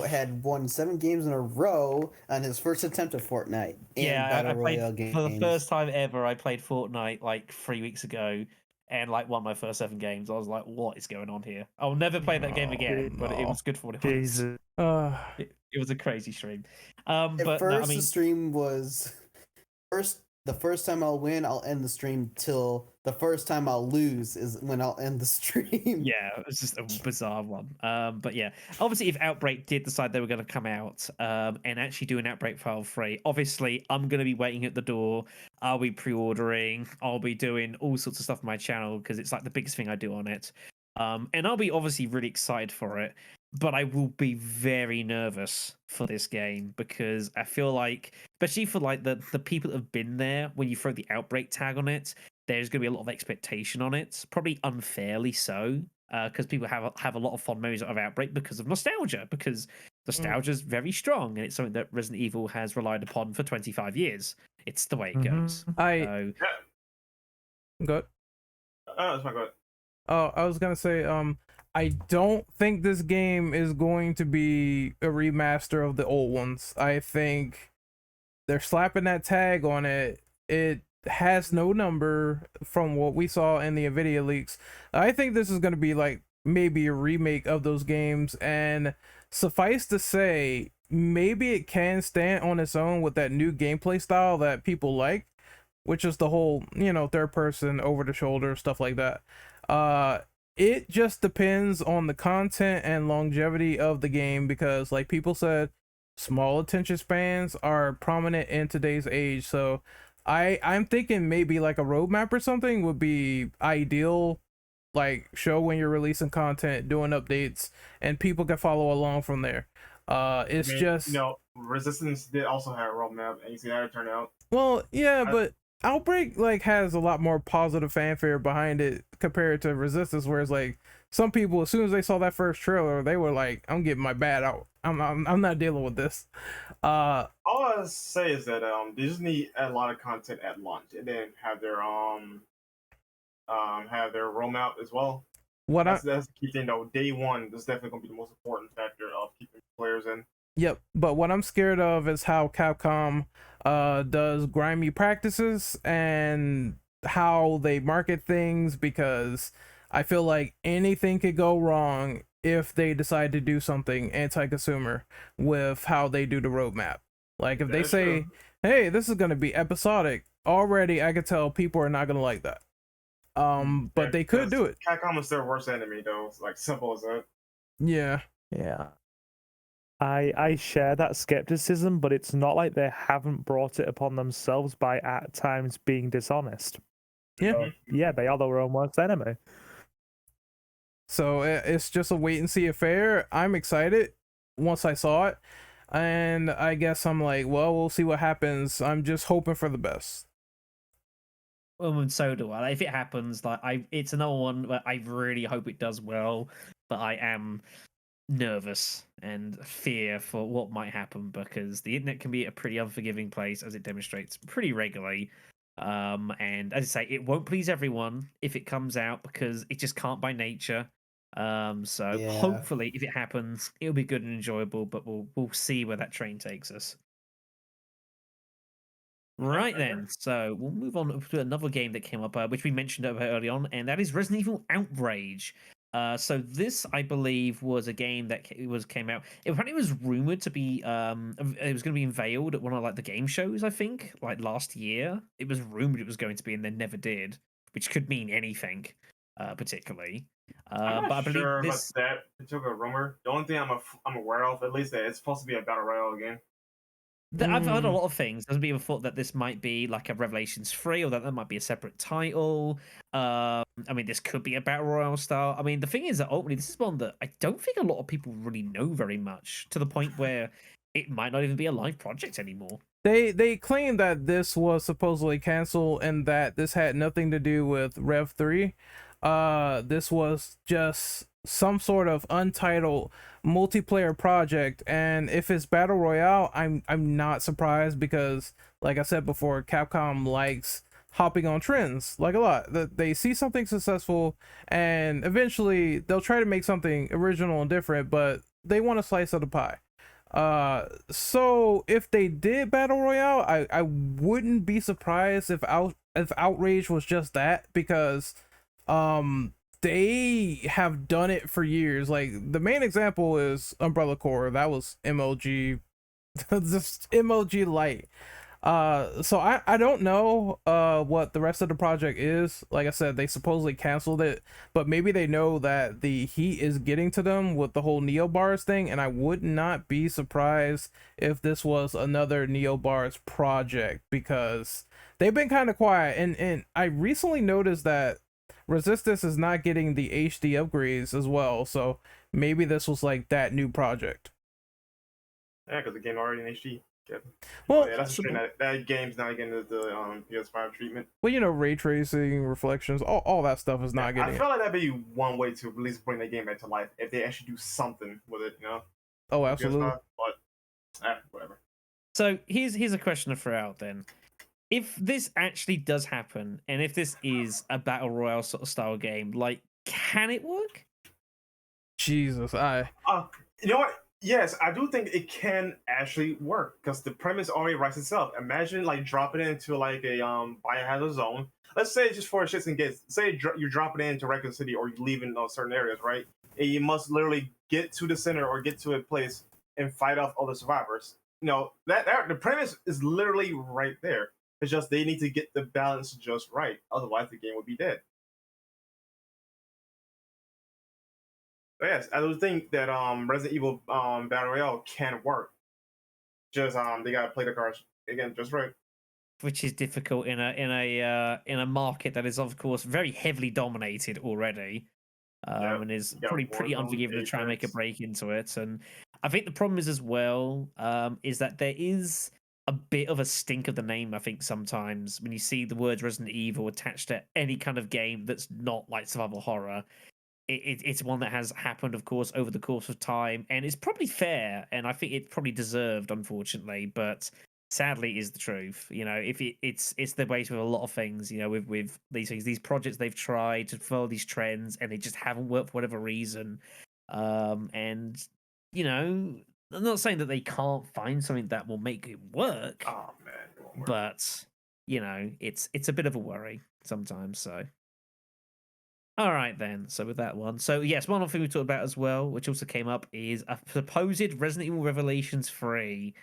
had won 7 games in a row on his first attempt at Fortnite.
Yeah, I played
Royale games.
for the first time ever. I played Fortnite like 3 weeks ago, and like won my first 7 games. I was like, "What is going on here?" I'll never play that game again, but it was good for what it was.
Jesus.
It was a crazy stream.
At
But
first,
no, I mean,
the stream was the first time I'll win, I'll end the stream, till the first time I'll lose is when I'll end the stream.
yeah, it was just a bizarre one. But yeah, obviously, if Outbreak did decide they were going to come out and actually do an Outbreak File 3, obviously, I'm going to be waiting at the door. I'll be pre-ordering. I'll be doing all sorts of stuff on my channel because it's like the biggest thing I do on it. And I'll be obviously really excited for it. But I will be very nervous for this game because I feel like, especially for like the people that have been there, when you throw the Outbreak tag on it, there's going to be a lot of expectation on it, probably unfairly so, because people have a lot of fond memories of Outbreak because of nostalgia, because nostalgia is very strong, and it's something that Resident Evil has relied upon for 25 years. It's the way it goes.
Good.
That's my good.
Oh, I was gonna say, I don't think this game is going to be a remaster of the old ones. I think they're slapping that tag on it. It has no number from what we saw in the Nvidia leaks. I think this is going to be like maybe a remake of those games, and suffice to say, maybe it can stand on its own with that new gameplay style that people like, which is the whole, third person over the shoulder stuff like that. It just depends on the content and longevity of the game, because like people said, small attention spans are prominent in today's age. So I'm thinking maybe like a roadmap or something would be ideal, like show when you're releasing content, doing updates, and people can follow along from there. It's just
Resistance did also have a roadmap, and you see how it turned out.
well, yeah, but Outbreak like has a lot more positive fanfare behind it compared to Resistance, whereas like some people, as soon as they saw that first trailer, they were like, "I'm getting my bat out. I'm not dealing with this."
All I say is that they just need a lot of content at launch, and then have their roadmap as well. That's the key thing though. Day one is definitely gonna be the most important factor of keeping players in.
Yep, but what I'm scared of is how Capcom does grimy practices and how they market things, because I feel like anything could go wrong if they decide to do something anti-consumer with how they do the roadmap. Like if they say, "Hey, this is going to be episodic," already I could tell people are not going to like that. But they could do it.
Capcom is their worst enemy though. It's like simple as that.
Yeah.
I share that skepticism, but it's not like they haven't brought it upon themselves by at times being dishonest.
Yeah.
Yeah, they are their own worst enemy.
So it's just a wait and see affair. I'm excited once I saw it, and I guess I'm like, well, we'll see what happens. I'm just hoping for the best.
Well, and so do I. If it happens, it's another one where I really hope it does well, but I am nervous and fear for what might happen, because the internet can be a pretty unforgiving place, as it demonstrates pretty regularly. And as I say, it won't please everyone if it comes out, because it just can't by nature. Hopefully, if it happens, it'll be good and enjoyable. But we'll see where that train takes us. Right then, so we'll move on to another game that came up, which we mentioned about early on, and that is Resident Evil Outrage. So this, I believe, was a game that came out. Apparently, it was rumored to be it was going to be unveiled at one of the game shows. I think last year, it was rumored it was going to be, and then never did, which could mean anything, particularly.
I'm not sure about that particular rumor. The only thing I'm aware of, at least, that it's supposed to be a battle royale game.
I've heard a lot of things. There's people thought that this might be like a Revelations 3, or that might be a separate title. This could be a battle royale style. The thing is that ultimately this is one that I don't think a lot of people really know very much, to the point where it might not even be a live project anymore.
They claim that this was supposedly canceled and that this had nothing to do with Rev 3. This was just some sort of untitled multiplayer project, and if it's battle royale, I'm not surprised, because like I said before, Capcom likes hopping on trends like a lot. That they see something successful and eventually they'll try to make something original and different, but they want a slice of the pie. So if they did battle royale, I wouldn't be surprised if Outrage was just that, because they have done it for years. Like the main example is Umbrella Corps. That was MLG, just MLG light. So I don't know what the rest of the project is. Like I said, they supposedly canceled it, but maybe they know that the heat is getting to them with the whole Neo Bars thing, and I would not be surprised if this was another Neo Bars project, because they've been kind of quiet, and I recently noticed that Resistance is not getting the HD upgrades as well, so maybe this was like that new project.
Yeah, because the game already in HD. Yeah.
Well,
yeah, that's true. That game's not getting the PS5 treatment.
Well, ray tracing, reflections, all that stuff is not getting.
I feel like that'd be one way to at least bring the game back to life if they actually do something with it,
Oh, absolutely.
PS5, but whatever.
So here's a question to throw out then. If this actually does happen, and if this is a battle royale sort of style game, can it work?
Jesus,
you know what? Yes, I do think it can actually work because the premise already writes itself. Imagine like dropping it into like a biohazard zone. Let's say just for shits and gigs. Say you drop it into Raccoon City or you leave in certain areas, right? And you must literally get to the center or get to a place and fight off all the survivors. That the premise is literally right there. It's just they need to get the balance just right. Otherwise, the game would be dead. But yes, I do think that Resident Evil Battle Royale can work. Just they gotta play the cards again just right.
Which is difficult in a market that is of course very heavily dominated already, and is
You got
probably pretty
Warzone,
unforgiving to try and make a
Apex.
break into it. And I think the problem is as well is that there is a bit of a stink of the name. I think sometimes when you see the words Resident Evil attached to any kind of game that's not like survival horror, it's one that has happened, of course, over the course of time, and it's probably fair, and I think it's probably deserved, unfortunately, but sadly is the truth. If it's the way with a lot of things, with these things, these projects they've tried to follow these trends, and they just haven't worked for whatever reason. And I'm not saying that they can't find something that will make it work,
Oh man, it won't work.
but it's a bit of a worry sometimes. So. All right, then. So with that one, so yes, one other thing we talked about as well, which also came up, is a supposed Resident Evil Revelations 3.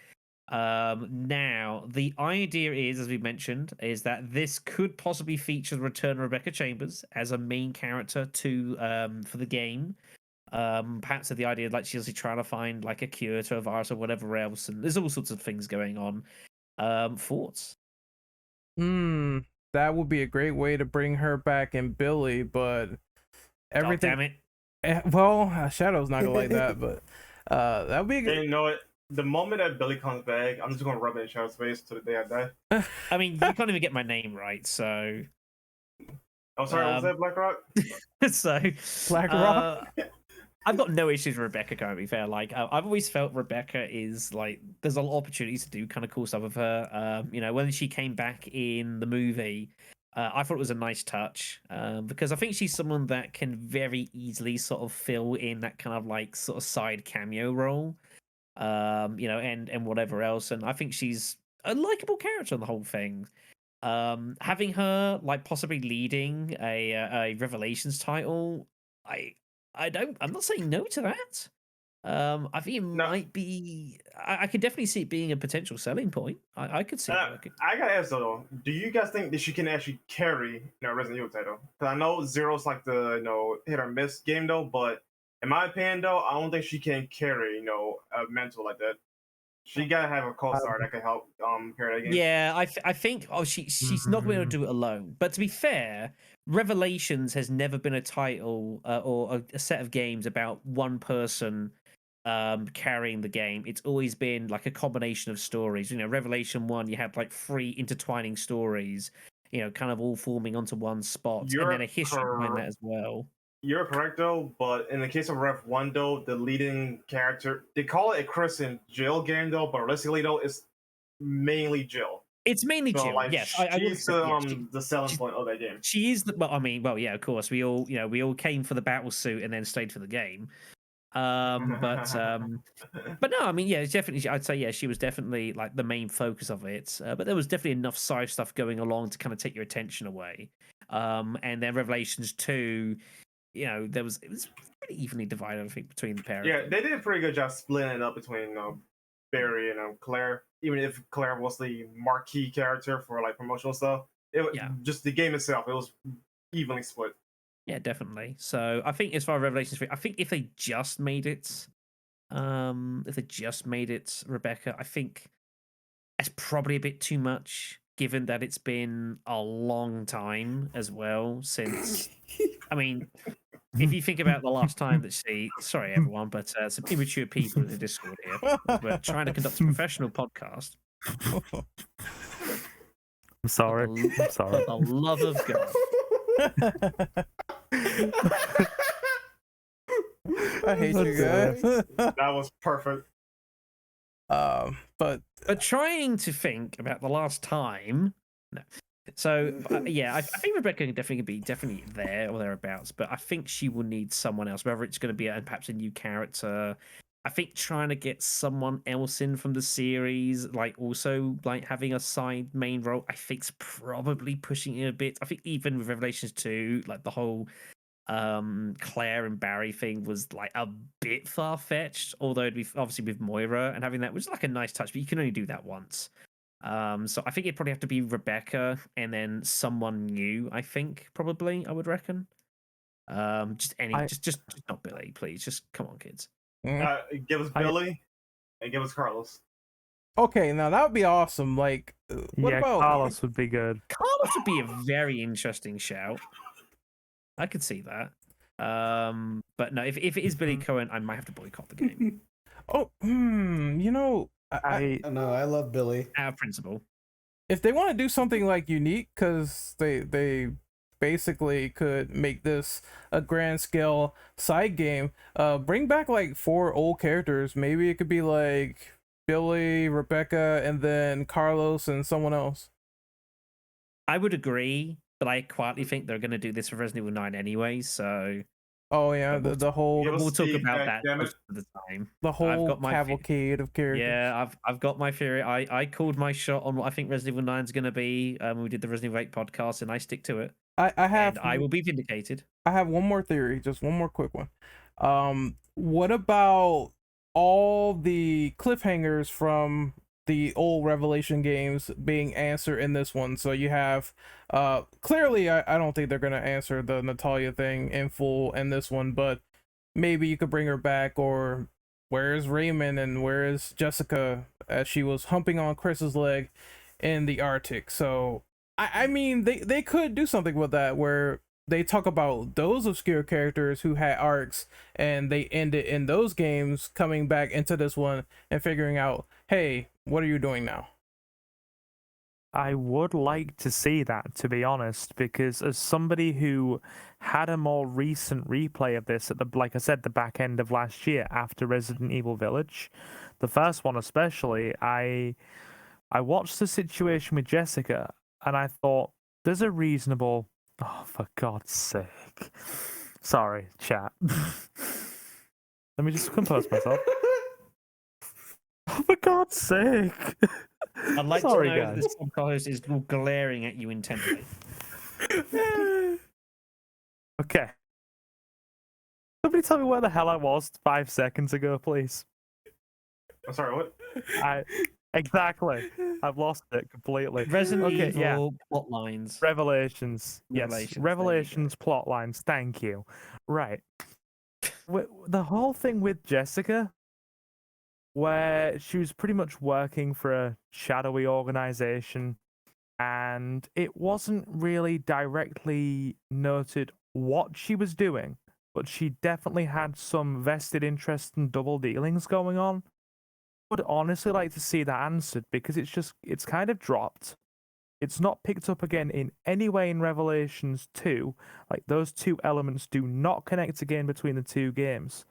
Now the idea is, as we mentioned, is that this could possibly feature the return of Rebecca Chambers as a main character for the game. Perhaps the idea like she's trying to find like a cure to a virus or whatever else, and there's all sorts of things going on. Thoughts?
That would be a great way to bring her back in Billy, but
Oh,
everything.
damn it!
Shadow's not gonna like that, but that would be.
And you know what? The moment that Billy comes back, I'm just gonna rub it in Shadow's face to the day I die.
I mean, you can't even get my name right, so.
I'm sorry, what was that, Black Rock?
So
Black Rock?
I've got no issues with Rebecca, to be fair. Like I've always felt Rebecca is like there's a lot of opportunities to do kind of cool stuff with her. When she came back in the movie, I thought it was a nice touch because I think she's someone that can very easily sort of fill in that kind of like sort of side cameo role, and whatever else. And I think she's a likable character on the whole thing. Having her like possibly leading a Revelations title, I'm not saying no to that. I think it
No.
might be. I could definitely see it being a potential selling point. I could see it working.
I gotta ask though, do you guys think that she can actually carry Resident Evil title? Because I know Zero's like the hit or miss game though, but in my opinion though, I don't think she can carry a mental like that. She gotta have a co-star that can help carry that game.
Yeah, I think she's not going to be able to do it alone. But to be fair, Revelations has never been a title or a set of games about one person carrying the game. It's always been like a combination of stories. Revelation 1, you had like 3 intertwining stories, kind of all forming onto one spot, and then a history behind that as well.
You're correct though, but in the case of Rev 1 though, the leading character, they call it a Chris and Jill game though, but realistically though, it's mainly Jill.
It's mainly
So,
Jill.
like,
Yes,
she's the selling point of that game.
She is the. Well, yeah, of course. We all came for the battle suit and then stayed for the game. But no, I mean, yeah, it's definitely. I'd say, yeah, she was definitely like the main focus of it. But there was definitely enough side stuff going along to kind of take your attention away. And then Revelations 2, it was pretty evenly divided, I think, between the pair.
Yeah, they did a pretty good job splitting it up between Barry and Claire. Even if Claire was the marquee character for like promotional stuff, just the game itself, it was evenly split.
Yeah, definitely. So I think as far as Revelations 3, I think if they just made it, Rebecca, I think that's probably a bit too much, given that it's been a long time as well since. I mean, if you think about the last time that sorry everyone, but some immature people in the Discord here. We're trying to conduct a professional podcast.
I'm sorry. I'm sorry.
For the love of God.
I hate you guys.
That was perfect.
But
trying to think about the last time. No. So yeah, I think Rebecca can definitely be there or thereabouts, but I think she will need someone else, whether it's going to be perhaps a new character, I think trying to get someone else in from the series, like also like having a side main role, I think's probably pushing it a bit. I think even with Revelations 2, like the whole Claire and Barry thing was like a bit far fetched, although it'd be obviously with Moira and having that was like a nice touch, but you can only do that once. So I think it'd probably have to be Rebecca and then someone new, I think, probably, I would reckon. Just just not Billy, please. Just come on, kids.
Give us Billy and give us Carlos.
Okay, now that would be awesome. Like, what about
Carlos would be good.
Carlos would be a very interesting shout. I could see that. But no, if it is Billy Cohen, I might have to boycott the game.
you know,
I know, I love Billy.
Our principle.
If they want to do something like unique, because they basically could make this a grand scale side game, bring back like 4 old characters. Maybe it could be like Billy, Rebecca, and then Carlos and someone else.
I would agree, but I quietly think they're going to do this for Resident Evil 9 anyway, so...
Oh yeah, the whole...
We'll talk about that most of the time.
The whole cavalcade of characters.
Yeah, I've got my theory. I called my shot on what I think Resident Evil 9 is going to be when we did the Resident Evil 8 podcast, and I stick to it. I will be vindicated.
I have one more theory, just one more quick one. What about all the cliffhangers from the old Revelation games being answered in this one? So you have clearly I don't think they're gonna answer the Natalia thing in full in this one, but maybe you could bring her back, or where is Raymond and where is Jessica as she was humping on Chris's leg in the Arctic. So I mean they could do something with that where they talk about those obscure characters who had arcs and they ended in those games coming back into this one and figuring out, hey, what are you doing now?
I would like to see that, to be honest, because as somebody who had a more recent replay of this at like I said, the back end of last year after Resident Evil Village, the first one especially, I watched the situation with Jessica and I thought there's a reasonable... Oh, for God's sake. Sorry, chat. Let me just compose myself. Oh, for God's sake.
I'd like
Sorry,
to know
guys.
that the subconscious is glaring at you intently.
Okay. Somebody tell me where the hell I was 5 seconds ago, please.
I'm sorry, what?
Exactly. I've lost it completely.
Resident Evil plot lines.
Revelations. Yes, Revelations plot lines. Thank you. Right. The whole thing with Jessica, where she was pretty much working for a shadowy organization, and it wasn't really directly noted what she was doing, but she definitely had some vested interest and double dealings going on. Would honestly like to see that answered, because it's kind of dropped. It's not picked up again in any way in Revelations 2. Like, those two elements do not connect again between the two games.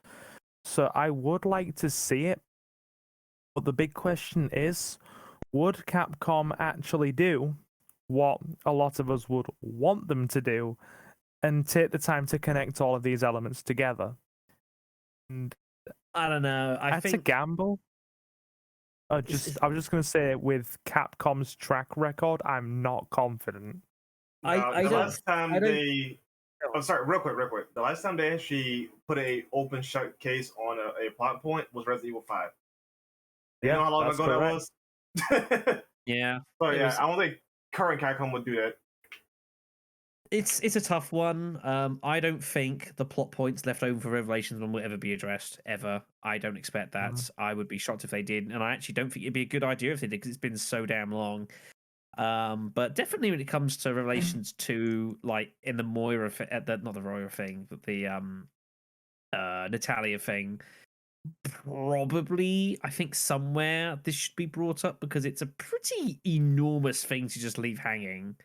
So I would like to see it. But the big question is, would Capcom actually do what a lot of us would want them to do and take the time to connect all of these elements together? And
I don't know. I think
a gamble. I was just going to say, with Capcom's track record, I'm not confident.
Last time I'm sorry, real quick. The last time they actually put a open shut case on a plot point was Resident Evil 5. You know how long ago that was?
Yeah.
So yeah, I don't think current Capcom would do that.
It's a tough one. I don't think the plot points left over for Revelations 1 will ever be addressed, ever. I don't expect that. I would be shocked if they did, and I actually don't think it'd be a good idea if they did, because it's been so damn long. But definitely when it comes to Revelations 2, like in the Moira not the Moira thing, but the Natalia thing, probably I think somewhere this should be brought up, because it's a pretty enormous thing to just leave hanging.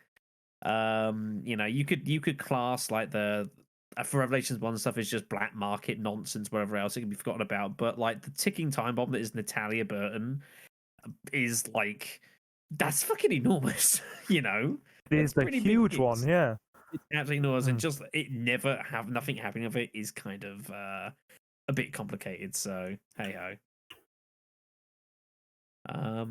You could class like the for Revelations 1 stuff is just black market nonsense, whatever else it can be forgotten about, but like the ticking time bomb that is Natalia Burton is like, that's fucking enormous. It
is a huge one. Yeah,
it's absolutely enormous, and just nothing happening of it is kind of a bit complicated. So hey ho.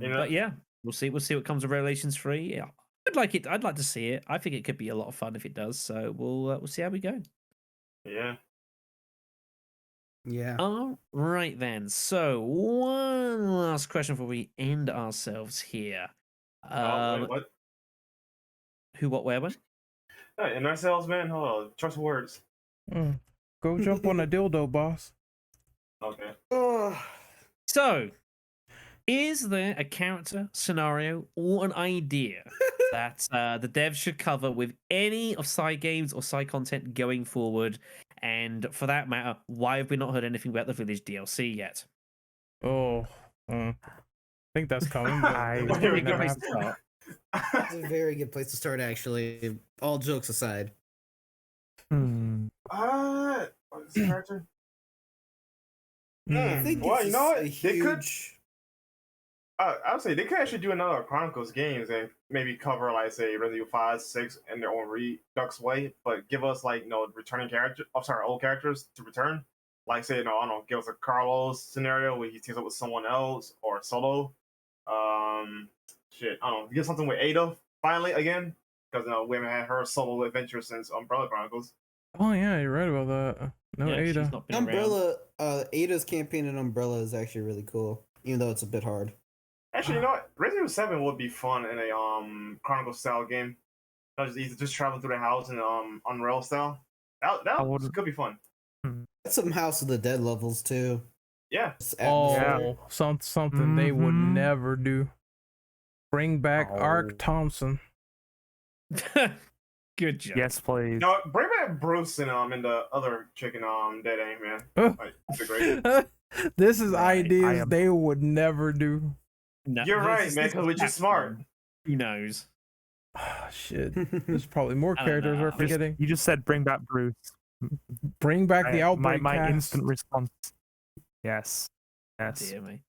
You know,
But yeah, we'll see. We'll see what comes of Revelations 3. Yeah, I'd like it. I'd like to see it. I think it could be a lot of fun if it does. So we'll see how we go.
yeah.
Yeah.
All right then. So one last question before we end ourselves here.
Oh, wait, what?
Who, what, where, when?
Hey, in ourselves, man. Hold on. Trust words.
Go jump on a dildo, boss.
Okay.
Oh,
So, is there a character, scenario, or an idea that the devs should cover with any of side games or side content going forward? And for that matter, why have we not heard anything about the Village DLC yet?
Oh, I think that's coming, but
I
That's probably a good
never
place
have-
to start.
it's a very good place to start, actually. All jokes aside.
What's the character?
I think
Well,
it's
you know what?
a
They could.
huge.
I would say they could actually do another Chronicles games and maybe cover, like, say, Resident Evil 5, 6 in their own redux way, but give us, like, returning characters. I'm sorry, old characters to return. Like, say, I don't know, give us a Carlos scenario where he teams up with someone else or solo. Shit, I don't know, get something with Ada finally again, because we haven't had her solo adventure since Umbrella Chronicles.
Oh yeah, you're right about that. No
Yeah, she's
Ada.
not been around.
Umbrella, Ada's campaign in Umbrella is actually really cool, even though it's a bit hard.
Actually, you know what? Resident Evil 7 would be fun in a Chronicle style game. Just travel through the house in Unreal style. That
wouldn't-
could be fun.
That's some House of the Dead levels too.
Yeah.
It's
Oh,
atmospheric.
something they would
Mhm.
never do. Bring back
Oh.
Ark Thompson.
Good job.
Yes, please.
No, bring back Bruce and the other chicken Dead Aim, man. Like, that'd be great.
This is
Right,
ideas
am-
they would never do.
No,
You're
this
right,
is-
man,
this
'cause
is
we're just smart.
platform. Who knows?
Shit. There's probably more
I don't
characters
know.
we're
Just-
forgetting.
You just said bring back Bruce.
Bring back the Outbreak
my
cast.
instant response. Yes. Yes.
Dear me.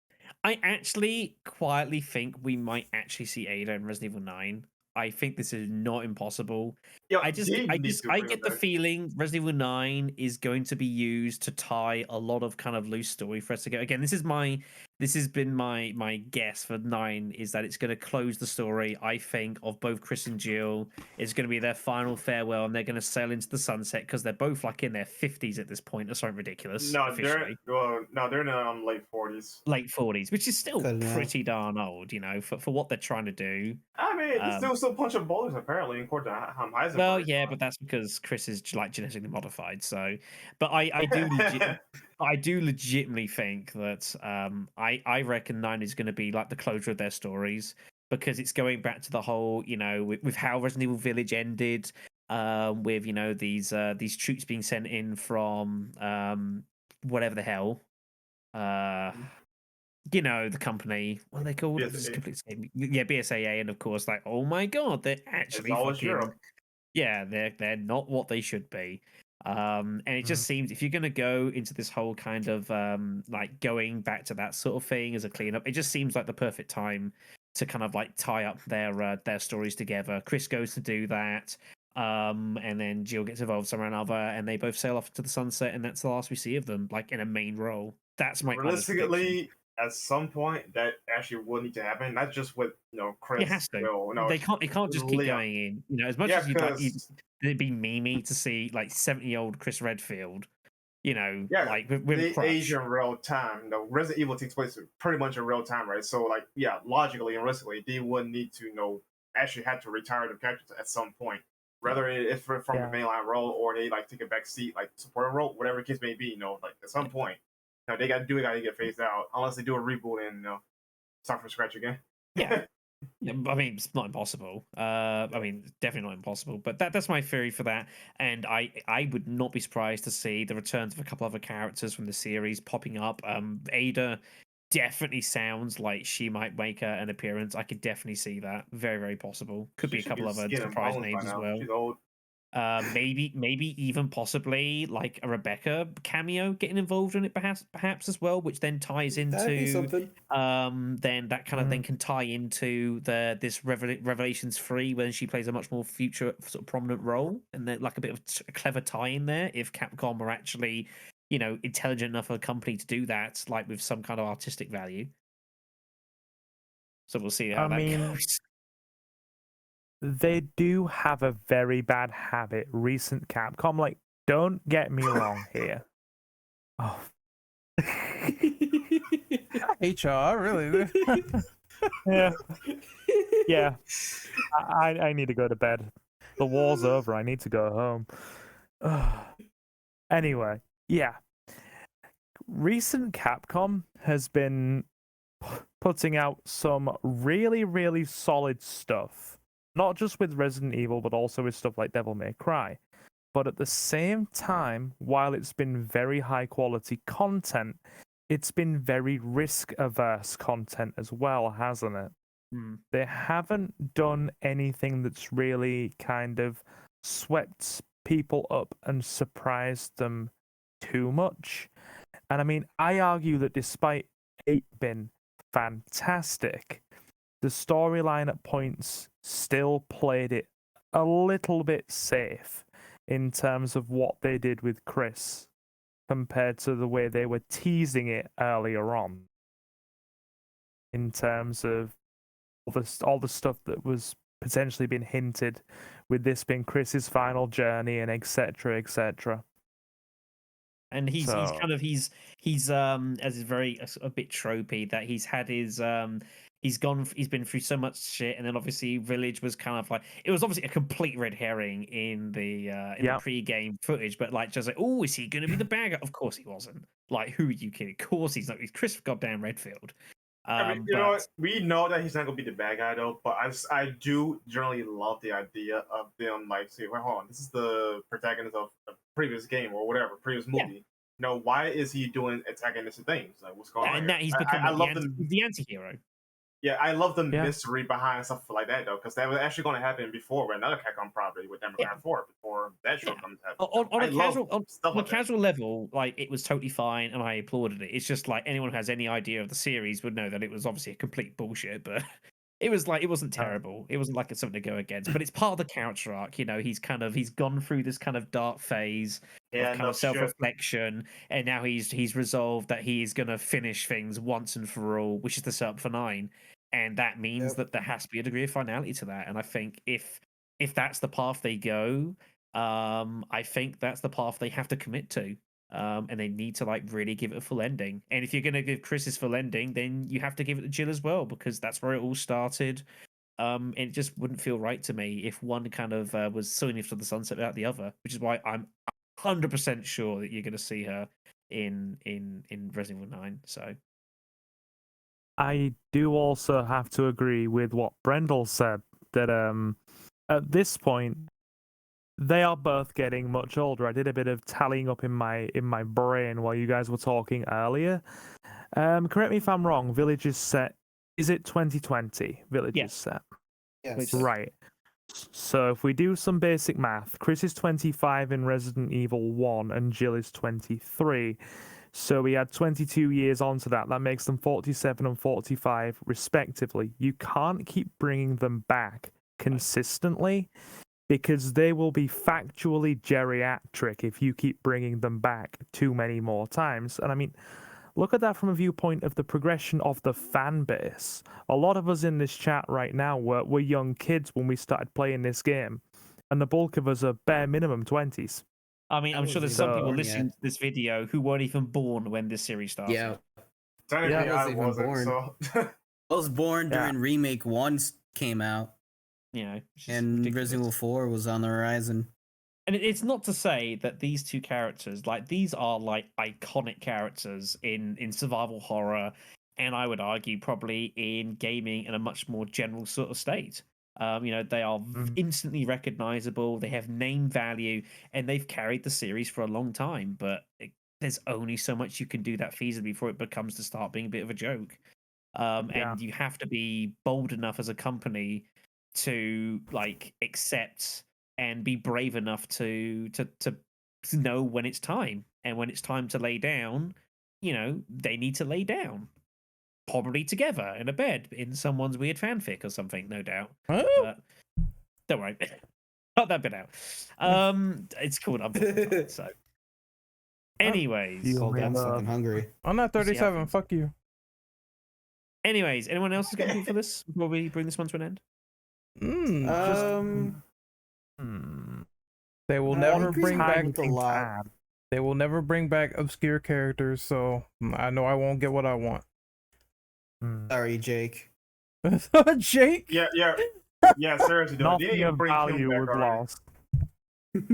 I actually quietly think we might actually see Ada in Resident Evil 9. I think this is not impossible.
Yo,
I
they need to bring
get
it
the
back.
feeling Resident Evil 9 is going to be used to tie a lot of kind of loose story for us to go. Again, this has been my guess for 9 is that it's going to close the story, I think, of both Chris and Jill. It's going to be their final farewell and they're going to sail into the sunset because they're both like in their 50s at this point or something ridiculous.
No,
officially.
they're in the late 40s.
Late 40s, which is still
Cutting out.
pretty darn old, for what they're trying to do.
I mean, they still punch up bullets apparently, according to Heisenberg.
Well, yeah, but that's because Chris is like genetically modified. So, but I do legitimately think that I reckon 9 is going to be like the closure of their stories because it's going back to the whole with how Resident Evil Village ended, with these troops being sent in from whatever the hell. The company, what are they called? It's
BSAA.
complete escape. Yeah, BSAA, and of course, like, oh my god, they're actually
always
fucking,
Europe.
yeah, they're not what they should be. And it just seems if you're gonna go into this whole kind of like going back to that sort of thing as a cleanup, it just seems like the perfect time to kind of like tie up their stories together. Chris goes to do that. And then Jill gets involved somewhere or another, and they both sail off to the sunset, and that's the last we see of them, like in a main role. That's my honest prediction.
Realistically, at some point, that actually will need to happen. Not just with Chris.
It has to.
Will,
It can't just keep
Leon.
going in. As much
Yeah,
as you'd like,
because
it'd be memey to see like 70-year-old Chris Redfield,
yeah,
like with
they
Crush.
age in real time. Resident Evil takes place pretty much in real time, right? So, like, yeah, logically and realistically, they would need to actually have to retire the characters at some point, whether it's from
Yeah.
the mainline role or they like take a back seat, like supporting role, whatever the case may be. Like at some point, they got to do it, got to get phased out, unless they do a reboot and start from scratch again.
Yeah. Yeah, I mean, it's not impossible. Definitely not impossible. But that's my theory for that. And I would not be surprised to see the returns of a couple other characters from the series popping up. Ada definitely sounds like she might make an appearance. I could definitely see that. Very, very possible. Could be a couple other
Skin and
surprise
bones by
names as
now.
well.
She's old.
Maybe even possibly like a Rebecca cameo getting involved in it, perhaps as well, which then ties
That'd be
into
something.
then that kind of then can tie into this Revelations 3 when she plays a much more future sort of prominent role, and then like a bit of a clever tie in there if Capcom are actually intelligent enough of a company to do that, like with some kind of artistic value. So we'll see how that goes.
They do have a very bad habit, recent Capcom. Like, don't get me wrong here. Oh.
HR, really?
Yeah. Yeah. I need to go to bed. The war's over. I need to go home. Anyway, yeah. Recent Capcom has been putting out some really, really solid stuff. Not just with Resident Evil, but also with stuff like Devil May Cry. But at the same time, while it's been very high quality content, it's been very risk averse content as well, hasn't it? They haven't done anything that's really kind of swept people up and surprised them too much. And I mean, I argue that despite it being fantastic, the storyline at points still played it a little bit safe in terms of what they did with Chris compared to the way they were teasing it earlier on. In terms of all the stuff that was potentially being hinted with this being Chris's final journey and etc. etc.
And he's as is very a bit tropey that he's had his he's been through so much shit, and then obviously Village was kind of like, it was obviously a complete red herring in the pre-game footage, but like just like, oh, is he gonna be the bad guy? Of course he wasn't. Like, who are you kidding? Of course he's not. He's Chris goddamn Redfield.
I mean, you know what? We know that he's not gonna be the bad guy though, but I do generally love the idea of them like, say, well, hold on, this is the protagonist of a previous game or whatever, previous movie.
Yeah.
You know, why is he doing antagonistic things? Like, what's going on?
And now he's become the anti-hero.
Yeah, I love the mystery behind stuff like that though, because that was actually going to happen before with another Capcom property with Democrat 4 before that shortcomings happened.
On a casual level, like, it was totally fine, and I applauded it. It's just like anyone who has any idea of the series would know that it was obviously a complete bullshit, but it was like, it wasn't terrible. It wasn't like it's something to go against, but it's part of the character arc. He's gone through this kind of dark phase of kind of self-reflection, and now he's resolved that he is going to finish things once and for all, which is the setup for 9. And that means that there has to be a degree of finality to that. And I think if that's the path they go, I think that's the path they have to commit to. And they need to like really give it a full ending. And if you're going to give Chris his full ending, then you have to give it to Jill as well, because that's where it all started. And it just wouldn't feel right to me if one kind of was sewing off to the sunset without the other, which is why I'm 100% sure that you're going to see her in Resident Evil 9. So
I do also have to agree with what Brendel said, that at this point they are both getting much older. I did a bit of tallying up in my brain while you guys were talking earlier. Correct me if I'm wrong. Village is set. Is it 2020? Village is set.
Yes.
Right. So if we do some basic math, Chris is 25 in Resident Evil 1 and Jill is 23. So we add 22 years onto that. That makes them 47 and 45 respectively. You can't keep bringing them back consistently because they will be factually geriatric if you keep bringing them back too many more times. And I mean, look at that from a viewpoint of the progression of the fan base. A lot of us in this chat right now were young kids when we started playing this game, and the bulk of us are bare minimum 20s.
I mean, I'm sure there's some people listening to this video who weren't even born when this series started.
Yeah.
Technically,
I wasn't even born.
So.
I was born during Remake 1 came out. And Resident Evil 4 was on the horizon.
And it's not to say that these two characters, like, these are like iconic characters in survival horror, and I would argue probably in gaming in a much more general sort of state. They are instantly recognizable, they have name value, and they've carried the series for a long time, but there's only so much you can do that feasibly before it becomes to start being a bit of a joke. And you have to be bold enough as a company to like accept and be brave enough to know when it's time, and when it's time to lay down, they need to lay down, probably together in a bed in someone's weird fanfic or something, no doubt. But don't worry, cut that bit out. It's called so Anyways,
You
Hold
may
on,
love.
I'm hungry.
I'm not
We'll see how
37.
things
Fuck you.
anyways, anyone else is going to for this before we bring this one to an end?
Just
Hmm.
they will
I
never
agree
bring
with
back.
a
Thing to
lot.
add.
They will never bring back obscure characters, so I know I won't get what I want.
Hmm.
Sorry, Jake.
Jake.
Yeah, seriously, though. They
Nothing
didn't
of
bring him
value
back
was
already.
lost.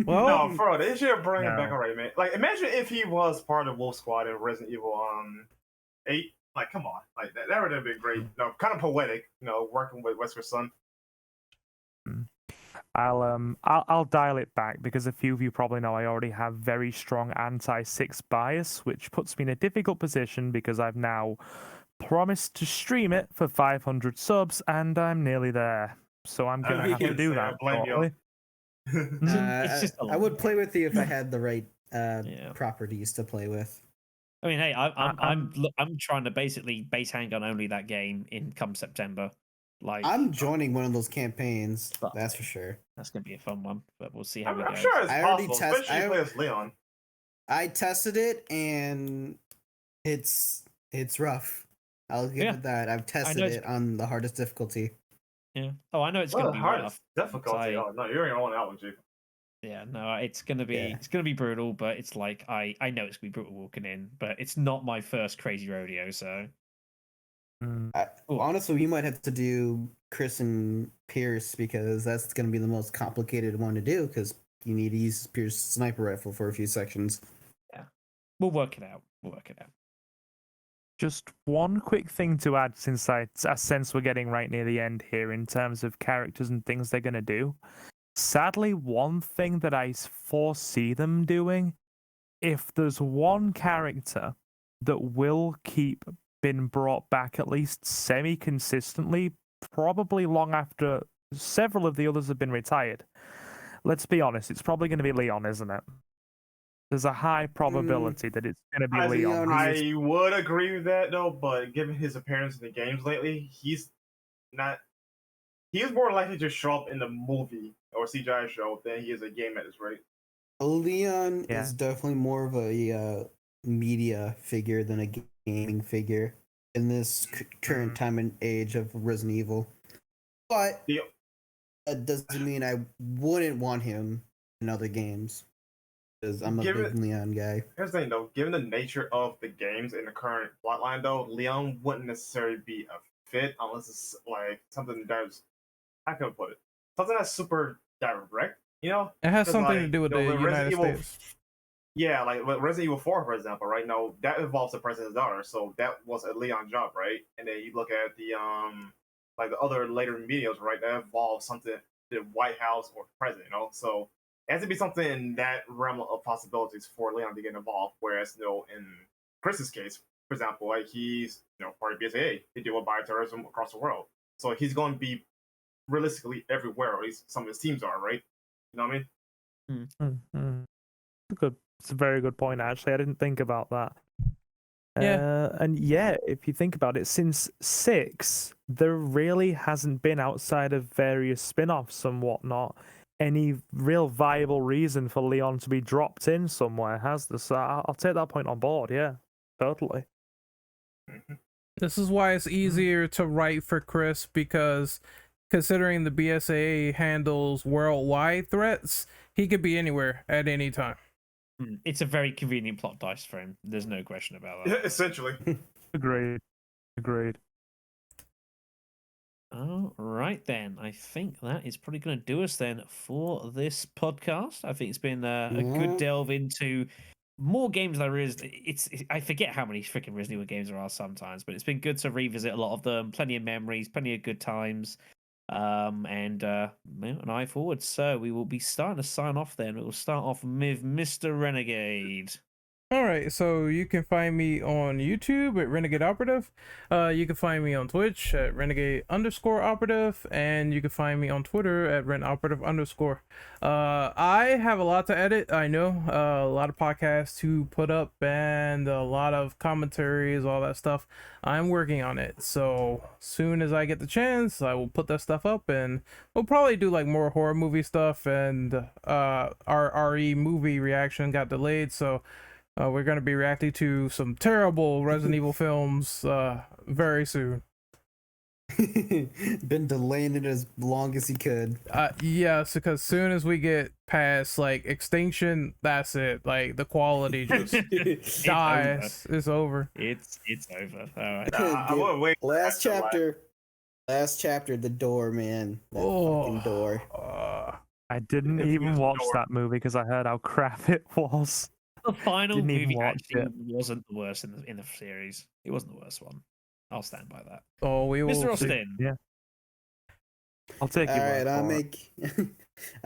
Well,
No, bro, they should bring him back
No.
already, man. Like, imagine if he was part of Wolf Squad in Resident Evil 8. Like, come on, like that would have been great. No, kind of poetic, working with Wesker's son.
I'll dial it back because a few of you probably know I already have very strong anti-6 bias, which puts me in a difficult position because I've now promised to stream it for 500 subs and I'm nearly there. So I'm gonna have to do that
Blame you.
shortly.
It's just a
I would play with you if I had the right
Yeah.
properties to play with.
I mean, hey, I'm trying to basically base handgun only that game in come September. Like,
I'm joining one of those campaigns.
But-
That's for sure.
that's gonna be a fun one, but we'll see how
I'm
it goes.
sure it's
I already
possible,
test-
especially if
I-
you play as Leon.
I tested it and it's rough. I'll give
Yeah.
it that. I've tested
it's-
it on the hardest difficulty.
Yeah. Oh, I know it's
Well,
gonna be
hard
rough.
difficulty.
Like-
Oh no, you're on that one, Jake.
Yeah, no, it's gonna be
Yeah.
it's gonna be brutal, but it's like I know it's gonna be brutal walking in, but it's not my first crazy rodeo, so Cool.
Honestly, we might have to do Chris and Pierce because that's going to be the most complicated one to do because you need to use Pierce's sniper rifle for a few sections.
we'll work it out.
Just one quick thing to add, since I sense we're getting right near the end here in terms of characters and things they're gonna do. Sadly, one thing that I foresee them doing, if there's one character that will keep being brought back at least semi-consistently, probably long after several of the others have been retired. Let's be honest, it's probably going to be Leon, isn't it? There's a high probability that it's going to be Leon.
I would agree with that though, but given his appearance in the games lately, he's more likely to show up in the movie or CGI show than he is a game at this rate.
Leon
Yeah.
is definitely more of a media figure than a gaming figure in this current time and age of Resident Evil. But
The-
that doesn't mean I wouldn't want him in other games because I'm a big Leon guy.
Here's the thing though, given the nature of the games in the current plotline though, Leon wouldn't necessarily be a fit unless it's like something that's, how can I put it? Something that's super direct,
it has
'Cause,
something to
like,
do with the
Resident
United
Evil-
States.
Yeah, like with Resident Evil 4, for example, right? Now that involves the president's daughter, so that was a Leon job, right? And then you look at the like the other later medias, right? That involves something the White House or the president, So it has to be something in that realm of possibilities for Leon to get involved. Whereas, in Chris's case, for example, like he's part of BSAA, they deal with bioterrorism across the world, so he's going to be realistically everywhere, or at least some of his teams are, right? You know what I mean?
Mm-hmm. Good. It's a very good point, actually. I didn't think about that.
Yeah.
And yeah, if you think about it, since 6, there really hasn't been, outside of various spin-offs and whatnot, any real viable reason for Leon to be dropped in somewhere, has there? So I'll take that point on board, yeah. Totally.
This is why it's easier to write for Chris, because considering the BSAA handles worldwide threats, he could be anywhere at any time.
It's a very convenient plot device for him. There's no question about
Yeah,
that.
essentially.
Agreed.
All right, then. I think that is probably going to do us then for this podcast. I think it's been a good delve into more games than there is. I forget how many freaking Resident Evil games there are sometimes, but it's been good to revisit a lot of them. Plenty of memories, plenty of good times, and an eye forward. So we will be starting to sign off then. We will start off with Mr. Renegade.
All right, so you can find me on YouTube at Renegade Operative. You can find me on Twitch at Renegade_Operative, and you can find me on Twitter at RenOperative_. I have a lot to edit. I know a lot of podcasts to put up and a lot of commentaries, all that stuff. I'm working on it, so soon as I get the chance, I will put that stuff up, and we'll probably do like more horror movie stuff. And our RE movie reaction got delayed, so We're gonna be reacting to some terrible Resident Evil films very soon.
Been delaying it as long as he could.
Yes, because soon as we get past like Extinction, that's it. Like the quality just dies. It's over.
It's over. All right.
I will wait.
Last
after, like,
chapter. Last chapter, the door, man. That fucking door.
I didn't
It's
even
the
watch
door.
that movie because I heard how crap it was.
The final
Didn't even
movie
watch
actually
it.
wasn't the worst in the series. It wasn't the worst one. I'll stand by that.
Oh, we will.
Mr.
see.
Austin.
Yeah. I'll take your word
Alright,
for it.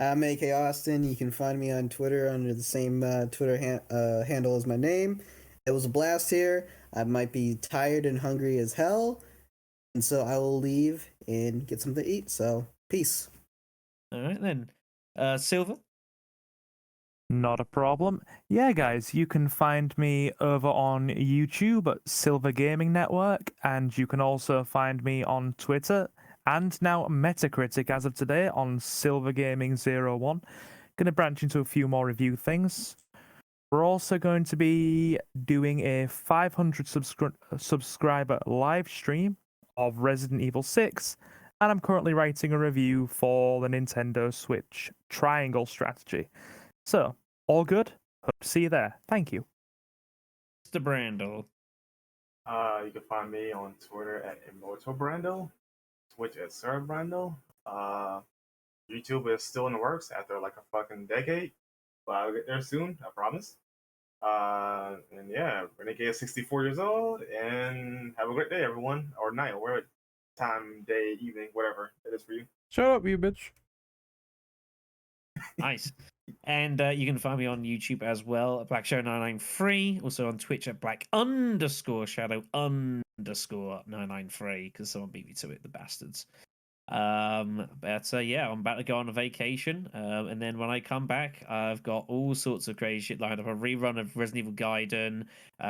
I'm AK Austin. You can find me on Twitter under the same Twitter handle as my name. It was a blast here. I might be tired and hungry as hell, and so I will leave and get something to eat. So, peace.
All right then. Silver.
Not a problem. Yeah, guys, you can find me over on YouTube at Silver Gaming Network, and you can also find me on Twitter and now Metacritic as of today on Silver Gaming 01. Going to branch into a few more review things. We're also going to be doing a 500 subscriber live stream of Resident Evil 6, and I'm currently writing a review for the Nintendo Switch Triangle Strategy. So, all good. Hope to see you there. Thank you.
Mr. Brandel.
You can find me on Twitter at Immortal Brando, Twitch at Sir Brando. YouTube is still in the works after like a fucking decade, but I'll get there soon, I promise. And yeah, Renegade is 64 years old, and have a great day, everyone, or night, or whatever time, day, evening, whatever it is for you.
Shut up, you bitch.
Nice. And you can find me on YouTube as well at Black Shadow 993. Also on Twitch at Black_Shadow_993 because someone beat me to it, the bastards. But yeah, I'm about to go on a vacation. And then when I come back, I've got all sorts of crazy shit lined up. A rerun of Resident Evil Gaiden,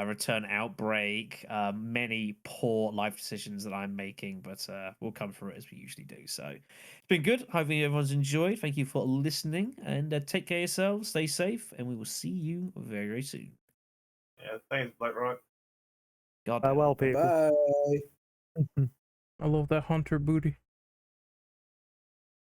Return Outbreak, many poor life decisions that I'm making, but we'll come through it as we usually do. So it's been good. Hopefully everyone's enjoyed. Thank you for listening, and take care of yourselves, stay safe, and we will see you very, very soon.
Yeah, thanks, Black Rock.
God
Well, people.
Bye.
I love that hunter booty.